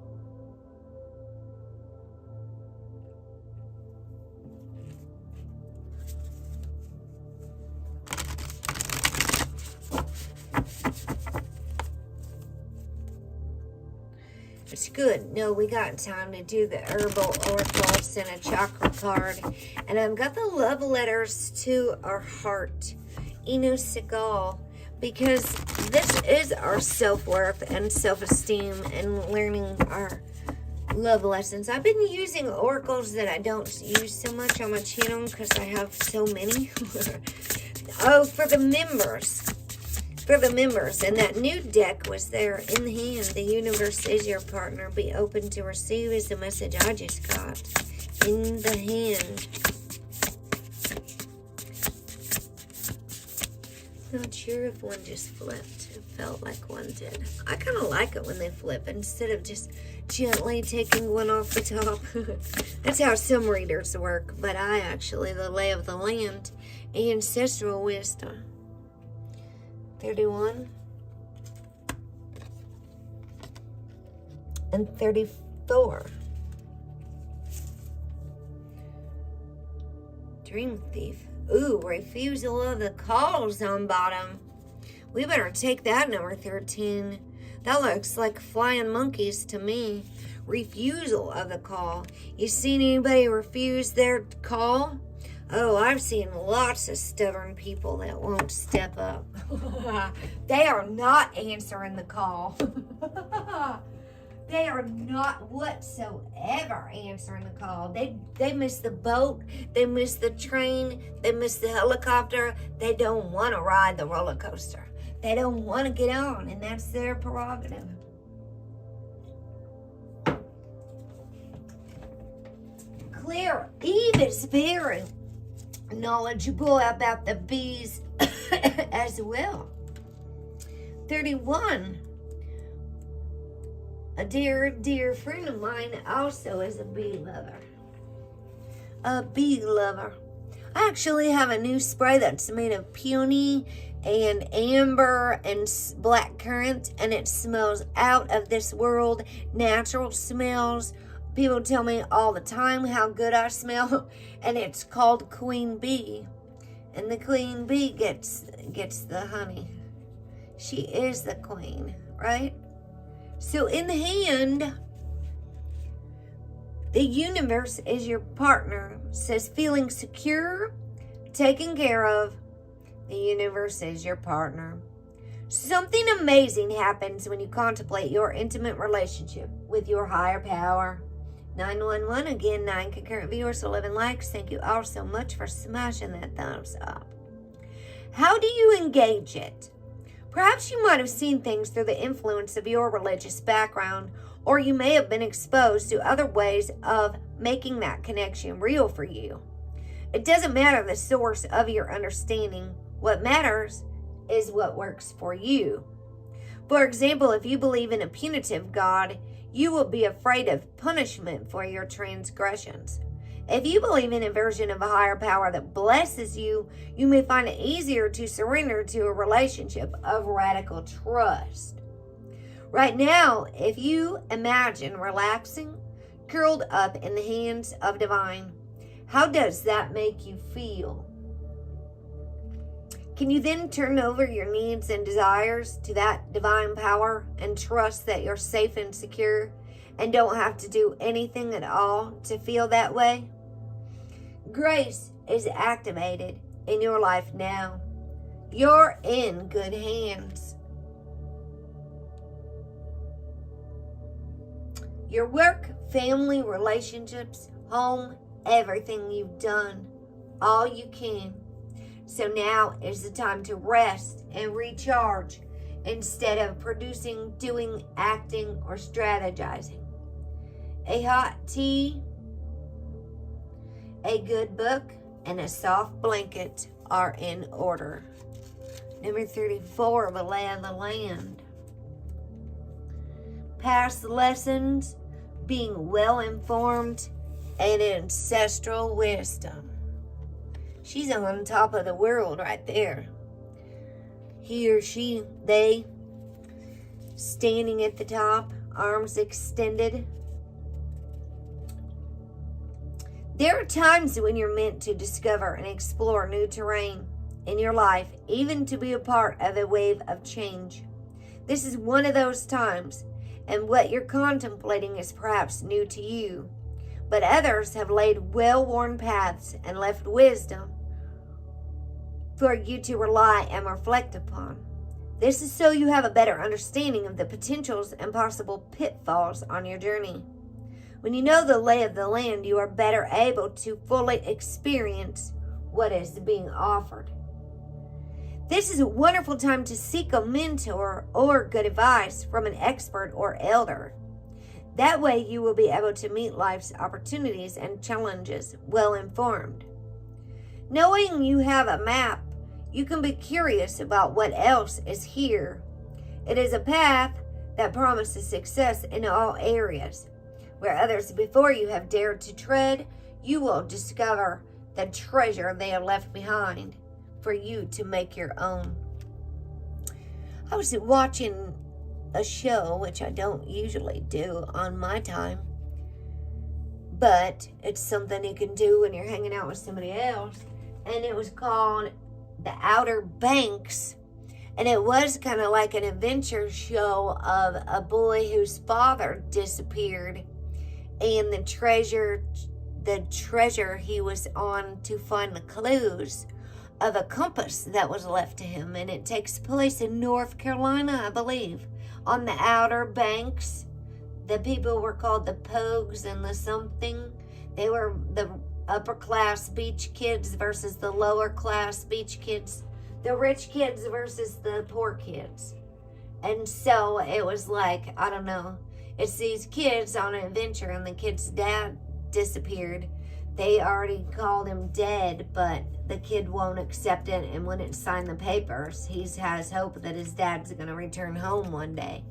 good. No, we got time to do the herbal oracles and a chakra card. And I've got the love letters to our heart. Inu Sigal. Because this is our self-worth and self-esteem and learning our love lessons. I've been using oracles that I don't use so much on my channel because I have so many. Oh, for the members. For the members. And that new deck was there in the hand. The universe is your partner. Be open to receive is the message I just got. In the hand. Not sure if one just flipped. It felt like one did. I kind of like it when they flip instead of just gently taking one off the top. That's how some readers work. But I actually, the lay of the land, ancestral wisdom. 31 and 34. Dream thief. Ooh, refusal of the calls on bottom. We better take that number 13. That looks like flying monkeys to me. Refusal of the call. You seen anybody refuse their call? Oh, I've seen lots of stubborn people that won't step up. They are not answering the call. They are not whatsoever answering the call. They miss the boat. They miss the train. They miss the helicopter. They don't want to ride the roller coaster. They don't want to get on, and that's their prerogative. Clear. Eve is very knowledgeable about the bees as well. 31. A dear friend of mine also is a bee lover. A bee lover. I actually have a new spray that's made of peony and amber and black currant, and it smells out of this world. Natural smells. People tell me all the time how good I smell, and it's called Queen Bee. And the Queen Bee gets the honey. She is the queen, right? So in the hand, the universe is your partner. Says feeling secure, taken care of. The universe is your partner. Something amazing happens when you contemplate your intimate relationship with your higher power. 911, again, 9 concurrent viewers, 11 likes. Thank you all so much for smashing that thumbs up. How do you engage it? Perhaps you might have seen things through the influence of your religious background, or you may have been exposed to other ways of making that connection real for you. It doesn't matter the source of your understanding. What matters is what works for you. For example, if you believe in a punitive God, you will be afraid of punishment for your transgressions. If you believe in a version of a higher power that blesses you, you may find it easier to surrender to a relationship of radical trust. Right now, if you imagine relaxing, curled up in the hands of divine, how does that make you feel? Can you then turn over your needs and desires to that divine power and trust that you're safe and secure and don't have to do anything at all to feel that way? Grace is activated in your life now. You're in good hands. Your work, family, relationships, home, everything you've done, all you can. So now is the time to rest and recharge instead of producing, doing, acting, or strategizing. A hot tea, a good book, and a soft blanket are in order. Number 34, the lay of the land. Past lessons, being well informed, and ancestral wisdom. She's on top of the world right there. He or she, they, standing at the top, arms extended. There are times when you're meant to discover and explore new terrain in your life, even to be a part of a wave of change. This is one of those times. and what you're contemplating is perhaps new to you. But others have laid well-worn paths and left wisdom for you to rely and reflect upon. This is so you have a better understanding of the potentials and possible pitfalls on your journey. When you know the lay of the land, you are better able to fully experience what is being offered. This is a wonderful time to seek a mentor or good advice from an expert or elder. That way you will be able to meet life's opportunities and challenges well informed. Knowing you have a map, you can be curious about what else is here. It is a path that promises success in all areas. Where others before you have dared to tread, you will discover the treasure they have left behind for you to make your own. I was watching a show, which I don't usually do on my time, but it's something you can do when you're hanging out with somebody else, and it was called The Outer Banks, and it was kind of like an adventure show of a boy whose father disappeared, and the treasure he was on to find the clues of a compass that was left to him. And it takes place in North Carolina, I believe, on the Outer Banks. The people were called the Pogues and the something. They were the upper class beach kids versus the lower class beach kids, the rich kids versus the poor kids. And so it was like, I don't know, it's these kids on an adventure, and the kid's dad disappeared. They already called him dead, but the kid won't accept it and wouldn't sign the papers. He has hope that his dad's going to return home one day.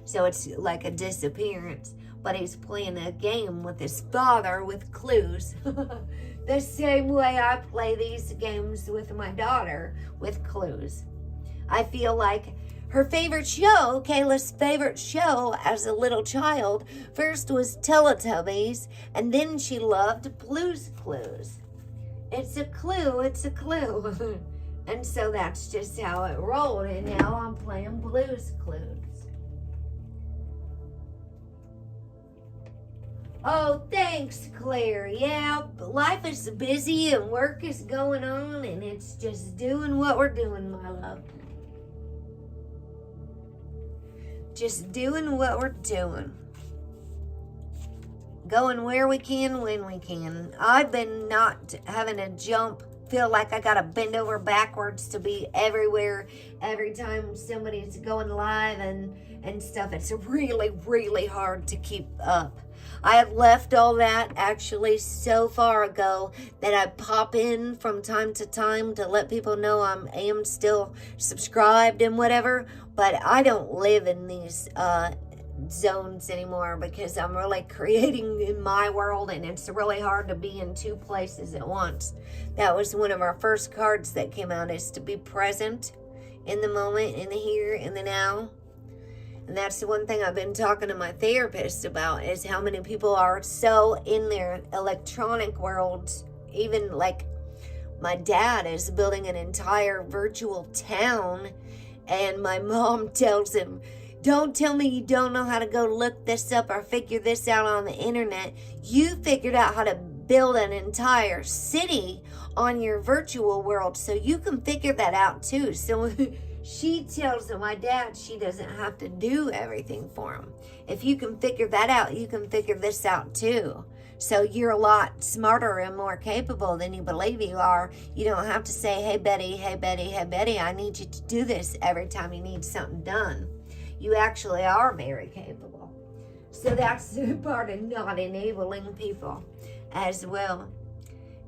So it's like a disappearance, but he's playing a game with his father with clues. The same way I play these games with my daughter with clues. I feel like her favorite show, Kayla's favorite show as a little child, first was Teletubbies, and then she loved Blue's Clues. It's a clue, it's a clue. And so that's just how it rolled, and now I'm playing Blue's Clues. Oh, thanks, Claire. Yeah, life is busy and work is going on, and it's just doing what we're doing, my love. Just doing what we're doing. Going where we can, when we can. I've been not having to feel like I gotta bend over backwards to be everywhere every time somebody's going live and stuff. It's really, really hard to keep up. I have left all that actually so far ago that I pop in from time to time to let people know I am still subscribed and whatever, but I don't live in these zones anymore because I'm really creating in my world, and it's really hard to be in two places at once. That was one of our first cards that came out, is to be present in the moment, in the here, in the now. And that's the one thing I've been talking to my therapist about, is how many people are so in their electronic worlds. Even like my dad is building an entire virtual town, and my mom tells him, don't tell me you don't know how to go look this up or figure this out on the internet. You figured out how to build an entire city on your virtual world, so you can figure that out too. So she tells my dad she doesn't have to do everything for him. If you can figure that out, you can figure this out too. So you're a lot smarter and more capable than you believe you are. You don't have to say, hey Betty, hey Betty, hey Betty, I need you to do this every time you need something done. You actually are very capable. So that's part of not enabling people as well,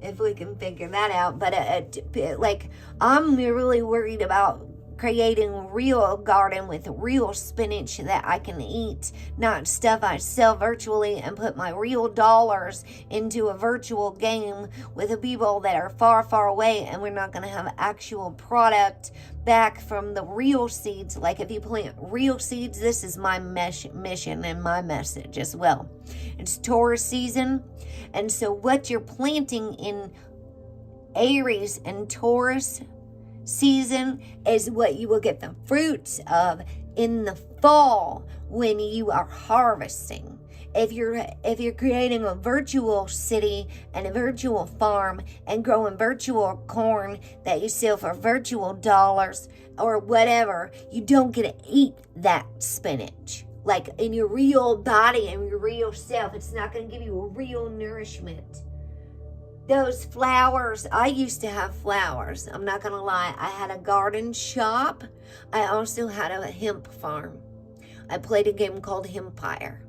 if we can figure that out. But like, I'm really worried about creating a real garden with real spinach that I can eat, not stuff I sell virtually, and put my real dollars into a virtual game with the people that are far, far away, and we're not going to have actual product back from the real seeds. Like, if you plant real seeds, this is my mission and my message as well. It's Taurus season, and so what you're planting in Aries and Taurus season is what you will get the fruits of in the fall, when you are harvesting. If you're creating a virtual city and a virtual farm and growing virtual corn that you sell for virtual dollars or whatever, you don't get to eat that spinach. Like in your real body and your real self, it's not going to give you a real nourishment. Those flowers, I used to have flowers. I'm not going to lie. I had a garden shop. I also had a hemp farm. I played a game called Hempire.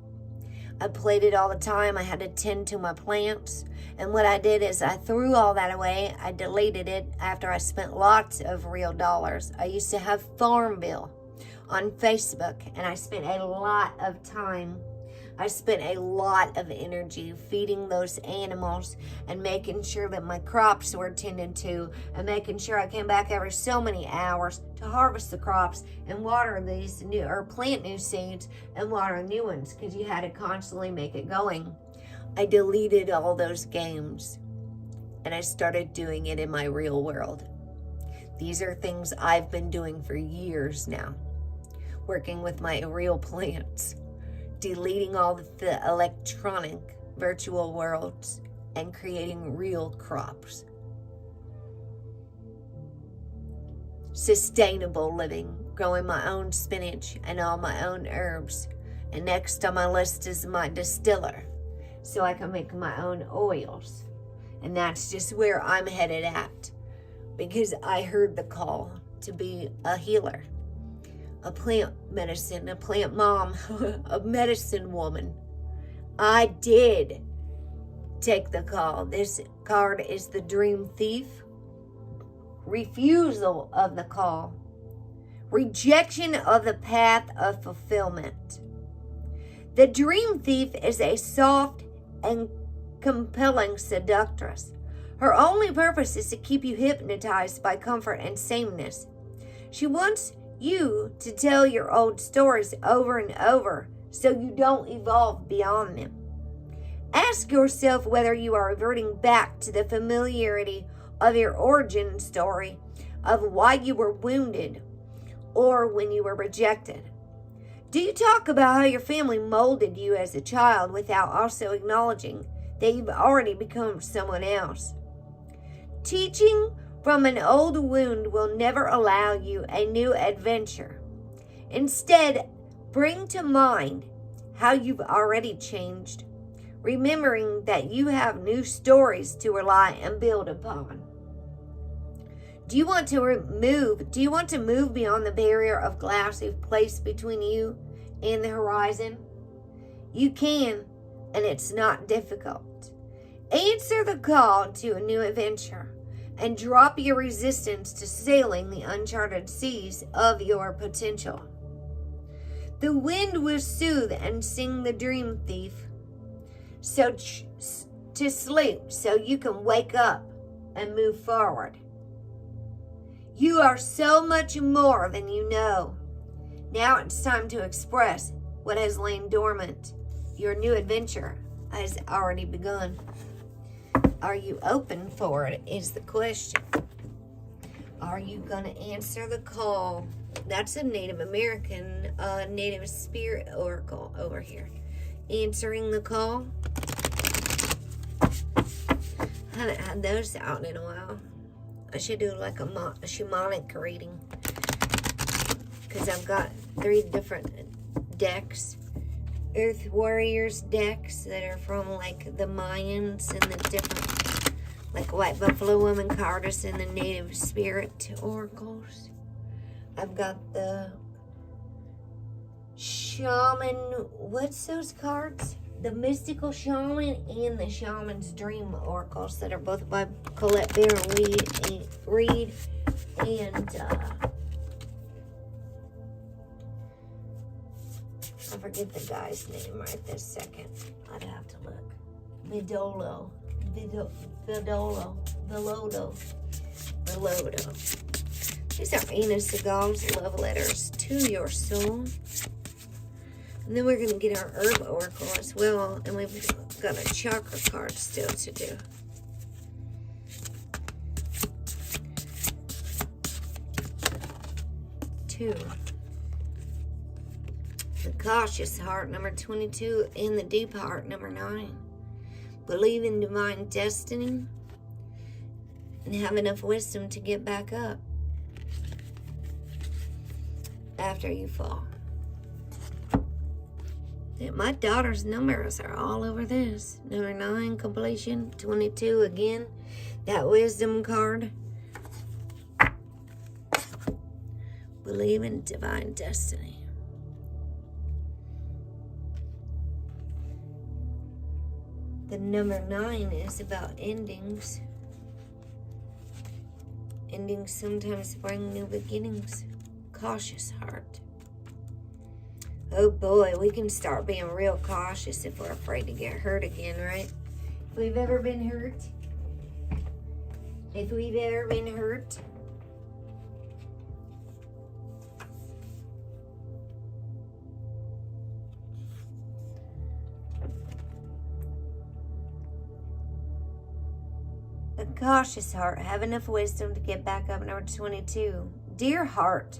I played it all the time. I had to tend to my plants. And what I did is I threw all that away. I deleted it after I spent lots of real dollars. I used to have Farmville on Facebook, and I spent a lot of time. I spent a lot of energy feeding those animals and making sure that my crops were tended to, and making sure I came back every so many hours to harvest the crops and water these new, or plant new seeds and water new ones, because you had to constantly make it going. I deleted all those games and I started doing it in my real world. These are things I've been doing for years now, working with my real plants, deleting all the electronic virtual worlds and creating real crops. Sustainable living, growing my own spinach and all my own herbs. And next on my list is my distiller, so I can make my own oils. And that's just where I'm headed at, because I heard the call to be a healer, a plant medicine, a plant mom, a medicine woman. I did take the call. This card is the Dream Thief. Refusal of the call. Rejection of the path of fulfillment. The Dream Thief is a soft and compelling seductress. Her only purpose is to keep you hypnotized by comfort and sameness. She wants you to tell your old stories over and over so you don't evolve beyond them. Ask yourself whether you are reverting back to the familiarity of your origin story of why you were wounded or when you were rejected. Do you talk about how your family molded you as a child without also acknowledging that you've already become someone else? Teaching from an old wound will never allow you a new adventure. Instead, bring to mind how you've already changed, remembering that you have new stories to rely and build upon. Do you want to move beyond the barrier of glass you've placed between you and the horizon? You can, and it's not difficult. Answer the call to a new adventure and drop your resistance to sailing the uncharted seas of your potential. The wind will soothe and sing the Dream Thief to sleep so you can wake up and move forward. You are so much more than you know. Now it's time to express what has lain dormant. Your new adventure has already begun. Are you open for it is the question. Are you going to answer the call? That's a Native American, Native Spirit Oracle over here. Answering the call. I haven't had those out in a while. I should do like a shamanic reading, because I've got 3 different decks. Earth Warriors decks that are from like the Mayans and the different, like White Buffalo Woman cards and the Native Spirit Oracles. I've got the Shaman, what's those cards? The Mystical Shaman and the Shaman's Dream Oracles that are both by Colette Barrow Reed and I forget the guy's name right this second. I'd have to look. Velodo. These are Ina Segal's love letters to your soul. And then we're going to get our herb oracle as well. And we've got a chakra card still to do. Two. The cautious heart, number 22, and the deep heart, number 9. Believe in divine destiny and have enough wisdom to get back up after you fall. Yeah, my daughter's numbers are all over this. Number 9, completion. 22, again, that wisdom card. Believe in divine destiny. The number 9 is about endings. Endings sometimes bring new beginnings. Cautious heart. Oh boy, we can start being real cautious if we're afraid to get hurt again, right? If we've ever been hurt. If we've ever been hurt. A cautious heart, have enough wisdom to get back up. Number 22. Dear heart,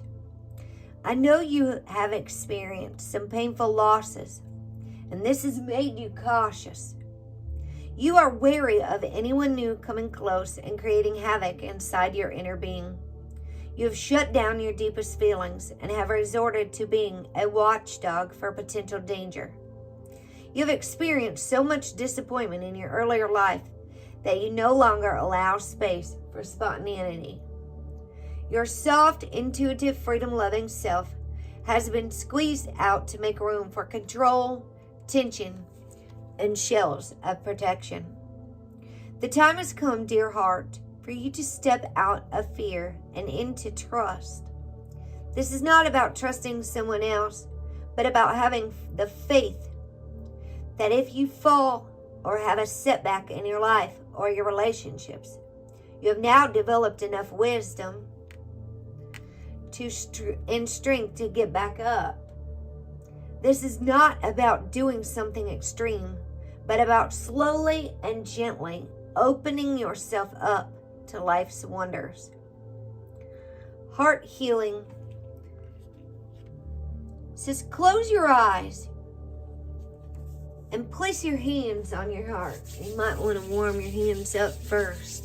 I know you have experienced some painful losses, and this has made you cautious. You are wary of anyone new coming close and creating havoc inside your inner being. You have shut down your deepest feelings and have resorted to being a watchdog for potential danger. You have experienced so much disappointment in your earlier life that you no longer allow space for spontaneity. Your soft, intuitive, freedom-loving self has been squeezed out to make room for control, tension, and shells of protection. The time has come, dear heart, for you to step out of fear and into trust. This is not about trusting someone else, but about having the faith that if you fall or have a setback in your life or your relationships, you have now developed enough wisdom and strength to get back up. This is not about doing something extreme, but about slowly and gently opening yourself up to life's wonders. Heart healing says close your eyes and place your hands on your heart. You might want to warm your hands up first.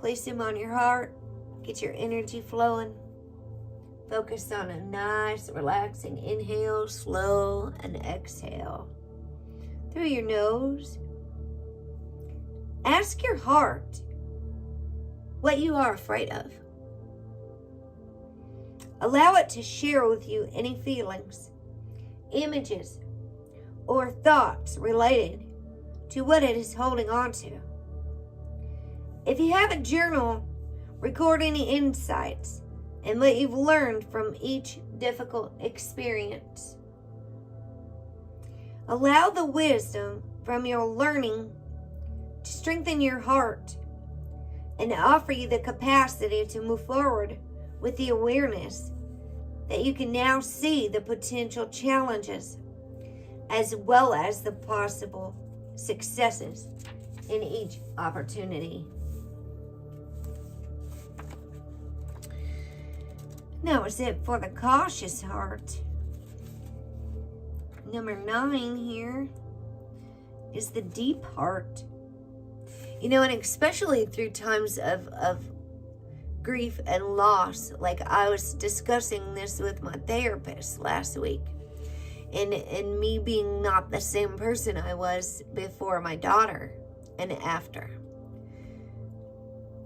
Place them on your heart. Get your energy flowing. Focus on a nice, relaxing inhale, slow, and exhale. Through your nose. Ask your heart what you are afraid of. Allow it to share with you any feelings, images, or thoughts related to what it is holding on to. If you have a journal, record any insights and what you've learned from each difficult experience. Allow the wisdom from your learning to strengthen your heart and offer you the capacity to move forward with the awareness that you can now see the potential challenges as well as the possible successes in each opportunity. That was it for the cautious heart. Number 9 here is the deep heart. You know, and especially through times of grief and loss, like I was discussing this with my therapist last week, and me being not the same person I was before my daughter and after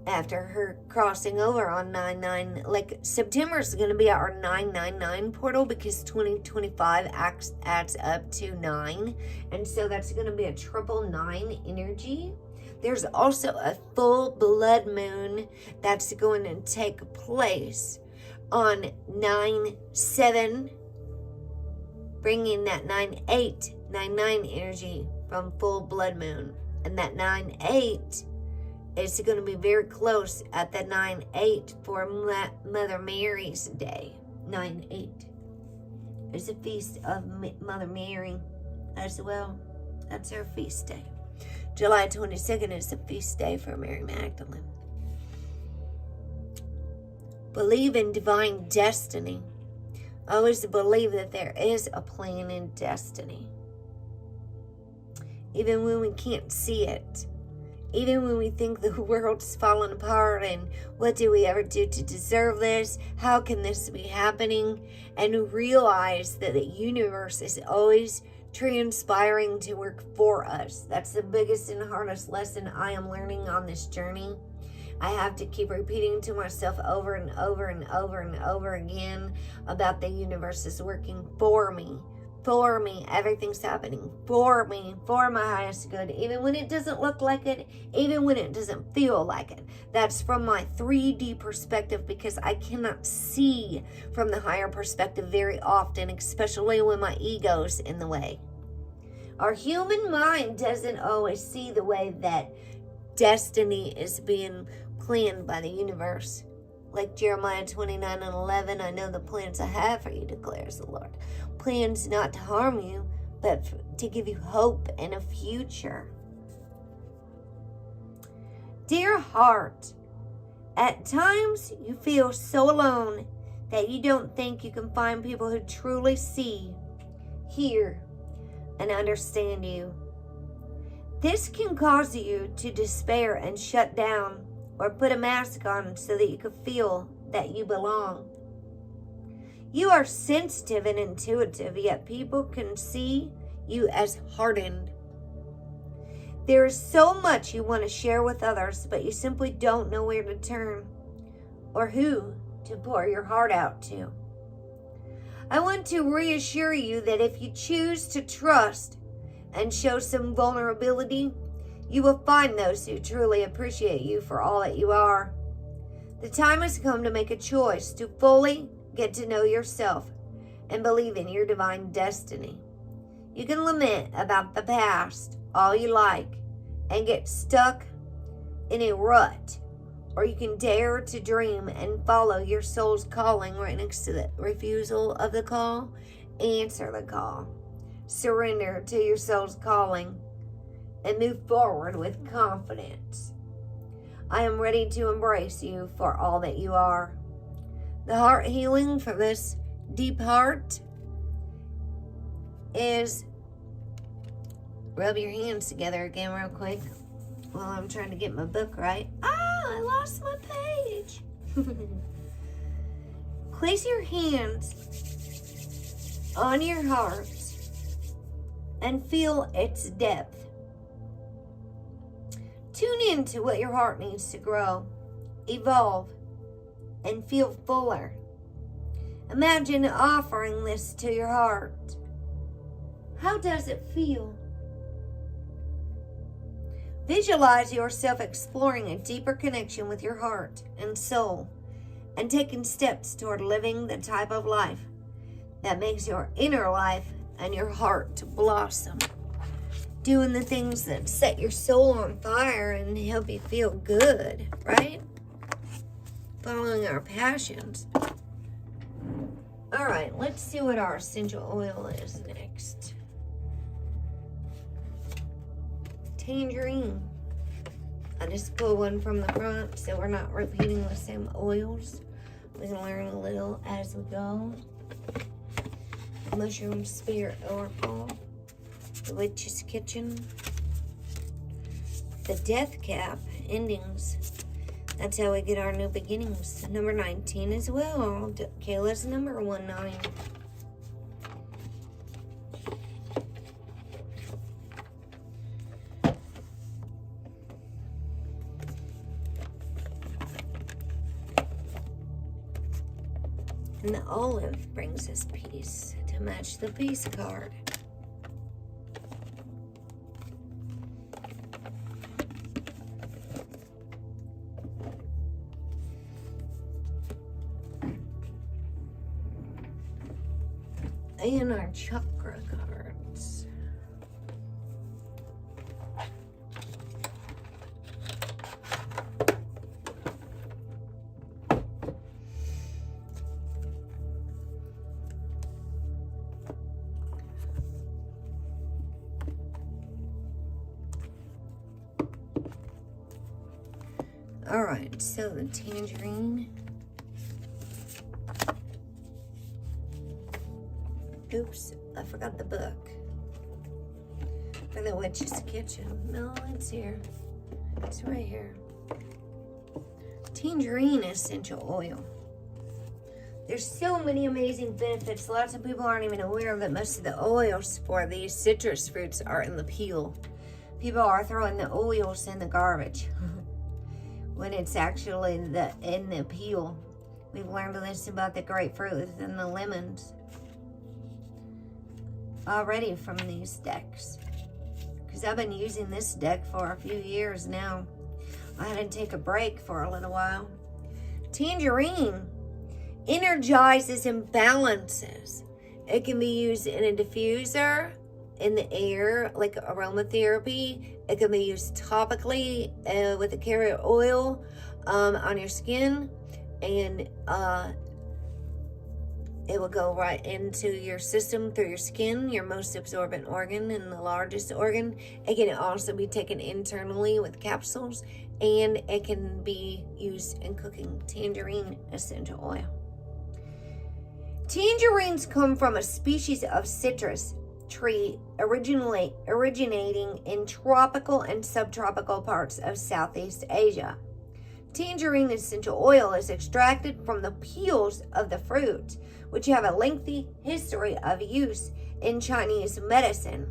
her crossing over on 9/9. Like, September is going to be our 999 portal because 2025 adds up to 9, and so that's going to be a 999 energy. There's also a full blood moon that's going to take place on 9/7, bringing that 9/8/99 energy from full blood moon, and that 9/8 is going to be very close at the 9/8 for Mother Mary's Day. 9/8 is a feast of Mother Mary as well. That's her feast day. July 22nd is a feast day for Mary Magdalene. Believe in divine destiny. Always believe that there is a plan and destiny. Even when we can't see it. Even when we think the world's falling apart and what do we ever do to deserve this? How can this be happening? And realize that the universe is always transpiring to work for us. That's the biggest and hardest lesson I am learning on this journey. I have to keep repeating to myself over and over and over and over again about the universe is working for me. For me, everything's happening for me, for my highest good, even when it doesn't look like it, even when it doesn't feel like it. That's from my 3D perspective, because I cannot see from the higher perspective very often, especially when my ego's in the way. Our human mind doesn't always see the way that destiny is being planned by the universe. Like Jeremiah 29:11, I know the plans I have for you, declares the Lord. Plans not to harm you, but to give you hope and a future. Dear heart, at times you feel so alone that you don't think you can find people who truly see, hear, and understand you. This can cause you to despair and shut down, or put a mask on so that you can feel that you belong. You are sensitive and intuitive, yet people can see you as hardened. There is so much you want to share with others, but you simply don't know where to turn or who to pour your heart out to. I want to reassure you that if you choose to trust and show some vulnerability, you will find those who truly appreciate you for all that you are. The time has come to make a choice to fully get to know yourself and believe in your divine destiny. You can lament about the past all you like and get stuck in a rut, or you can dare to dream and follow your soul's calling. Right next to the refusal of the call, answer the call. Surrender to your soul's calling and move forward with confidence. I am ready to embrace you for all that you are. The heart healing for this deep heart is, rub your hands together again real quick while I'm trying to get my book right. I lost my page. Place your hands on your heart and feel its depth. Tune into what your heart needs to grow, evolve, and feel fuller. Imagine offering this to your heart. How does it feel? Visualize yourself exploring a deeper connection with your heart and soul, and taking steps toward living the type of life that makes your inner life and your heart blossom. Doing the things that set your soul on fire and help you feel good, right? Following our passions. All right, let's see what our essential oil is next. Tangerine. I just pull one from the front so we're not repeating the same oils. We can learn a little as we go. Mushroom Spirit Oracle. The Witch's Kitchen. The Death Cap. Endings. That's how we get our new beginnings. Number 19 as well. Kayla's number 19. And the olive brings us peace to match the peace card. And our chakra cards. All right, so the tangerine. Oops, I forgot the book. For the witch's kitchen. No, it's here. It's right here. Tangerine essential oil. There's so many amazing benefits. Lots of people aren't even aware that most of the oils for these citrus fruits are in the peel. People are throwing the oils in the garbage when it's actually in the peel. We've learned this about the grapefruit and the lemons already from these decks. Because I've been using this deck for a few years now. I had to take a break for a little while. Tangerine energizes and balances. It can be used in a diffuser, in the air, like aromatherapy. It can be used topically with a carrot oil on your skin. And it will go right into your system through your skin, your most absorbent organ and the largest organ. It can also be taken internally with capsules, and it can be used in cooking. Tangerine essential oil. Tangerines come from a species of citrus tree originating in tropical and subtropical parts of Southeast Asia. Tangerine essential oil is extracted from the peels of the fruit, which have a lengthy history of use in Chinese medicine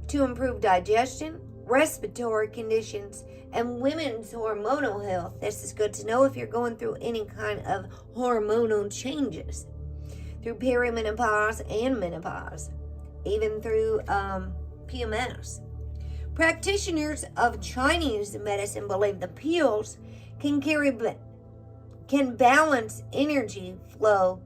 to improve digestion, respiratory conditions, and women's hormonal health. This is good to know if you're going through any kind of hormonal changes, through perimenopause and menopause, even through PMS. Practitioners of Chinese medicine believe the peels can balance energy flow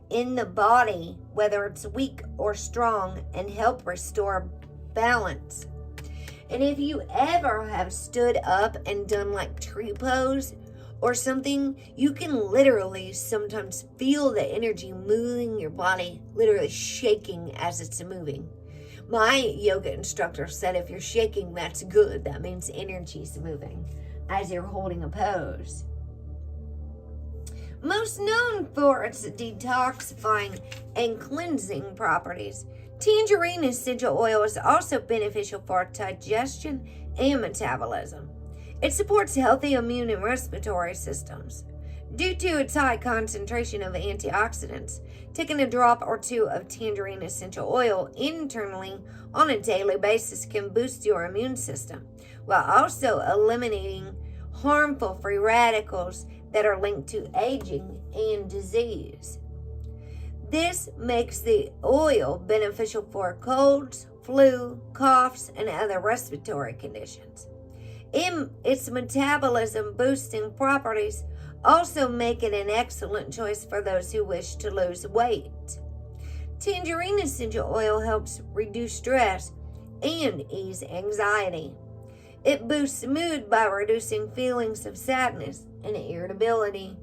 in the body, whether it's weak or strong, and help restore balance. And if you ever have stood up and done like tree pose or something, you can literally sometimes feel the energy moving your body, literally shaking as it's moving. My yoga instructor said if you're shaking, that's good. That means energy's moving as you're holding a pose. Most known for its detoxifying and cleansing properties, tangerine essential oil is also beneficial for digestion and metabolism. It supports healthy immune and respiratory systems. Due to its high concentration of antioxidants, taking a drop or two of tangerine essential oil internally on a daily basis can boost your immune system, while also eliminating harmful free radicals that are linked to aging and disease. This makes the oil beneficial for colds, flu, coughs, and other respiratory conditions. Its metabolism boosting properties also make it an excellent choice for those who wish to lose weight. Tangerine essential oil helps reduce stress and ease anxiety. It boosts mood by reducing feelings of sadness and irritability.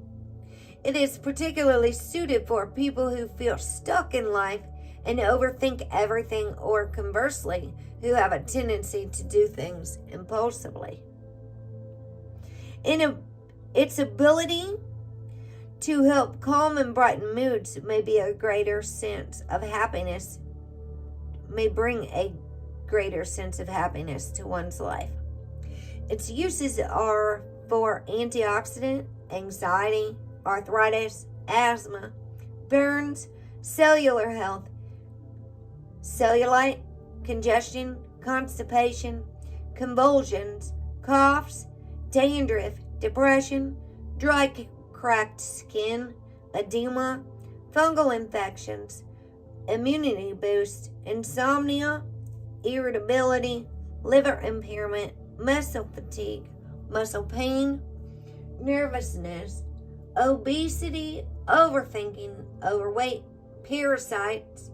It is particularly suited for people who feel stuck in life and overthink everything, or conversely, who have a tendency to do things impulsively. Its ability to help calm and brighten moods may bring a greater sense of happiness to one's life. Its uses are for antioxidant, anxiety, arthritis, asthma, burns, cellular health, cellulite, congestion, constipation, convulsions, coughs, dandruff, depression, dry, cracked skin, edema, fungal infections, immunity boost, insomnia, irritability, liver impairment, muscle fatigue, muscle pain, nervousness, obesity, overthinking, overweight, parasites,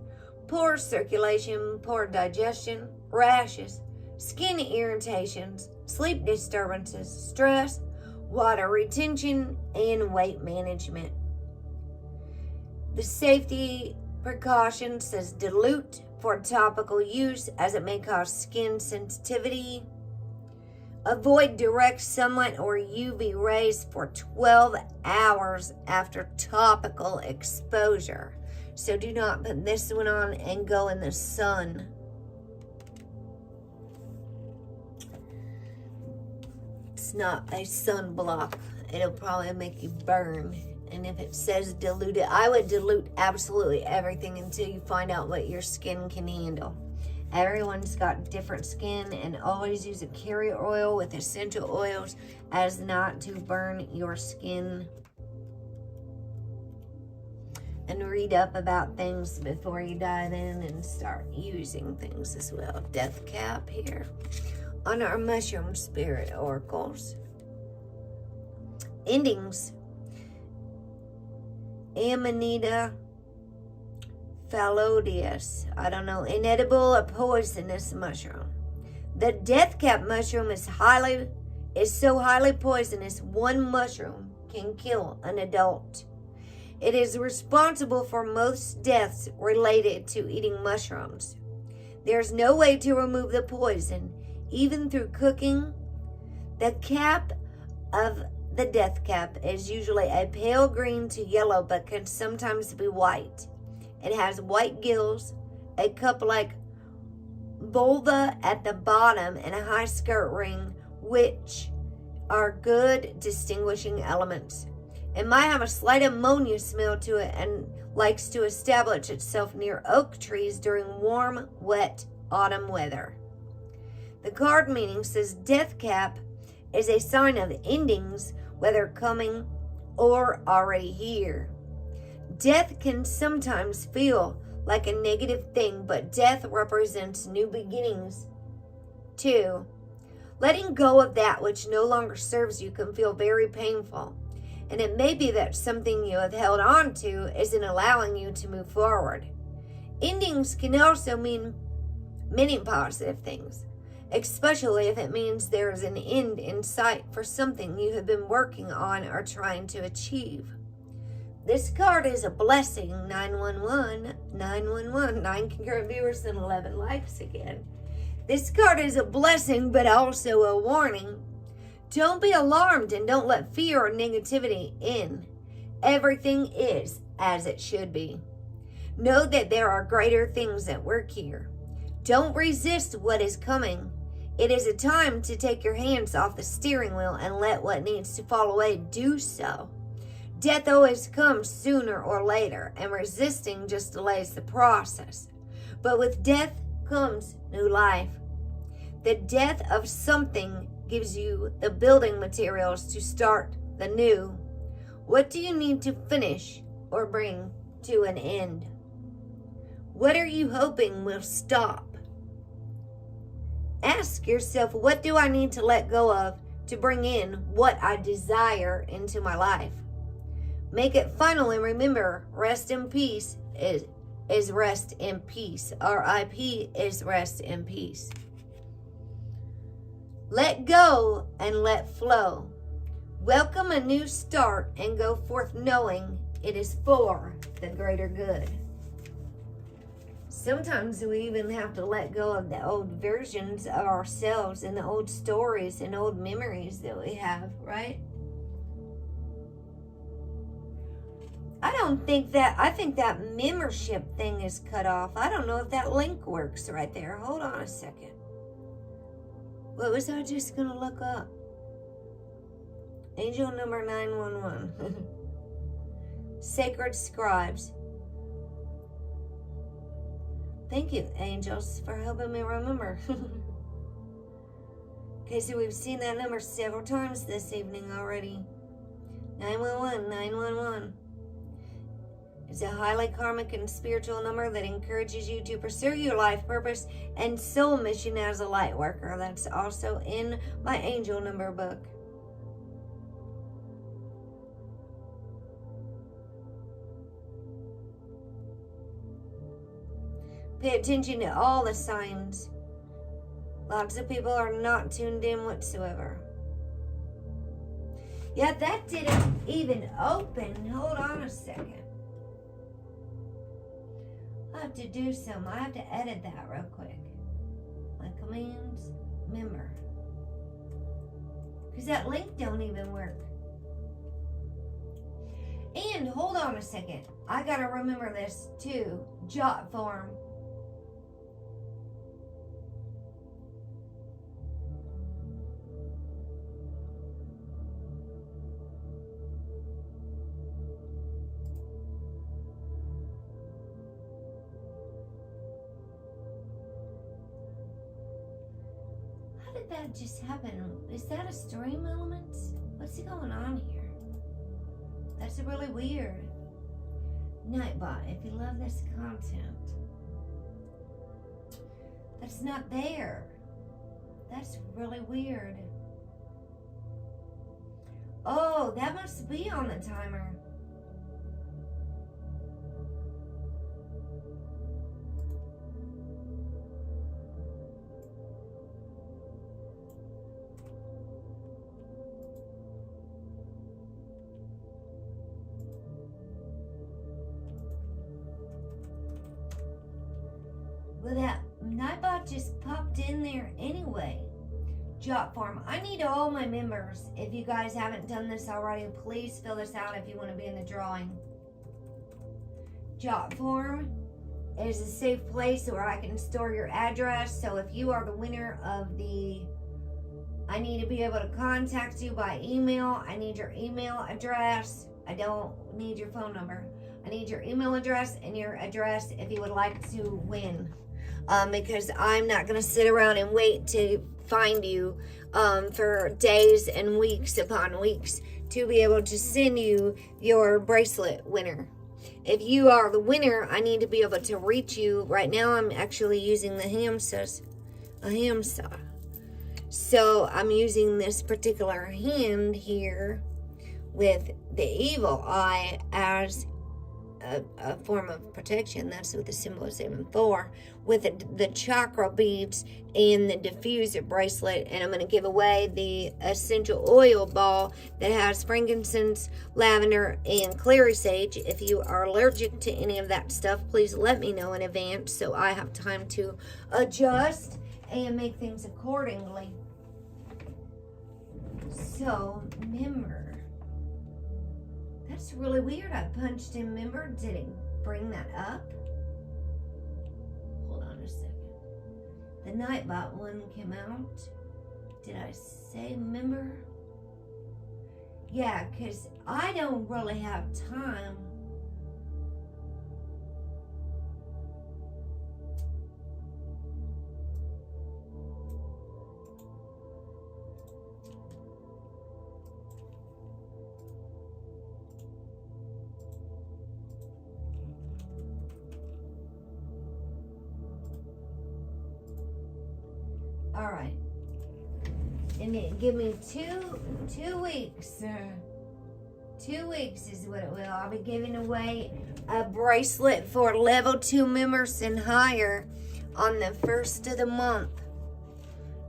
poor circulation, poor digestion, rashes, skin irritations, sleep disturbances, stress, water retention, and weight management. The safety precaution says dilute for topical use, as it may cause skin sensitivity. Avoid direct sunlight or UV rays for 12 hours after topical exposure. So do not put this one on and go in the sun. It's not a sunblock. It'll probably make you burn. And if it says dilute it, I would dilute absolutely everything until you find out what your skin can handle. Everyone's got different skin, and always use a carrier oil with essential oils as not to burn your skin. And read up about things before you dive in and start using things as well. Death cap here on our mushroom spirit oracles. Endings. Amanita phalloides. I don't know. Inedible or poisonous mushroom. The death cap mushroom is so highly poisonous, one mushroom can kill an adult. It is responsible for most deaths related to eating mushrooms. There's no way to remove the poison, even through cooking. The cap of the death cap is usually a pale green to yellow, but can sometimes be white. It has white gills, a cup-like vulva at the bottom, and a high skirt ring, which are good distinguishing elements. It might have a slight ammonia smell to it and likes to establish itself near oak trees during warm, wet autumn weather. The card meaning says death cap is a sign of endings, whether coming or already here. Death can sometimes feel like a negative thing, but death represents new beginnings too. Letting go of that which no longer serves you can feel very painful, and it may be that something you have held on to isn't allowing you to move forward. Endings can also mean many positive things, especially if it means there is an end in sight for something you have been working on or trying to achieve. This card is a blessing. 911, 911, 9 concurrent viewers and 11 likes again. This card is a blessing, but also a warning. Don't be alarmed and don't let fear or negativity in. Everything is as it should be. Know that there are greater things at work here. Don't resist what is coming. It is a time to take your hands off the steering wheel and let what needs to fall away do so. Death always comes sooner or later, and resisting just delays the process. But with death comes new life. The death of something gives you the building materials to start the new. What do you need to finish or bring to an end? What are you hoping will stop? Ask yourself, what do I need to let go of to bring in what I desire into my life? Make it final, and remember, rest in peace is rest in peace. R.I.P. is rest in peace. Let go and let flow. Welcome a new start and go forth knowing it is for the greater good. Sometimes we even have to let go of the old versions of ourselves and the old stories and old memories that we have, right? I think that membership thing is cut off. I don't know if that link works right there. Hold on a second. What was I just going to look up? Angel number 911. Sacred scribes. Thank you, angels, for helping me remember. Okay, so we've seen that number several times this evening already. 911, 911. It's a highly karmic and spiritual number that encourages you to pursue your life purpose and soul mission as a light worker. That's also in my angel number book. Pay attention to all the signs. Lots of people are not tuned in whatsoever. Yeah, that didn't even open. Hold on a second. I have to do some. I have to edit that real quick. My commands, member. Because that link don't even work. And hold on a second. I gotta remember this too. Jot form. How did that just happen? Is that a stream element? What's going on here? That's really weird. Nightbot, if you love this content, that's not there. That's really weird. Oh, that must be on the timer. Well, that Nightbot just popped in there anyway. Jot form. I need all my members. If you guys haven't done this already, please fill this out if you want to be in the drawing. Jot form is a safe place where I can store your address. So if you are the winner of the, I need to be able to contact you by email. I need your email address. I don't need your phone number. I need your email address and your address if you would like to win. Because I'm not going to sit around and wait to find you for days and weeks upon weeks to be able to send you your bracelet winner. If you are the winner, I need to be able to reach you. Right now, I'm actually using the hamsters, a hamster. So I'm using this particular hand here with the evil eye as a form of protection. That's what the symbol is even for, with the chakra beads and the diffuser bracelet. And I'm going to give away the essential oil ball that has frankincense, lavender, and clary sage. If you are allergic to any of that stuff, please let me know in advance so I have time to adjust and make things accordingly. So, member. That's really weird. I punched in member. Did it bring that up? Hold on a second. The Nightbot one came out. Did I say member? Yeah, because I don't really have time. All right, and give me two weeks. 2 weeks is what it will. I'll be giving away a bracelet for level 2 members and higher on the 1st of the month.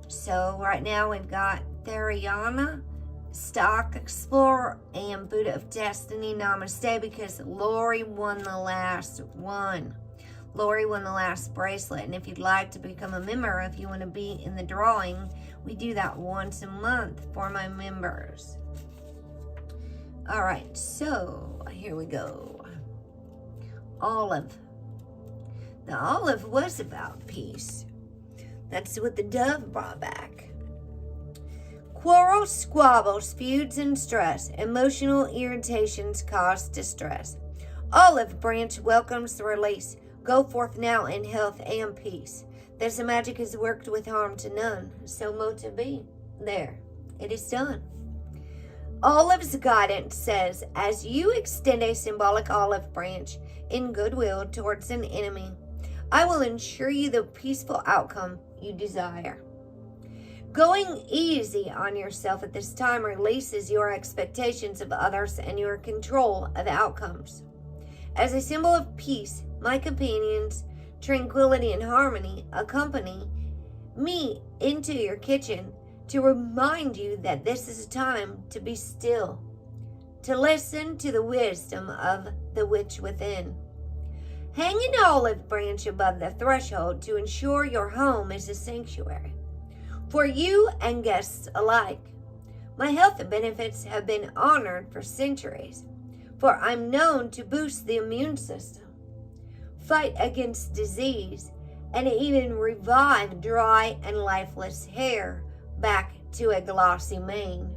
So right now we've got Theriana, Stock Explorer, and Buddha of Destiny. Namaste, because Lori won the last one. Lori won the last bracelet, and if you'd like to become a member, if you want to be in the drawing, we do that once a month for my members. All right, so here we go. Olive. The olive was about peace. That's what the dove brought back. Quarrels, squabbles, feuds, and stress. Emotional irritations cause distress. Olive branch welcomes the release. Go forth now in health and peace. This magic has worked with harm to none. So mote be. There, it is done. Olive's guidance says, as you extend a symbolic olive branch in goodwill towards an enemy, I will ensure you the peaceful outcome you desire. Going easy on yourself at this time releases your expectations of others and your control of outcomes. As a symbol of peace, my companions, tranquility and harmony, accompany me into your kitchen to remind you that this is a time to be still, to listen to the wisdom of the witch within. Hang an olive branch above the threshold to ensure your home is a sanctuary for you and guests alike. My health benefits have been honored for centuries. for I'm known to boost the immune system, fight against disease, and even revive dry and lifeless hair back to a glossy mane.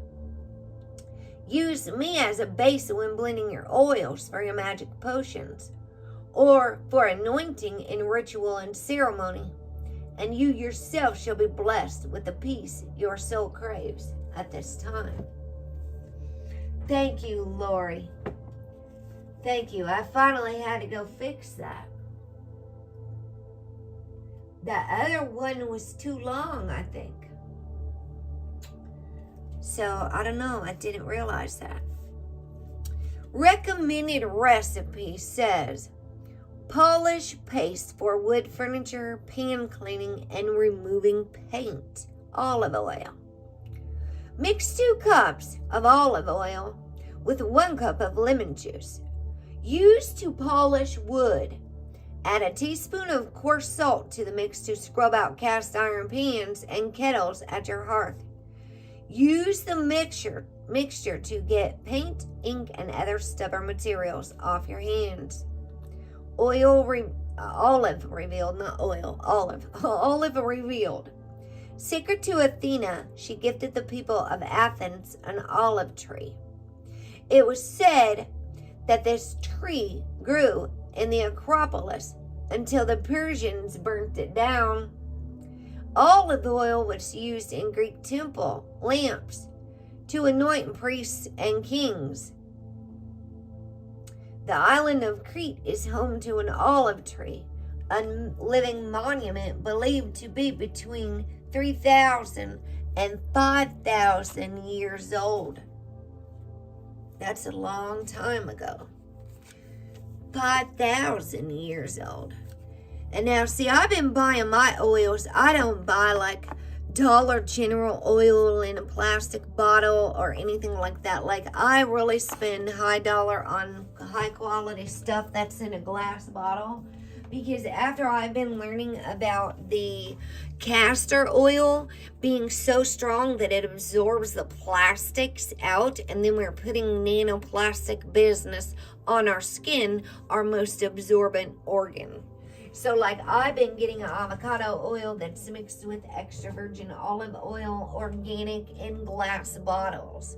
Use me as a base when blending your oils for your magic potions, or for anointing in ritual and ceremony, and you yourself shall be blessed with the peace your soul craves at this time. Thank you, Lori. Thank you. I finally had to go fix that. That other one was too long, I think. So, I don't know. I didn't realize that. Recommended recipe says, polish paste for wood furniture, pan cleaning, and removing paint. Olive oil. Mix 2 cups of olive oil with 1 cup of lemon juice. Use to polish wood. Add a teaspoon of coarse salt to the mix to scrub out cast iron pans and kettles at your hearth. Use the mixture to get paint, ink, and other stubborn materials off your hands. Olive revealed. Sacred to Athena, she gifted the people of Athens an olive tree. It was said that this tree grew in the Acropolis until the Persians burnt it down. Olive oil was used in Greek temple lamps to anoint priests and kings. The island of Crete is home to an olive tree, a living monument believed to be between 3,000 and 5,000 years old. That's a long time ago. 5,000 years old. And now, see, I've been buying my oils. I don't buy like Dollar General oil in a plastic bottle or anything like that. Like, I really spend high dollar on high quality stuff that's in a glass bottle. Because after I've been learning about the castor oil being so strong that it absorbs the plastics out, and then we're putting nanoplastic business on our skin, our most absorbent organ. So like I've been getting an avocado oil that's mixed with extra virgin olive oil, organic, in glass bottles.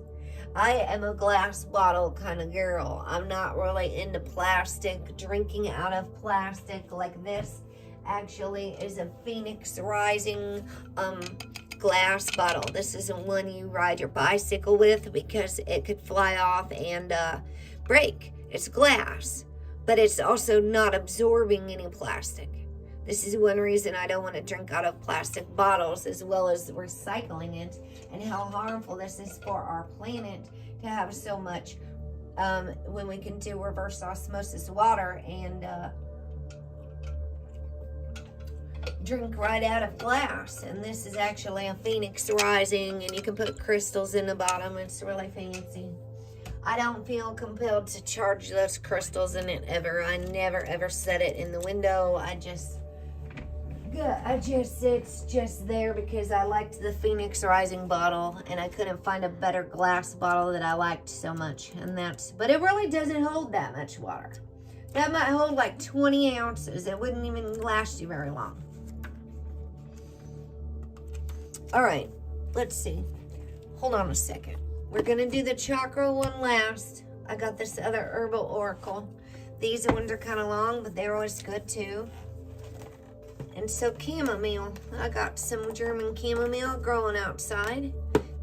I am a glass bottle kind of girl. I'm not really into plastic, drinking out of plastic. Like this actually is a Phoenix Rising glass bottle. This isn't one you ride your bicycle with because it could fly off and break. It's glass, but it's also not absorbing any plastic. This is one reason I don't want to drink out of plastic bottles, as well as recycling it, and how harmful this is for our planet to have so much when we can do reverse osmosis water and drink right out of glass. And this is actually a Phoenix Rising, and you can put crystals in the bottom. It's really fancy. I don't feel compelled to charge those crystals in it ever. I never ever set it in the window. It's just there because I liked the Phoenix Rising bottle, and I couldn't find a better glass bottle that I liked so much. But it really doesn't hold that much water. That might hold like 20 ounces. It wouldn't even last you very long. All right, let's see. Hold on a second. We're going to do the chakra one last. I got this other herbal oracle. These ones are kind of long, but they're always good too. And so chamomile. I got some German chamomile growing outside.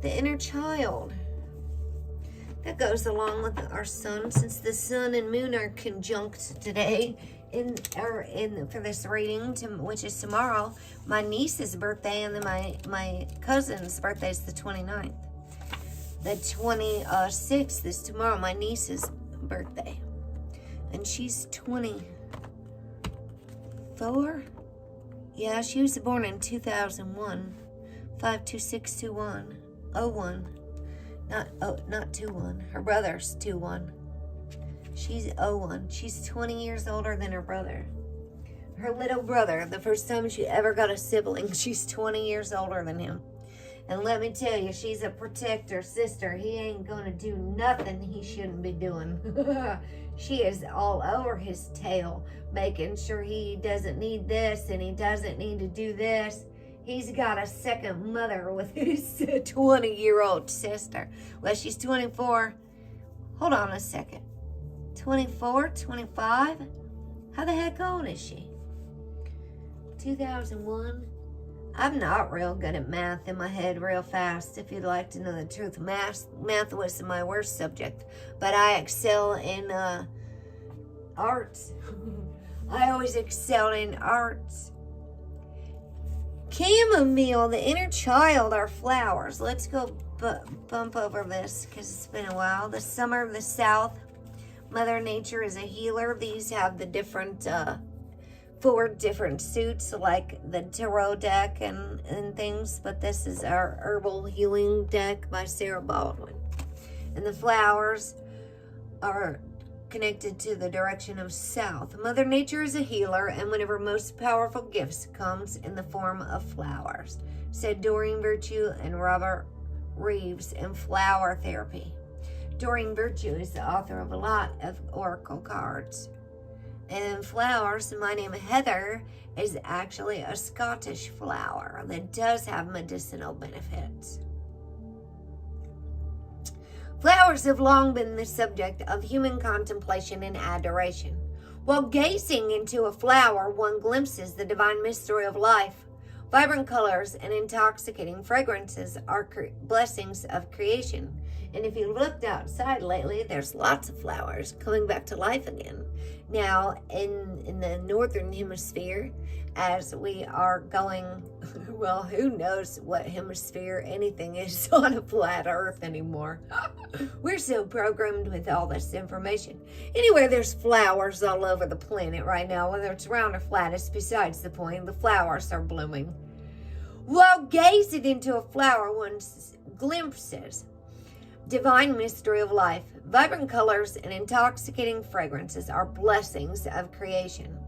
The inner child. That goes along with our sun, since the sun and moon are conjunct today for this reading, which is tomorrow. My niece's birthday, and then my cousin's birthday is the 29th. The 26th is tomorrow, my niece's birthday. And she's 24? Yeah, she was born in 2001. 52621. 01. Not 21. Her brother's 21. She's 01. She's 20 years older than her brother. Her little brother, the first time she ever got a sibling, she's 20 years older than him. And let me tell you, she's a protector sister. He ain't gonna do nothing he shouldn't be doing. She is all over his tail, making sure he doesn't need this and he doesn't need to do this. He's got a second mother with his 20-year-old sister. Well, she's 24. Hold on a second. 24, 25? How the heck old is she? 2001? I'm not real good at math in my head real fast, if you'd like to know the truth. Math was my worst subject, but I excel in arts. I always excel in arts. Chamomile, the inner child, are flowers. Let's go bump over this because it's been a while. The summer of the South. Mother Nature is a healer. These have the different 4 different suits, like the tarot deck and things, but this is our herbal healing deck by Sarah Baldwin. And the flowers are connected to the direction of south. Mother Nature is a healer, and one of her most powerful gifts comes in the form of flowers, said Doreen Virtue and Robert Reeves in Flower Therapy. Doreen Virtue is the author of a lot of oracle cards. And flowers, my name Heather, is actually a Scottish flower that does have medicinal benefits. Flowers have long been the subject of human contemplation and adoration. While gazing into a flower, one glimpses the divine mystery of life. Vibrant colors and intoxicating fragrances are blessings of creation. And if you looked outside lately, there's lots of flowers coming back to life again. Now, in the northern hemisphere, as we are going, well, who knows what hemisphere anything is on a flat earth anymore. We're so programmed with all this information. Anyway, there's flowers all over the planet right now. Whether it's round or flat is besides the point. The flowers are blooming. While gazing into a flower, one glimpses divine mystery of life. Vibrant colors and intoxicating fragrances are blessings of creation.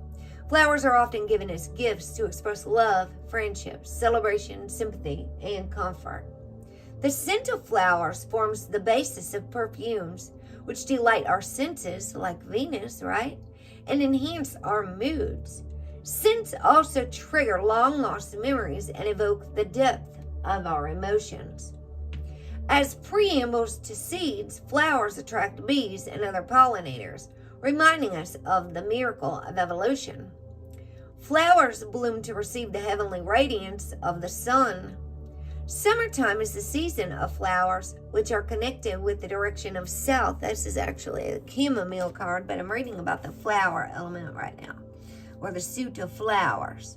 Flowers are often given as gifts to express love, friendship, celebration, sympathy, and comfort. The scent of flowers forms the basis of perfumes, which delight our senses, like Venus, right? And enhance our moods. Scents also trigger long-lost memories and evoke the depth of our emotions. As preambles to seeds, flowers attract bees and other pollinators, reminding us of the miracle of evolution. Flowers bloom to receive the heavenly radiance of the sun. Summertime is the season of flowers, which are connected with the direction of south. This is actually a chamomile card, but I'm reading about the flower element right now, or the suit of flowers.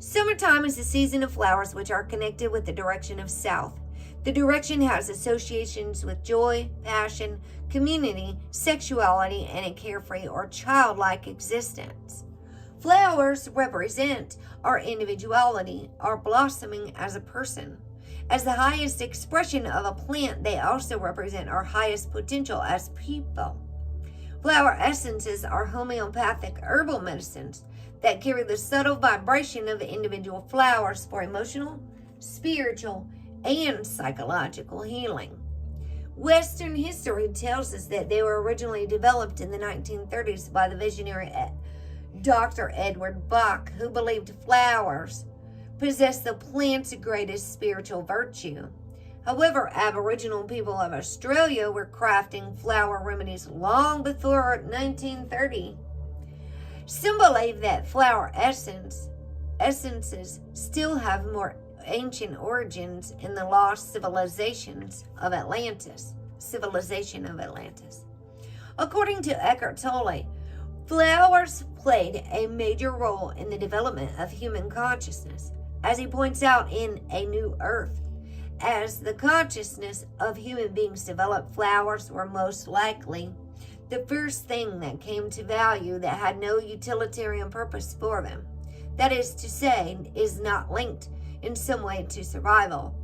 Summertime is the season of flowers which are connected with the direction of south. The direction has associations with joy, passion, community, sexuality, and a carefree or childlike existence. Flowers represent our individuality, our blossoming as a person. As the highest expression of a plant, they also represent our highest potential as people. Flower essences are homeopathic herbal medicines that carry the subtle vibration of individual flowers for emotional, spiritual, and psychological healing. Western history tells us that they were originally developed in the 1930s by the visionary Dr. Edward Bach, who believed flowers possessed the plant's greatest spiritual virtue. However, Aboriginal people of Australia were crafting flower remedies long before 1930. Some believe that flower essences still have more ancient origins in the lost civilization of Atlantis. According to Eckhart Tolle, flowers played a major role in the development of human consciousness, as he points out in A New Earth. As the consciousness of human beings developed, flowers were most likely the first thing that came to value that had no utilitarian purpose for them. That is to say, is not linked in some way to survival.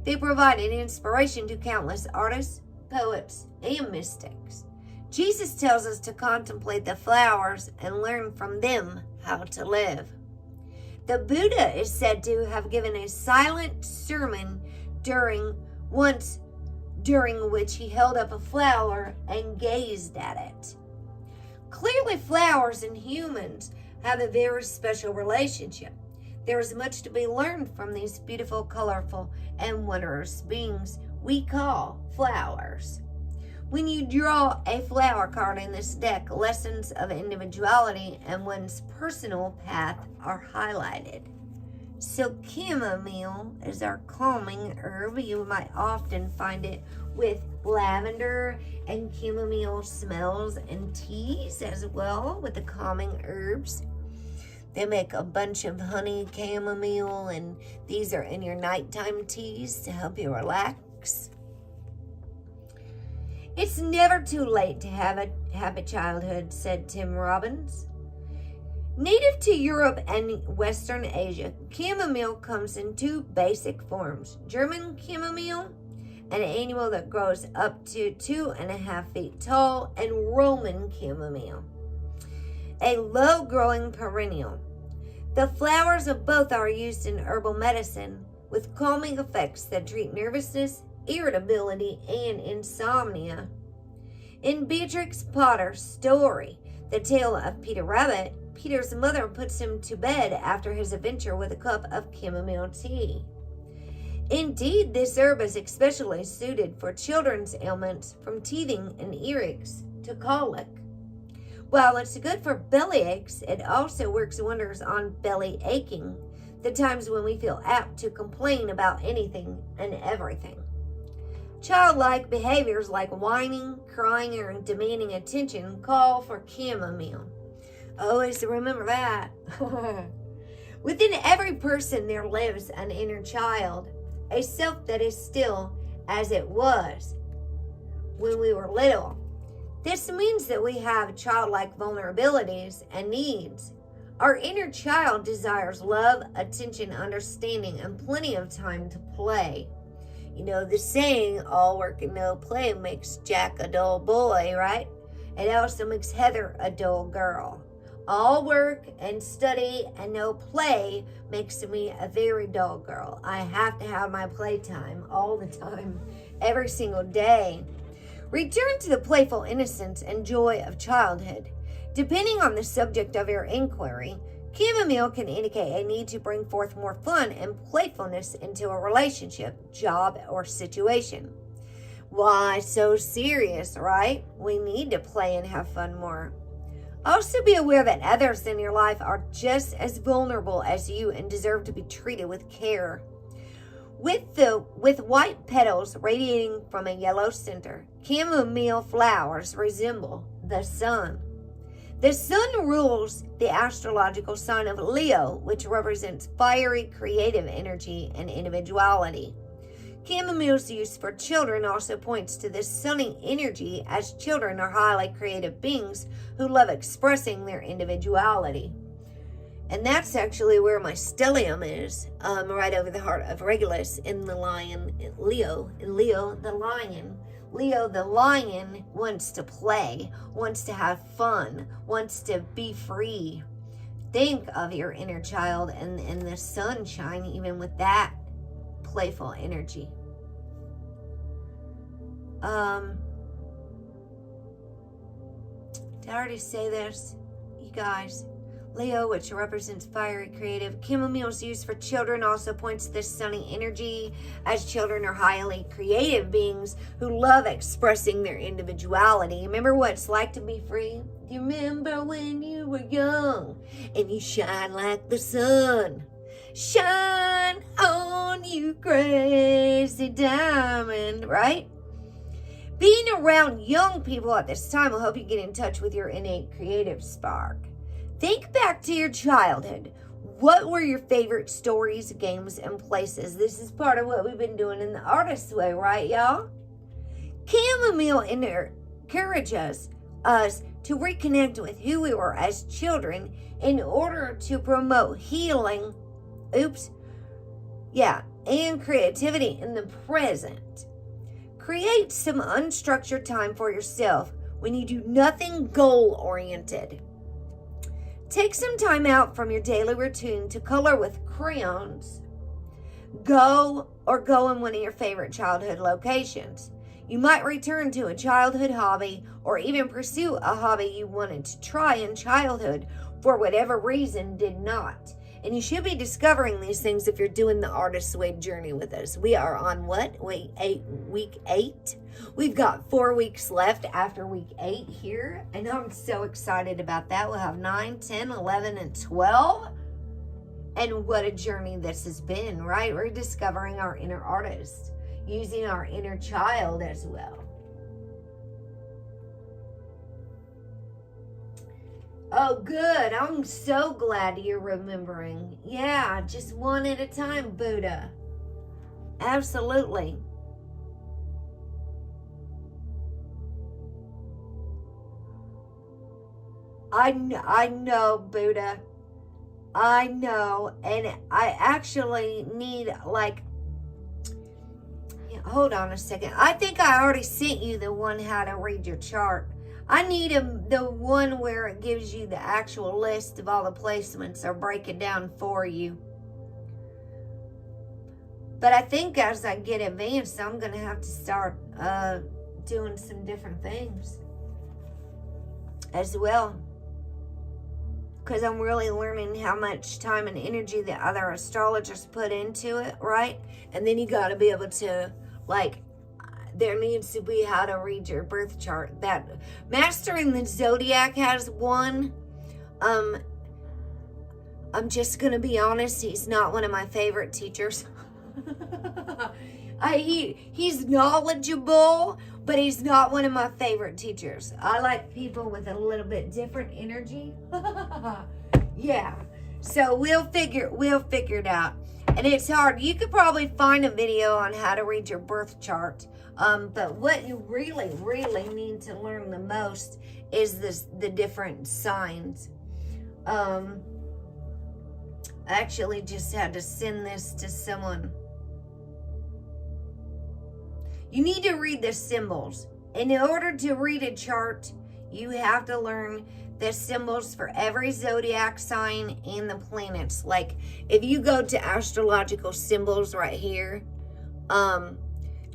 They provided inspiration to countless artists, poets, and mystics. Jesus tells us to contemplate the flowers and learn from them how to live. The Buddha is said to have given a silent sermon during which he held up a flower and gazed at it. Clearly, flowers and humans have a very special relationship. There is much to be learned from these beautiful, colorful, and wondrous beings we call flowers. When you draw a flower card in this deck, lessons of individuality and one's personal path are highlighted. So chamomile is our calming herb. You might often find it with lavender and chamomile smells and teas as well with the calming herbs. They make a bunch of honey chamomile, and these are in your nighttime teas to help you relax. It's never too late to have a happy childhood, said Tim Robbins. Native to Europe and Western Asia, chamomile comes in two basic forms. German chamomile, an annual that grows up to 2.5 feet tall, and Roman chamomile, a low-growing perennial. The flowers of both are used in herbal medicine with calming effects that treat nervousness, irritability, and insomnia. In Beatrix Potter's story, The Tale of Peter Rabbit, Peter's mother puts him to bed after his adventure with a cup of chamomile tea. Indeed, this herb is especially suited for children's ailments from teething and earaches to colic. While it's good for belly aches, it also works wonders on belly aching, the times when we feel apt to complain about anything and everything. Childlike behaviors like whining, crying, or demanding attention call for chamomile. Always remember that. Within every person there lives an inner child, a self that is still as it was when we were little. This means that we have childlike vulnerabilities and needs. Our inner child desires love, attention, understanding, and plenty of time to play. You know the saying, all work and no play makes Jack a dull boy, right? It also makes Heather a dull girl. All work and study and no play makes me a very dull girl. I have to have my playtime all the time, every single day. Return to the playful innocence and joy of childhood. Depending on the subject of your inquiry, chamomile can indicate a need to bring forth more fun and playfulness into a relationship, job, or situation. Why so serious, right? We need to play and have fun more. Also be aware that others in your life are just as vulnerable as you and deserve to be treated with care. With white petals radiating from a yellow center, chamomile flowers resemble the sun. The sun rules the astrological sign of Leo, which represents fiery, creative energy and individuality. Chamomile's use for children also points to this sunny energy, as children are highly creative beings who love expressing their individuality. And that's actually where my stellium is, right over the heart of Regulus in the lion, Leo the lion. Leo the lion wants to play, wants to have fun, wants to be free. Think of your inner child and the sunshine, even with that playful energy. Did I already say this? You guys. Leo, which represents fiery, creative. Chamomile's use for children also points to this sunny energy, as children are highly creative beings who love expressing their individuality. Remember what it's like to be free? Do you remember when you were young and you shine like the sun? Shine on, you crazy diamond, right? Being around young people at this time will help you get in touch with your innate creative spark. Think back to your childhood. What were your favorite stories, games, and places? This is part of what we've been doing in the artist's way, right, y'all? Chamomile encourages us to reconnect with who we were as children in order to promote healing, and creativity in the present. Create some unstructured time for yourself when you do nothing goal-oriented. Take some time out from your daily routine to color with crayons. Go in one of your favorite childhood locations. You might return to a childhood hobby or even pursue a hobby you wanted to try in childhood for whatever reason did not. And you should be discovering these things if you're doing the Artist's Way journey with us. We are on what? Week 8. We've got 4 weeks left after week 8 here. And I'm so excited about that. We'll have 9, 10, 11, and 12. And what a journey this has been, right? We're discovering our inner artist, using our inner child as well. Oh, good. I'm so glad you're remembering. Yeah, just one at a time, Buddha. Absolutely. I know, Buddha. I know. And I actually need, like, hold on a second. I think I already sent you the one how to read your chart. I need the one where it gives you the actual list of all the placements or break it down for you. But I think as I get advanced, I'm going to have to start doing some different things as well. Because I'm really learning how much time and energy the other astrologers put into it, right? And then you got to be able to, like, there needs to be how to read your birth chart. That Mastering the Zodiac has one. I'm just going to be honest. He's not one of my favorite teachers. He's knowledgeable, but he's not one of my favorite teachers. I like people with a little bit different energy. Yeah. So we'll figure it out. And it's hard. You could probably find a video on how to read your birth chart. But what you really, really need to learn the most is the different signs. I actually just had to send this to someone. You need to read the symbols. In order to read a chart, you have to learn the symbols for every zodiac sign and the planets. Like, if you go to astrological symbols right here,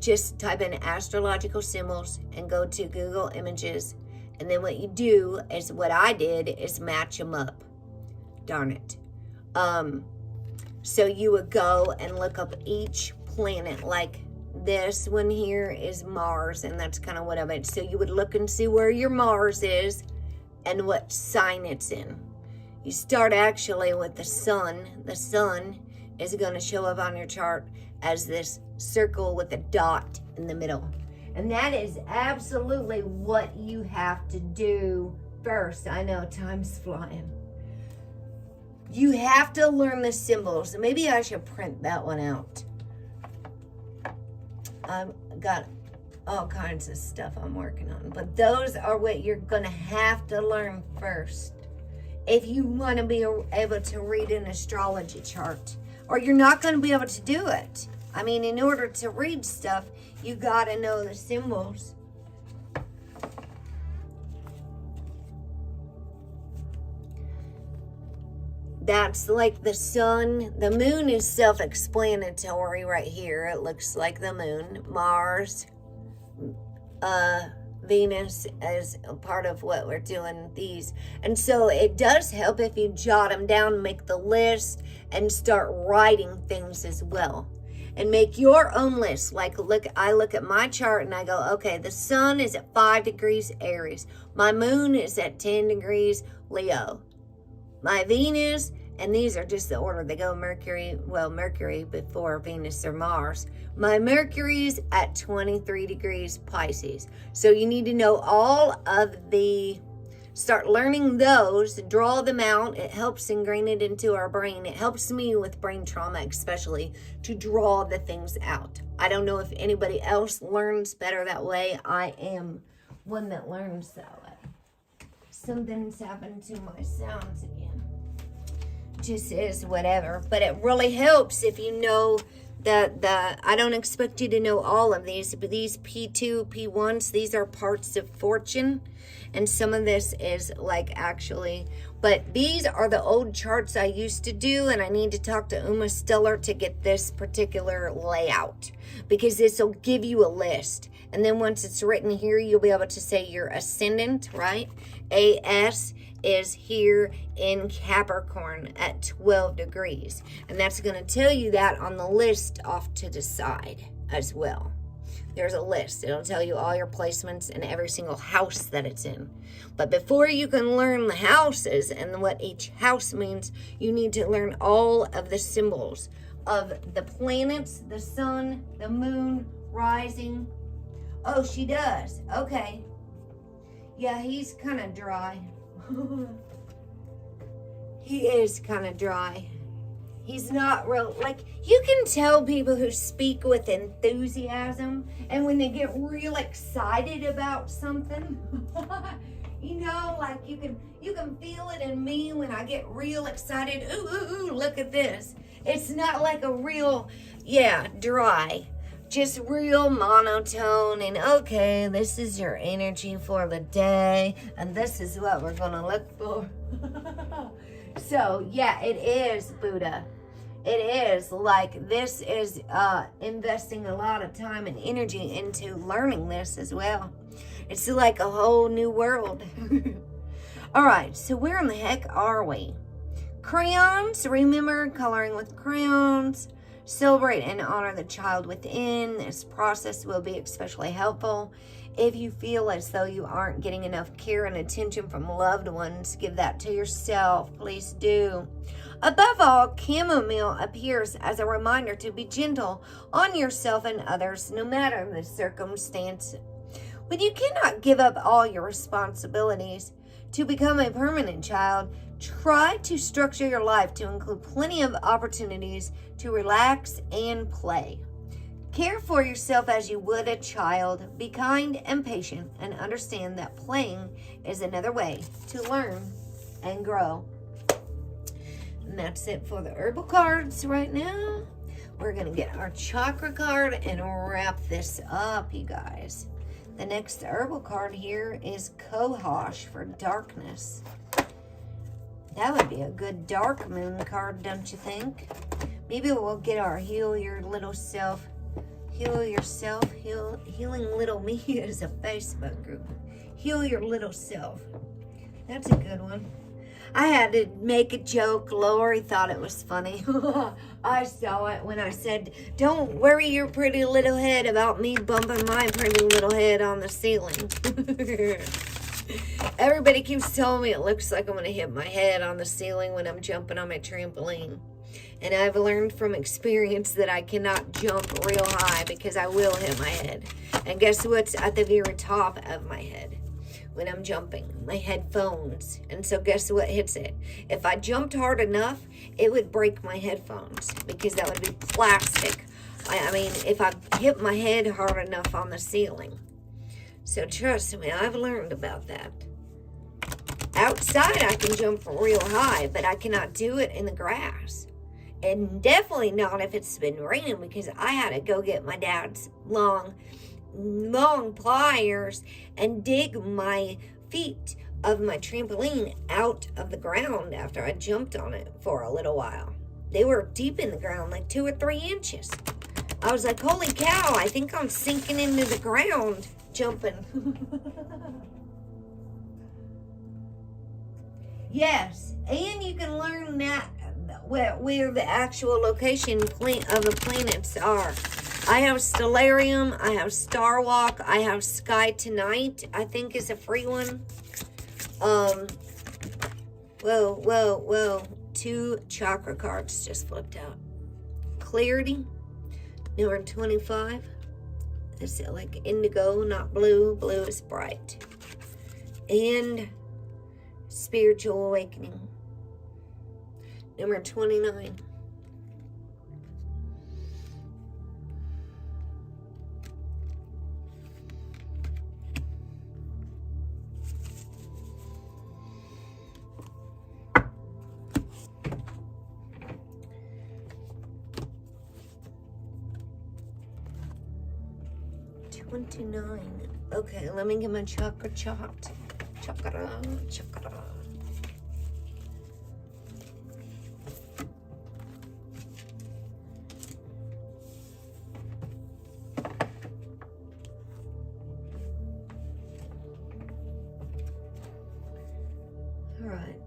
just type in astrological symbols and go to Google Images. And then what you do is, what I did is match them up. Darn it. So you would go and look up each planet. Like this one here is Mars, and that's kind of what I meant. So you would look and see where your Mars is and what sign it's in. You start actually with the sun. The sun is going to show up on your chart as this circle with a dot in the middle. And that is absolutely what you have to do first. I know, time's flying. You have to learn the symbols. Maybe I should print that one out. I've got all kinds of stuff I'm working on. But those are what you're going to have to learn first if you want to be able to read an astrology chart. Or you're not going to be able to do it. I mean, in order to read stuff, you got to know the symbols. That's like the sun. The moon is self-explanatory right here. It looks like the moon. Mars, Venus is a part of what we're doing these. And so it does help if you jot them down, make the list, and start writing things as well. And make your own list. Like, I look at my chart and I go, okay, the sun is at 5 degrees Aries. My moon is at 10 degrees Leo. My Venus, and these are just the order they go, Mercury before Venus or Mars. My Mercury's at 23 degrees Pisces. So you need to know all of start learning those, draw them out. It helps ingrain it into our brain. It helps me with brain trauma, especially, to draw the things out. I don't know if anybody else learns better that way. I am one that learns that way. Something's happened to my sounds again. Just is whatever. But it really helps if you know I don't expect you to know all of these, but these P2, P1s, these are parts of fortune. And some of this is like actually, but these are the old charts I used to do, and I need to talk to Uma Stiller to get this particular layout, because this will give you a list. And then once it's written here, you'll be able to say your ascendant, right? AS is here in Capricorn at 12 degrees. And that's going to tell you that on the list off to the side as well. There's a list. It'll tell you all your placements and every single house that it's in. But before you can learn the houses and what each house means, you need to learn all of the symbols of the planets, the sun, the moon, rising. Oh, she does. Okay. Yeah, he's kind of dry. He is kind of dry. He's not real, like, you can tell people who speak with enthusiasm, and when they get real excited about something, you know, like you can feel it in me when I get real excited. Ooh, ooh, ooh, look at this. It's not like a real, dry, just real monotone, and okay, this is your energy for the day, and this is what we're gonna look for. So, yeah, it is, Buddha. It is like this is investing a lot of time and energy into learning this as well. It's like a whole new world. All right, so where in the heck are we? Crayons, remember coloring with crayons. Celebrate and honor the child within. This process will be especially helpful. If you feel as though you aren't getting enough care and attention from loved ones, give that to yourself. Please do. Above all, chamomile appears as a reminder to be gentle on yourself and others, no matter the circumstance. When you cannot give up all your responsibilities to become a permanent child, try to structure your life to include plenty of opportunities to relax and play. Care for yourself as you would a child. Be kind and patient, and understand that playing is another way to learn and grow. And that's it for the herbal cards right now. We're going to get our chakra card and wrap this up, you guys. The next herbal card here is Kohosh for darkness. That would be a good dark moon card, don't you think? Maybe we'll get our heal your little self. Heal yourself. Healing Little Me is a Facebook group. Heal your little self. That's a good one. I had to make a joke. Lori thought it was funny. I saw it when I said, don't worry your pretty little head about me bumping my pretty little head on the ceiling. Everybody keeps telling me it looks like I'm going to hit my head on the ceiling when I'm jumping on my trampoline. And I've learned from experience that I cannot jump real high because I will hit my head. And guess what's at the very top of my head when I'm jumping? My headphones. And so guess what hits it? If I jumped hard enough, it would break my headphones because that would be plastic. I mean, if I hit my head hard enough on the ceiling. So trust me, I've learned about that. Outside, I can jump real high, but I cannot do it in the grass. And definitely not if it's been raining, because I had to go get my dad's long pliers and dig my feet of my trampoline out of the ground after I jumped on it for a little while. They were deep in the ground, like 2 or 3 inches. I was like, holy cow, I think I'm sinking into the ground jumping. Yes, and you can learn that where the actual location of the planets are. I have Stellarium, I have Star Walk, I have Sky Tonight, I think is a free one. Whoa. 2 chakra cards just flipped out. Clarity, number 25. It's like indigo, not blue. Blue is bright. And Spiritual Awakening, number 29. 29. Okay, let me get my chakra chart. Chakra. All right.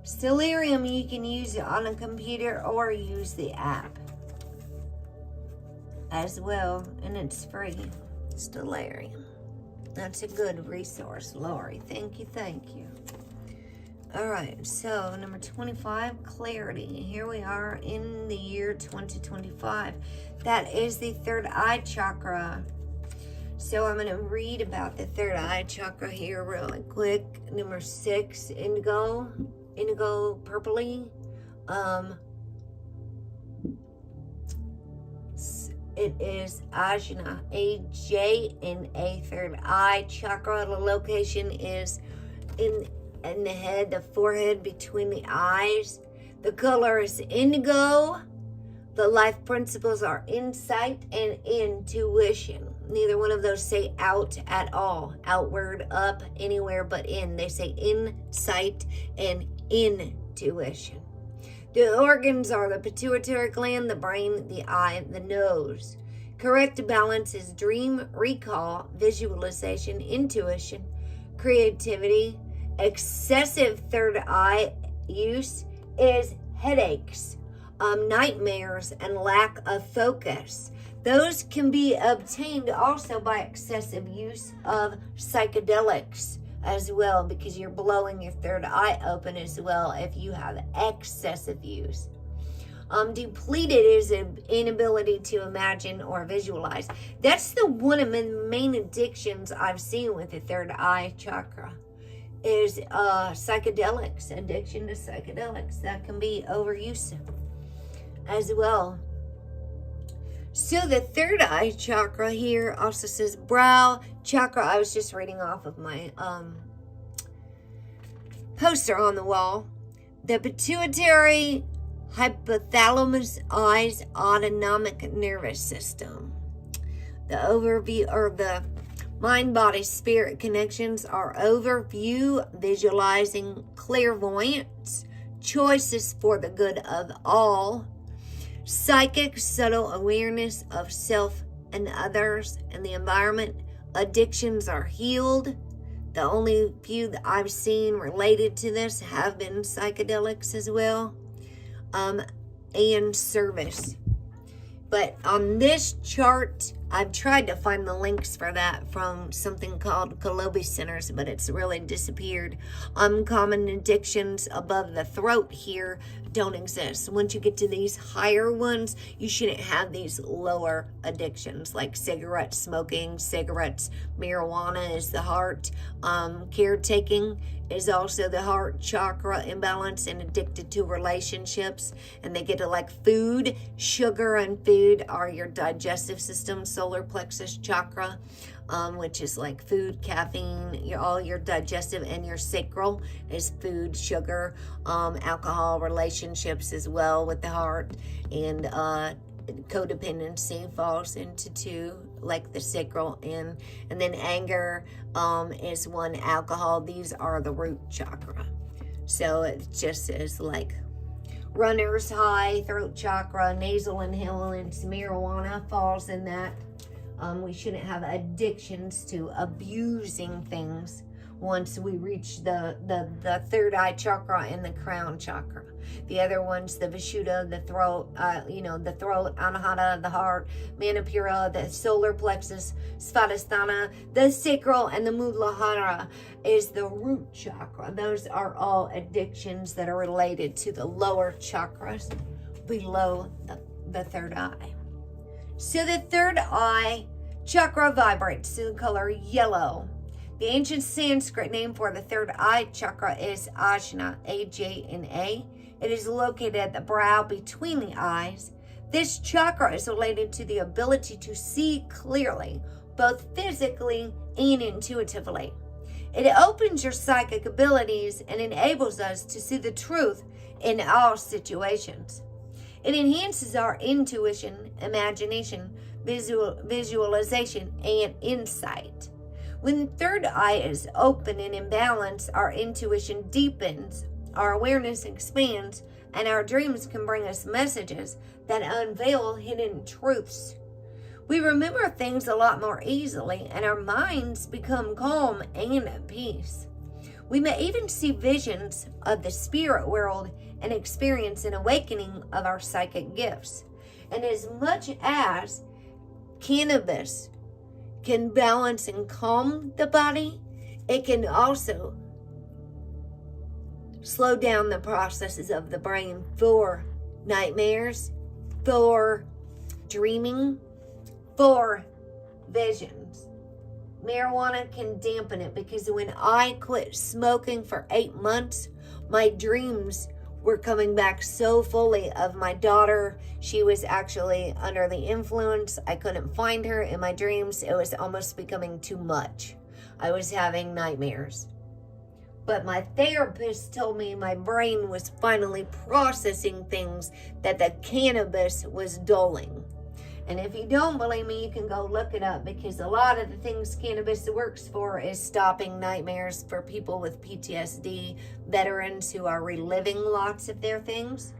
Stellarium, you can use it on a computer or use the app as well, and it's free. Stellarium. That's a good resource, Lori. Thank you. All right, so number 25, clarity. Here we are in the year 2025. That is the third eye chakra. So I'm going to read about the third eye chakra here really quick. Number 6, indigo purpley. It is Ajna, A-J-N-A, third eye chakra. The location is in the head, the forehead, between the eyes. The color is indigo. The life principles are insight and intuition. Neither one of those say out at all. Outward, up, anywhere but in. They say insight and intuition. The organs are the pituitary gland, the brain, the eye, the nose. Correct balance is dream, recall, visualization, intuition, creativity. Excessive third eye use is headaches, nightmares, and lack of focus. Those can be obtained also by excessive use of psychedelics as well, because you're blowing your third eye open as well if you have excessive use. Depleted is an inability to imagine or visualize. That's one of the main addictions I've seen with the third eye chakra is psychedelics, addiction to psychedelics. That can be overuse as well. So the third eye chakra here also says brow chakra. I was just reading off of my poster on the wall. The pituitary, hypothalamus, eyes, autonomic nervous system. The overview, or the mind, body, spirit connections are overview, visualizing, clairvoyance, choices for the good of all, psychic, subtle awareness of self and others and the environment. Addictions are healed. The only few that I've seen related to this have been psychedelics as well, and service. But on this chart, I've tried to find the links for that from something called Kalobi Centers, but it's really disappeared. Uncommon addictions above the throat here don't exist. Once you get to these higher ones, you shouldn't have these lower addictions like cigarette smoking, cigarettes, marijuana is the heart, caretaking is also the heart chakra imbalance, and addicted to relationships. And they get to like food, sugar and food are your digestive system, solar plexus chakra, which is like food, caffeine, all your digestive, and your sacral is food, sugar, alcohol, relationships as well with the heart, and codependency falls into 2, like the sacral, and then anger is 1, alcohol. These are the root chakra. So it just is like runner's high, throat chakra, nasal inhalants, marijuana falls in that. We shouldn't have addictions to abusing things once we reach the third eye chakra and the crown chakra. The other ones, the Vishuddha, the throat, the throat, Anahata, the heart, Manipura, the solar plexus, Svadhisthana, the sacral, and the Muladhara is the root chakra. Those are all addictions that are related to the lower chakras below the third eye. So the third eye chakra vibrates in the color yellow. The ancient Sanskrit name for the third eye chakra is Ajna, A-J-N-A. It is located at the brow between the eyes. This chakra is related to the ability to see clearly, both physically and intuitively. It opens your psychic abilities and enables us to see the truth in all situations. It enhances our intuition, imagination, visualization, and insight. When the third eye is open and in balance, our intuition deepens, our awareness expands, and our dreams can bring us messages that unveil hidden truths. We remember things a lot more easily, and our minds become calm and at peace. We may even see visions of the spirit world and experience an awakening of our psychic gifts. And as much as cannabis can balance and calm the body, it can also slow down the processes of the brain for nightmares, for dreaming, for visions. Marijuana can dampen it, because when I quit smoking for 8 months, my dreams were coming back so fully of my daughter. She was actually under the influence. I couldn't find her in my dreams. It was almost becoming too much. I was having nightmares. But my therapist told me my brain was finally processing things that the cannabis was dulling. And if you don't believe me, you can go look it up, because a lot of the things cannabis works for is stopping nightmares for people with PTSD, veterans who are reliving lots of their things.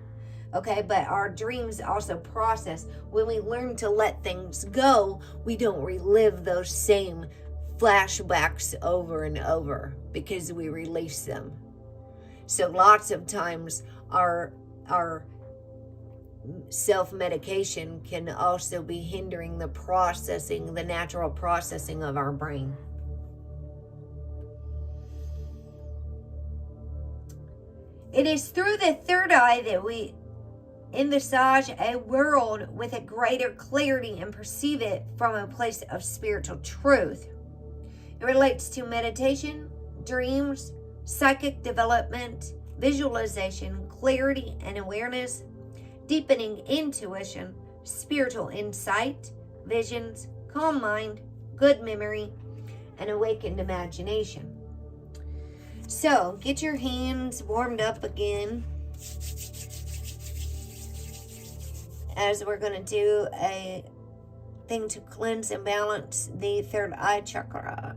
Okay, but our dreams also process. When we learn to let things go, we don't relive those same flashbacks over and over, because we release them. So lots of times our self-medication can also be hindering the processing, the natural processing of our brain. It is through the third eye that we envisage a world with a greater clarity and perceive it from a place of spiritual truth. It relates to meditation, dreams, psychic development, visualization, clarity and awareness, deepening intuition, spiritual insight, visions, calm mind, good memory, and awakened imagination. So, get your hands warmed up again, as we're going to do a thing to cleanse and balance the third eye chakra.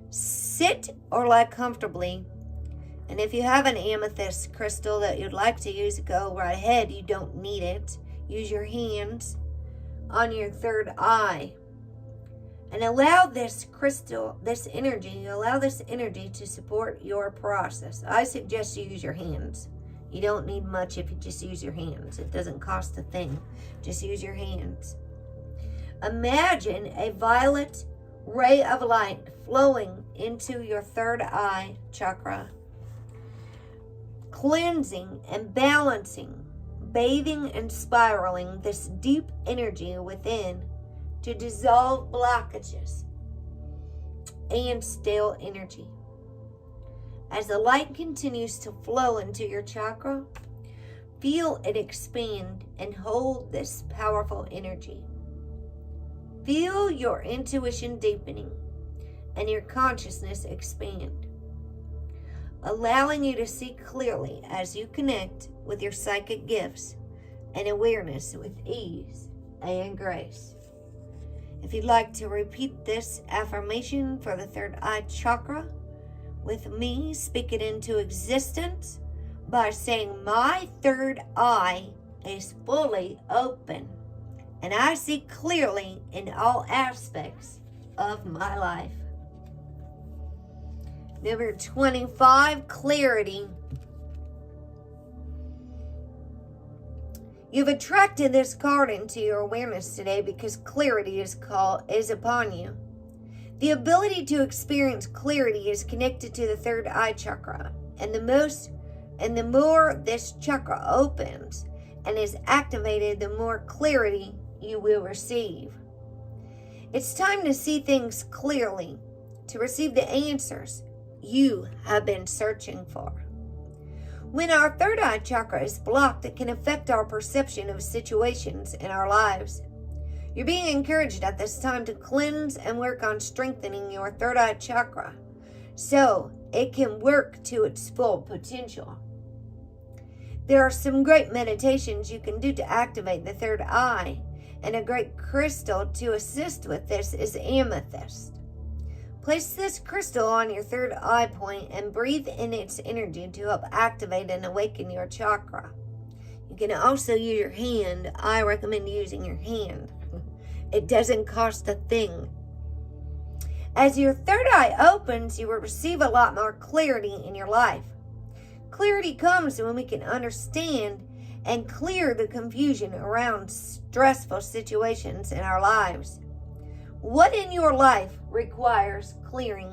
Sit or lie comfortably. And if you have an amethyst crystal that you'd like to use, go right ahead. You don't need it. Use your hands on your third eye. And allow this crystal, this energy to support your process. I suggest you use your hands. You don't need much if you just use your hands. It doesn't cost a thing. Just use your hands. Imagine a violet ray of light flowing into your third eye chakra, cleansing and balancing, bathing and spiraling this deep energy within to dissolve blockages and stale energy. As the light continues to flow into your chakra, feel it expand and hold this powerful energy. Feel your intuition deepening and your consciousness expand, allowing you to see clearly as you connect with your psychic gifts and awareness with ease and grace. If you'd like to repeat this affirmation for the third eye chakra with me, speak it into existence by saying, my third eye is fully open and I see clearly in all aspects of my life. Number 25, clarity. You've attracted this card into your awareness today because clarity is upon you. The ability to experience clarity is connected to the third eye chakra, and the more this chakra opens and is activated, the more clarity you will receive. It's time to see things clearly, to receive the answers you have been searching for. When our third eye chakra is blocked, it can affect our perception of situations in our lives. You're being encouraged at this time to cleanse and work on strengthening your third eye chakra so it can work to its full potential. There are some great meditations you can do to activate the third eye, and a great crystal to assist with this is amethyst. Place this crystal on your third eye point and breathe in its energy to help activate and awaken your chakra. You can also use your hand. I recommend using your hand. It doesn't cost a thing. As your third eye opens, you will receive a lot more clarity in your life. Clarity comes when we can understand and clear the confusion around stressful situations in our lives. What in your life requires clearing?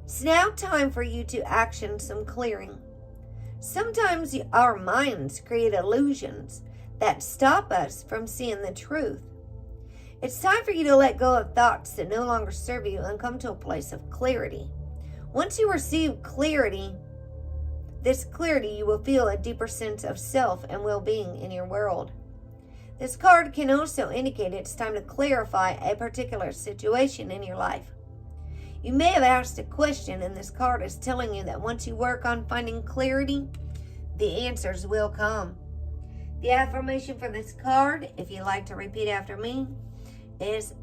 It's now time for you to action some clearing. Sometimes our minds create illusions that stop us from seeing the truth. It's time for you to let go of thoughts that no longer serve you and come to a place of clarity. Once you receive this clarity, you will feel a deeper sense of self and well-being in your world. This card can also indicate it's time to clarify a particular situation in your life. You may have asked a question, and this card is telling you that once you work on finding clarity, the answers will come. The affirmation for this card, if you'd like to repeat after me, is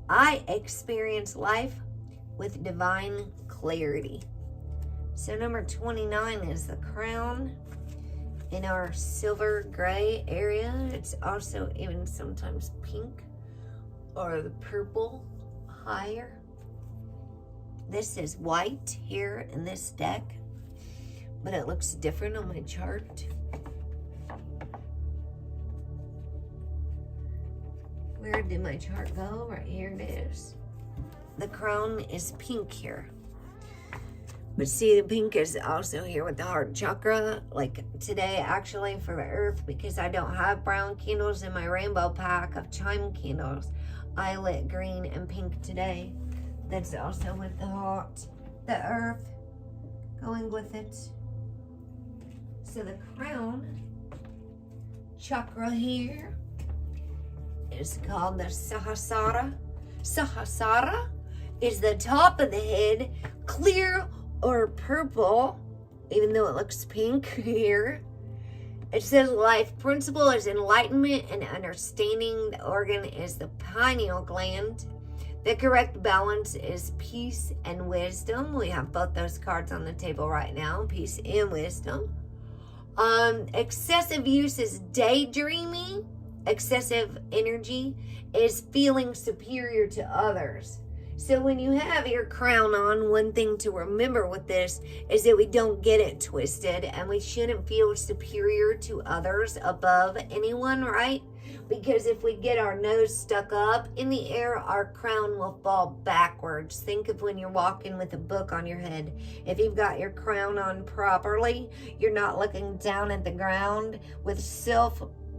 I experience life with divine clarity. So number 29 is the crown in our silver gray area. It's also even sometimes pink or the purple higher. This is white here in this deck, but it looks different on my chart. Where did my chart go? Right here it is. The crown is pink here. But see, the pink is also here with the heart chakra. Like today, actually, for the earth, because I don't have brown candles in my rainbow pack of chime candles, I lit green and pink today. That's also with the earth going with it. So the crown chakra here is called the Sahasrara. Sahasrara is the top of the head, clear or purple, even though it looks pink here. It says life principle is enlightenment and understanding. The organ is the pineal gland. The correct balance is peace and wisdom. We have both those cards on the table right now, peace and wisdom. Excessive use is daydreaming. Excessive energy is feeling superior to others. So when you have your crown on, one thing to remember with this is that we don't get it twisted, and we shouldn't feel superior to others above anyone, right? Because if we get our nose stuck up in the air, our crown will fall backwards. Think of when you're walking with a book on your head. If you've got your crown on properly, you're not looking down at the ground with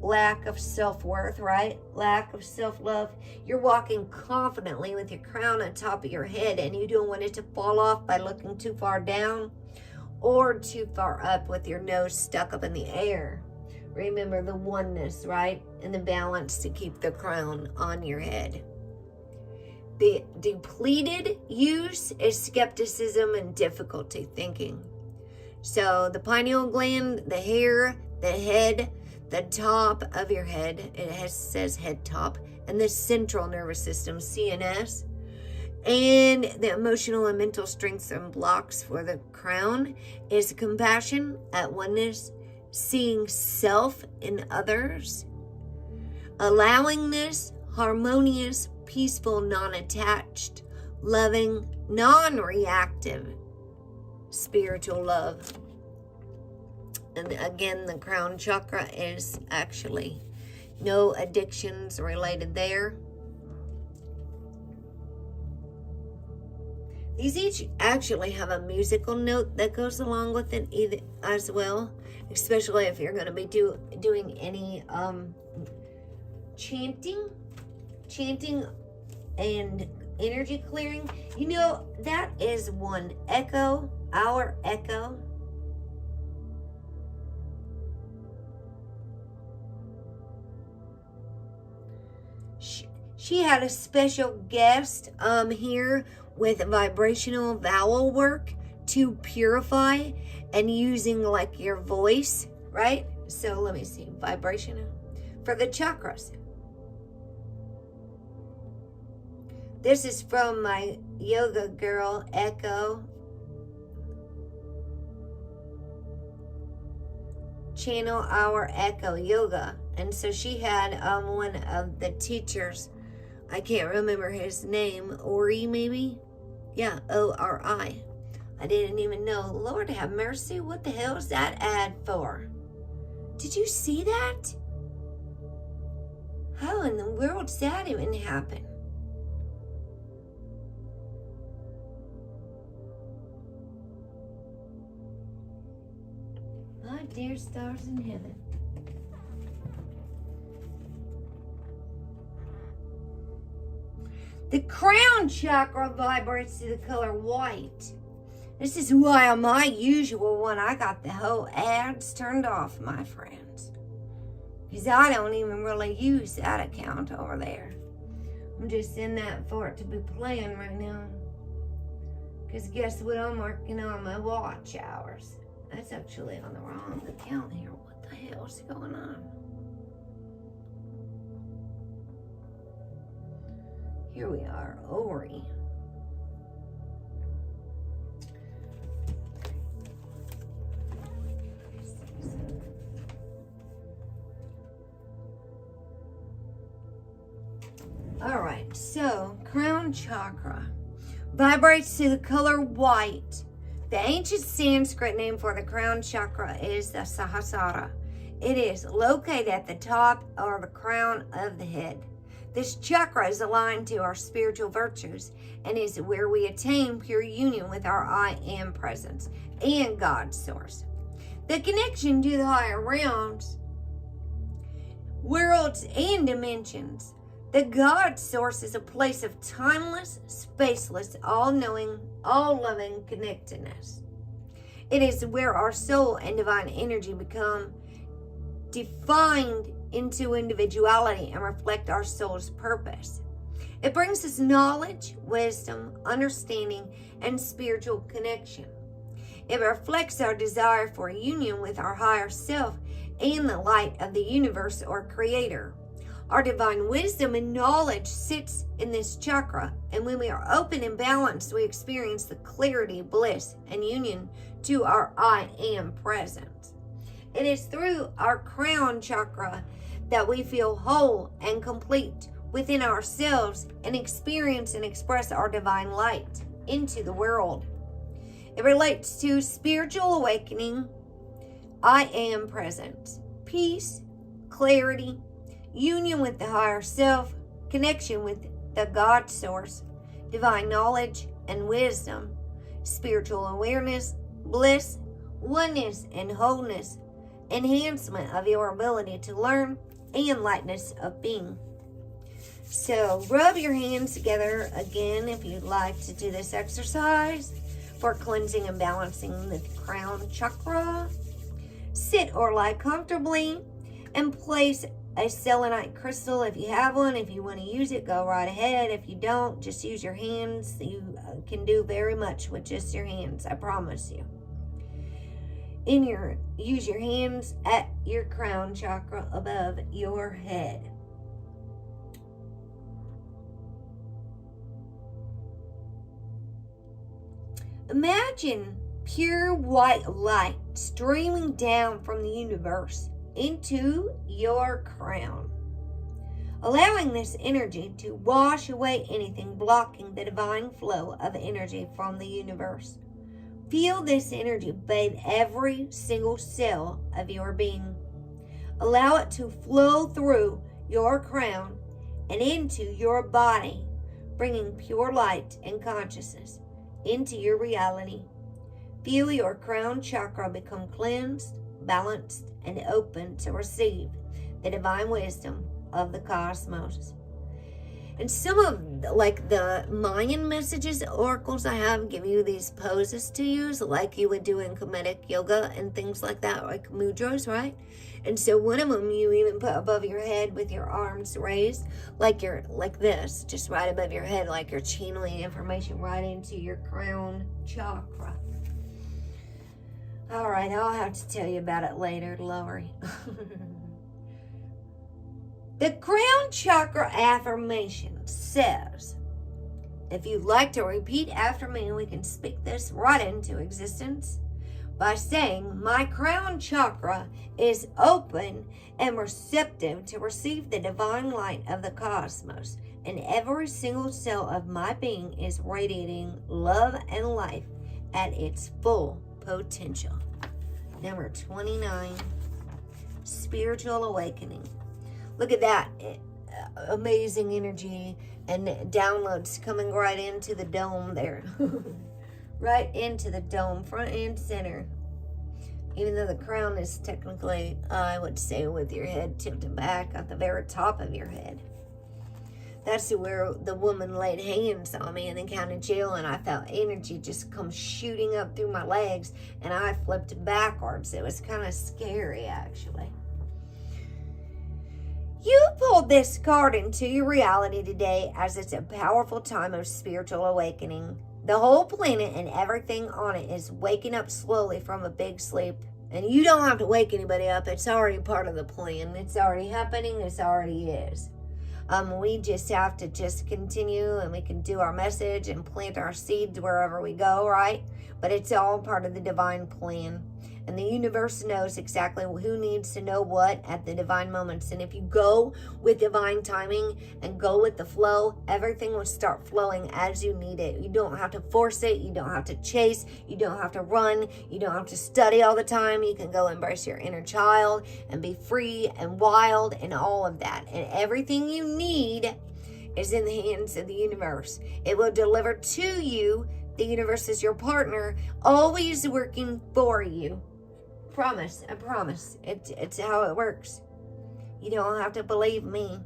lack of self-worth, right? Lack of self-love. You're walking confidently with your crown on top of your head, and you don't want it to fall off by looking too far down or too far up with your nose stuck up in the air. Remember the oneness, right? And the balance to keep the crown on your head. The depleted use is skepticism and difficulty thinking. So the pineal gland, the hair, the head, the top of your head, says head top, and the central nervous system, CNS, and the emotional and mental strengths and blocks for the crown is compassion, at oneness, seeing self in others, allowingness, harmonious, peaceful, non-attached, loving, non-reactive, spiritual love. And again, the crown chakra is actually no addictions related there. These each actually have a musical note that goes along with it either, as well, especially if you're going to be doing any chanting and energy clearing. You know, that is one echo, our echo. She had a special guest here with vibrational vowel work to purify and using like your voice, right? So let me see, vibrational for the chakras. This is from my yoga girl, Echo. Channel Our Echo Yoga. And so she had one of the teachers, I can't remember his name, Ori maybe? Yeah, Ori. I didn't even know. Lord have mercy, what the hell is that ad for? Did you see that? How in the world does that even happen? My dear stars in heaven. The crown chakra vibrates to the color white. This is why on my usual one, I got the whole ads turned off, my friends. Because I don't even really use that account over there. I'm just in that for it to be playing right now. Because guess what I'm working on? My watch hours. That's actually on the wrong account here. What the hell is going on? Here we are, Ori. All right, so crown chakra vibrates to the color white. The ancient Sanskrit name for the crown chakra is the Sahasrara. It is located at the top or the crown of the head. This chakra is aligned to our spiritual virtues and is where we attain pure union with our I Am presence and God's source. The connection to the higher realms, worlds, and dimensions. The God source is a place of timeless, spaceless, all-knowing, all-loving connectedness. It is where our soul and divine energy become defined into individuality and reflect our soul's purpose. It brings us knowledge, wisdom, understanding, and spiritual connection. It reflects our desire for union with our higher self and the light of the universe or creator. Our divine wisdom and knowledge sits in this chakra, and when we are open and balanced, we experience the clarity, bliss, and union to our I Am presence. It is through our crown chakra that we feel whole and complete within ourselves and experience and express our divine light into the world. It relates to spiritual awakening, I Am presence, peace, clarity, union with the higher self, connection with the God source, divine knowledge and wisdom, spiritual awareness, bliss, oneness and wholeness, enhancement of your ability to learn, and lightness of being. So rub your hands together again if you'd like to do this exercise for cleansing and balancing the crown chakra. Sit or lie comfortably and place a selenite crystal if you have one. If you want to use it, go right ahead. If you don't, just use your hands. You can do very much with just your hands, I promise you. Use your hands at your crown chakra above your head. Imagine pure white light streaming down from the universe into your crown, allowing this energy to wash away anything blocking the divine flow of energy from the universe. Feel this energy bathe every single cell of your being. Allow it to flow through your crown and into your body, bringing pure light and consciousness into your reality. Feel your crown chakra become cleansed, balanced, and open to receive the divine wisdom of the cosmos. And some of, like, the Mayan messages, oracles I have, give you these poses to use, like you would do in Kemetic yoga and things like that, like mudras, right? And so one of them you even put above your head with your arms raised, like this, just right above your head, like you're channeling information right into your crown chakra. All right, I'll have to tell you about it later, Lori. The crown chakra affirmation says, if you'd like to repeat after me, we can speak this right into existence by saying, my crown chakra is open and receptive to receive the divine light of the cosmos, and every single cell of my being is radiating love and life at its full potential. Number 29, spiritual awakening. Look at that amazing energy and downloads coming right into the dome there. Right into the dome, front and center. Even though the crown is technically, I would say, with your head tipped back at the very top of your head. That's where the woman laid hands on me in the county jail, and I felt energy just come shooting up through my legs, and I flipped backwards. It was kind of scary, actually. You pulled this card into your reality today, as it's a powerful time of spiritual awakening. The whole planet and everything on it is waking up slowly from a big sleep. And you don't have to wake anybody up. It's already part of the plan. It's already happening. It already is. We just have to just continue, and we can do our message and plant our seeds wherever we go, right? But it's all part of the divine plan. And the universe knows exactly who needs to know what at the divine moments. And if you go with divine timing and go with the flow, everything will start flowing as you need it. You don't have to force it. You don't have to chase. You don't have to run. You don't have to study all the time. You can go embrace your inner child and be free and wild and all of that. And everything you need is in the hands of the universe. It will deliver to you. The universe is your partner, always working for you. Promise, I promise. It's how it works. You don't have to believe me.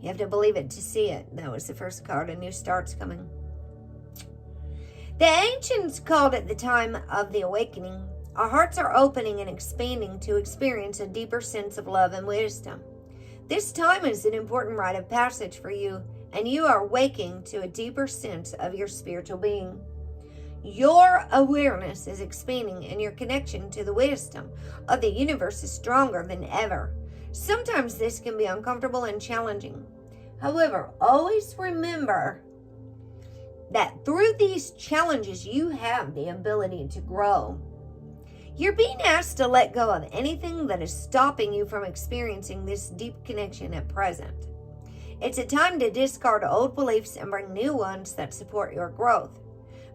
You have to believe it to see it. That was the first card. A new start's coming. The ancients called it the time of the awakening. Our hearts are opening and expanding to experience a deeper sense of love and wisdom. This time is an important rite of passage for you, and you are waking to a deeper sense of your spiritual being. Your awareness is expanding, and your connection to the wisdom of the universe is stronger than ever. Sometimes this can be uncomfortable and challenging. However, always remember that through these challenges, you have the ability to grow. You're being asked to let go of anything that is stopping you from experiencing this deep connection at present. It's a time to discard old beliefs and bring new ones that support your growth.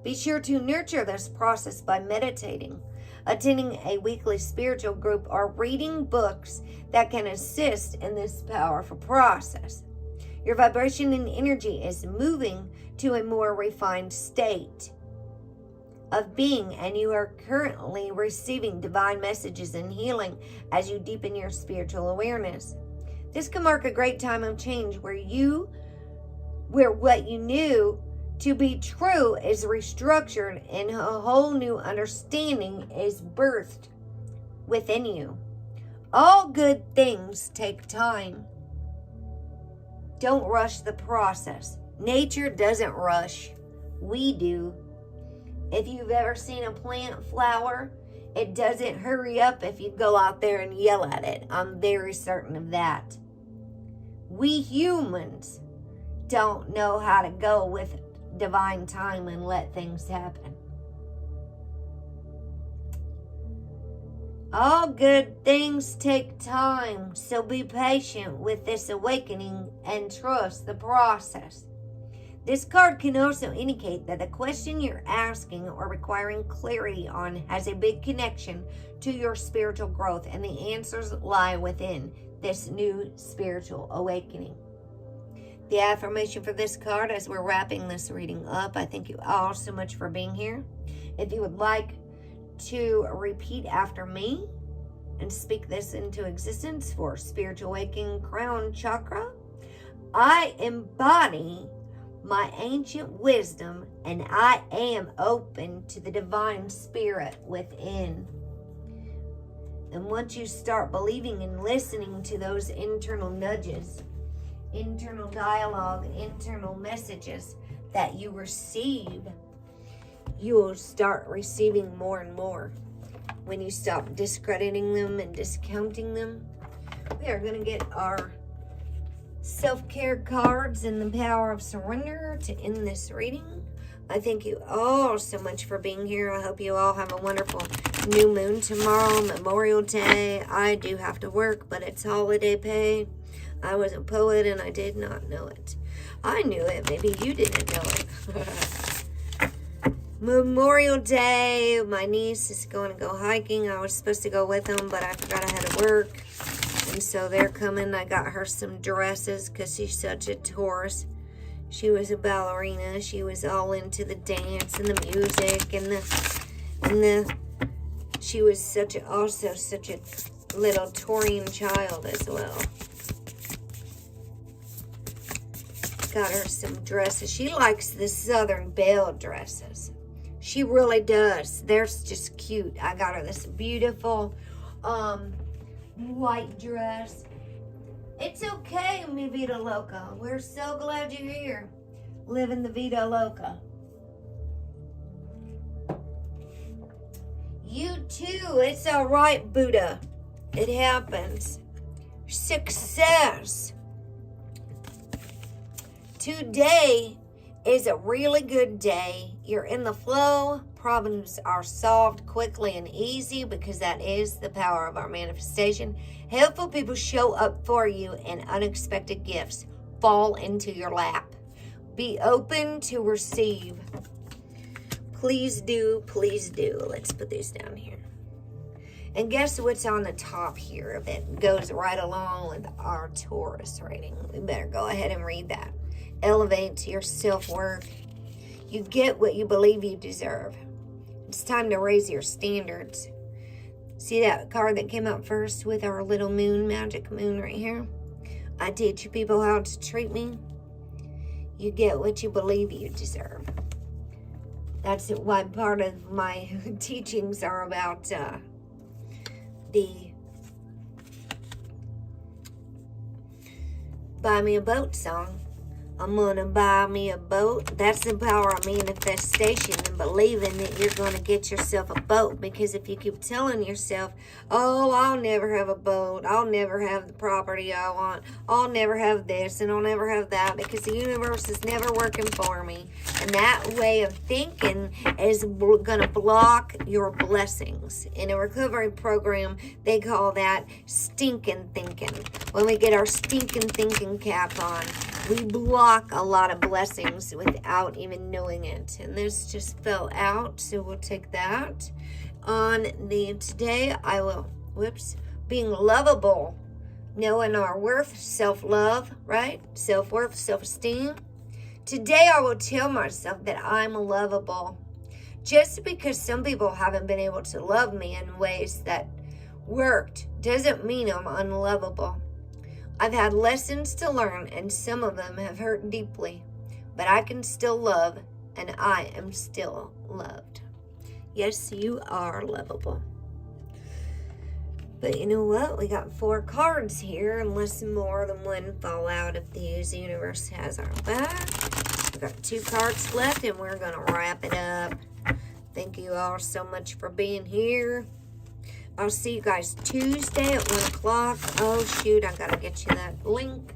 Be sure to nurture this process by meditating, attending a weekly spiritual group, or reading books that can assist in this powerful process. Your vibration and energy is moving to a more refined state of being, and you are currently receiving divine messages and healing as you deepen your spiritual awareness. This can mark a great time of change where what you knew to be true is restructured and a whole new understanding is birthed within you. All good things take time. Don't rush the process. Nature doesn't rush. We do. If you've ever seen a plant flower, it doesn't hurry up if you go out there and yell at it. I'm very certain of that. We humans don't know how to go with divine time and let things happen. All good things take time, so be patient with this awakening and trust the process. This card can also indicate that the question you're asking or requiring clarity on has a big connection to your spiritual growth, and the answers lie within this new spiritual awakening. The affirmation for this card as we're wrapping this reading up. I thank you all so much for being here. If you would like to repeat after me and speak this into existence for spiritual awakening crown chakra, I embody my ancient wisdom, and I am open to the divine spirit within. And once you start believing and listening to those internal nudges, internal dialogue, internal messages that you receive, you will start receiving more and more. When you stop discrediting them and discounting them, we are going to get our self-care cards and the power of surrender to end this reading. I thank you all so much for being here. I hope you all have a wonderful new moon tomorrow, Memorial Day. I do have to work, but it's holiday pay. I was a poet and I did not know it. I knew it. Maybe you didn't know it. Memorial Day. My niece is going to go hiking. I was supposed to go with them, but I forgot I had to work. And so they're coming. I got her some dresses because she's such a Taurus. She was a ballerina. She was all into the dance and the music she was also such a little Taurian child as well. Got her some dresses. She likes the Southern Belle dresses. She really does. They're just cute. I got her this beautiful white dress. It's okay, mi vida loca. We're so glad you're here. Living the vida loca. You too. It's all right, Buddha. It happens. Success. Today is a really good day. You're in the flow. Problems are solved quickly and easy because that is the power of our manifestation. Helpful people show up for you and unexpected gifts fall into your lap. Be open to receive. Please do, please do. Let's put these down here. And guess what's on the top here that goes right along with our Taurus rating? We better go ahead and read that. Elevate your self-worth. You get what you believe you deserve. It's time to raise your standards. See that card that came out first with our little moon, magic moon right here? I teach people how to treat me. You get what you believe you deserve. That's why part of my teachings are about the Buy Me a Boat song. I'm gonna buy me a boat. That's the power of manifestation and believing that you're gonna get yourself a boat. Because if you keep telling yourself, oh, I'll never have a boat, I'll never have the property I want, I'll never have this and I'll never have that because the universe is never working for me. And that way of thinking is gonna block your blessings. In a recovery program, they call that stinking thinking. When we get our stinking thinking cap on, we block a lot of blessings without even knowing it. And this just fell out, so we'll take that. On the today, I will, being lovable, knowing our worth, self-love, right? Self-worth, self-esteem. Today, I will tell myself that I'm lovable. Just because some people haven't been able to love me in ways that worked doesn't mean I'm unlovable. I've had lessons to learn, and some of them have hurt deeply. But I can still love, and I am still loved. Yes, you are lovable. But you know what? We got 4 cards here, unless more than one fall out of these. The universe has our back. We've got 2 cards left, and we're going to wrap it up. Thank you all so much for being here. I'll see you guys Tuesday at 1 o'clock. Oh, shoot, I got to get you that link.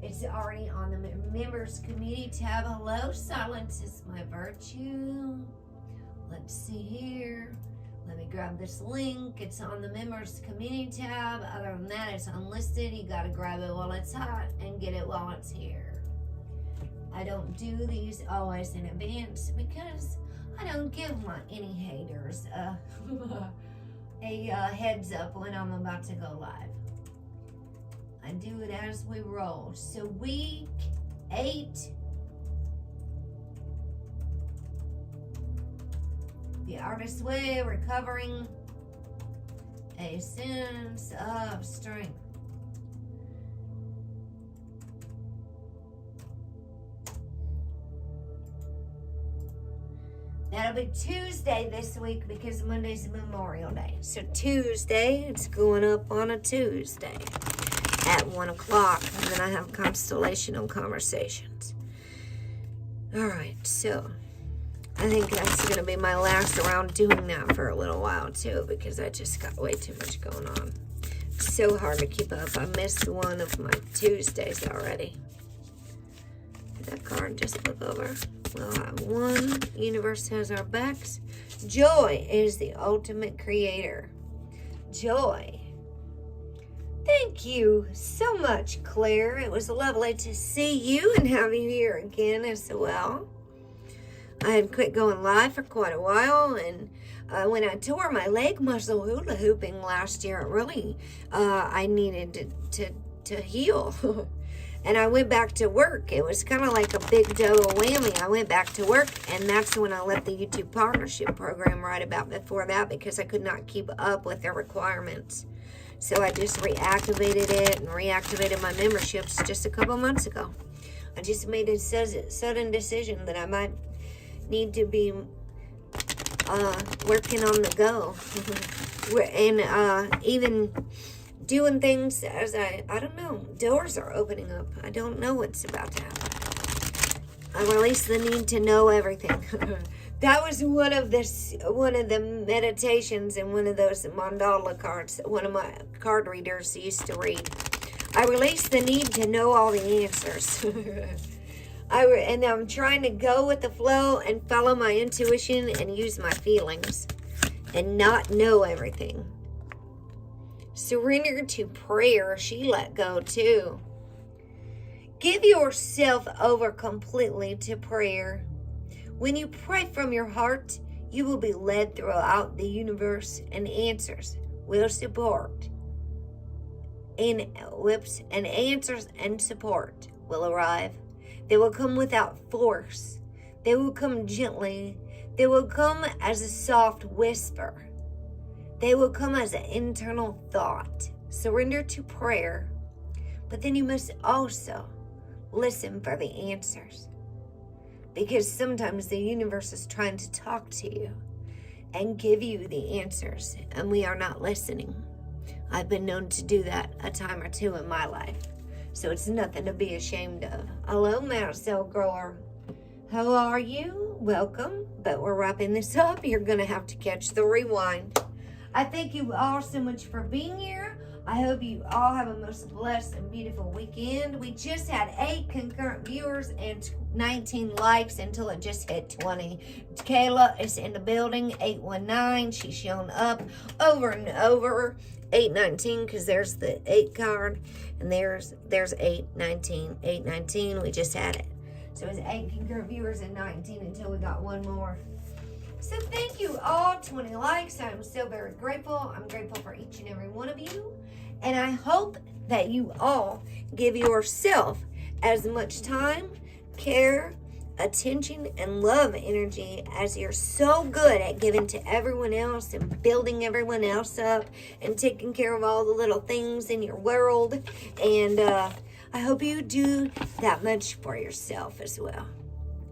It's already on the members community tab. Hello, silence is my virtue. Let's see here. Let me grab this link. It's on the members community tab. Other than that, it's unlisted. You got to grab it while it's hot and get it while it's here. I don't do these always in advance because I don't give any haters a heads up when I'm about to go live. I do it as we roll. So week 8. The Artist's Way, recovering a sense of strength. That'll be Tuesday this week because Monday's Memorial Day. So Tuesday, it's going up on a Tuesday at 1 o'clock. And then I have constellational conversations. All right, so I think that's going to be my last round doing that for a little while too, because I just got way too much going on. It's so hard to keep up. I missed one of my Tuesdays already. Did that card just flip over? We'll have one. Universe has our backs. Joy is the ultimate creator. Joy. Thank you so much, Claire. It was lovely to see you and have you here again as well. I had quit going live for quite a while, and when I tore my leg muscle hula hooping last year, it really, I needed to heal. And I went back to work. It was kind of like a big double whammy. I went back to work, and that's when I left the YouTube partnership program right about before that because I could not keep up with their requirements. So I just reactivated it and reactivated my memberships just a couple months ago. I just made a sudden decision that I might need to be working on the go. And even doing things as I don't know, doors are opening up. I don't know what's about to happen. I release the need to know everything. That was one of the meditations and one of those mandala cards that one of my card readers used to read. I release the need to know all the answers. And I'm trying to go with the flow and follow my intuition and use my feelings and not know everything. Surrender to prayer. She let go too. Give yourself over completely to prayer. When you pray from your heart, you will be led throughout the universe, and answers will support. And answers and support will arrive. They will come without force. They will come gently. They will come as a soft whisper. They will come as an internal thought. Surrender to prayer. But then you must also listen for the answers. Because sometimes the universe is trying to talk to you and give you the answers, and we are not listening. I've been known to do that a time or two in my life. So it's nothing to be ashamed of. Hello, Mount Cell Grower. How are you? Welcome. But we're wrapping this up. You're going to have to catch the rewind. I thank you all so much for being here. I hope you all have a most blessed and beautiful weekend. We just had 8 concurrent viewers and 19 likes until it just hit 20. Kayla is in the building, 819. She's shown up over and over. 819, because there's the 8 card, and there's 819. 819, we just had it. So it's 8 concurrent viewers and 19 until we got one more. So thank you all, 20 likes. I'm so very grateful. I'm grateful for each and every one of you. And I hope that you all give yourself as much time, care, attention, and love energy as you're so good at giving to everyone else and building everyone else up and taking care of all the little things in your world. And I hope you do that much for yourself as well,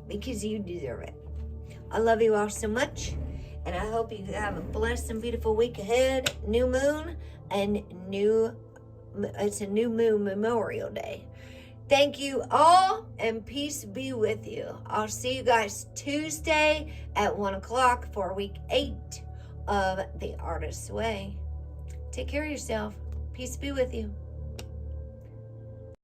because you deserve it. I love you all so much, and I hope you have a blessed and beautiful week ahead. New moon and it's a new moon Memorial Day. Thank you all, and peace be with you. I'll see you guys Tuesday at 1 o'clock for week 8 of The Artist's Way. Take care of yourself. Peace be with you.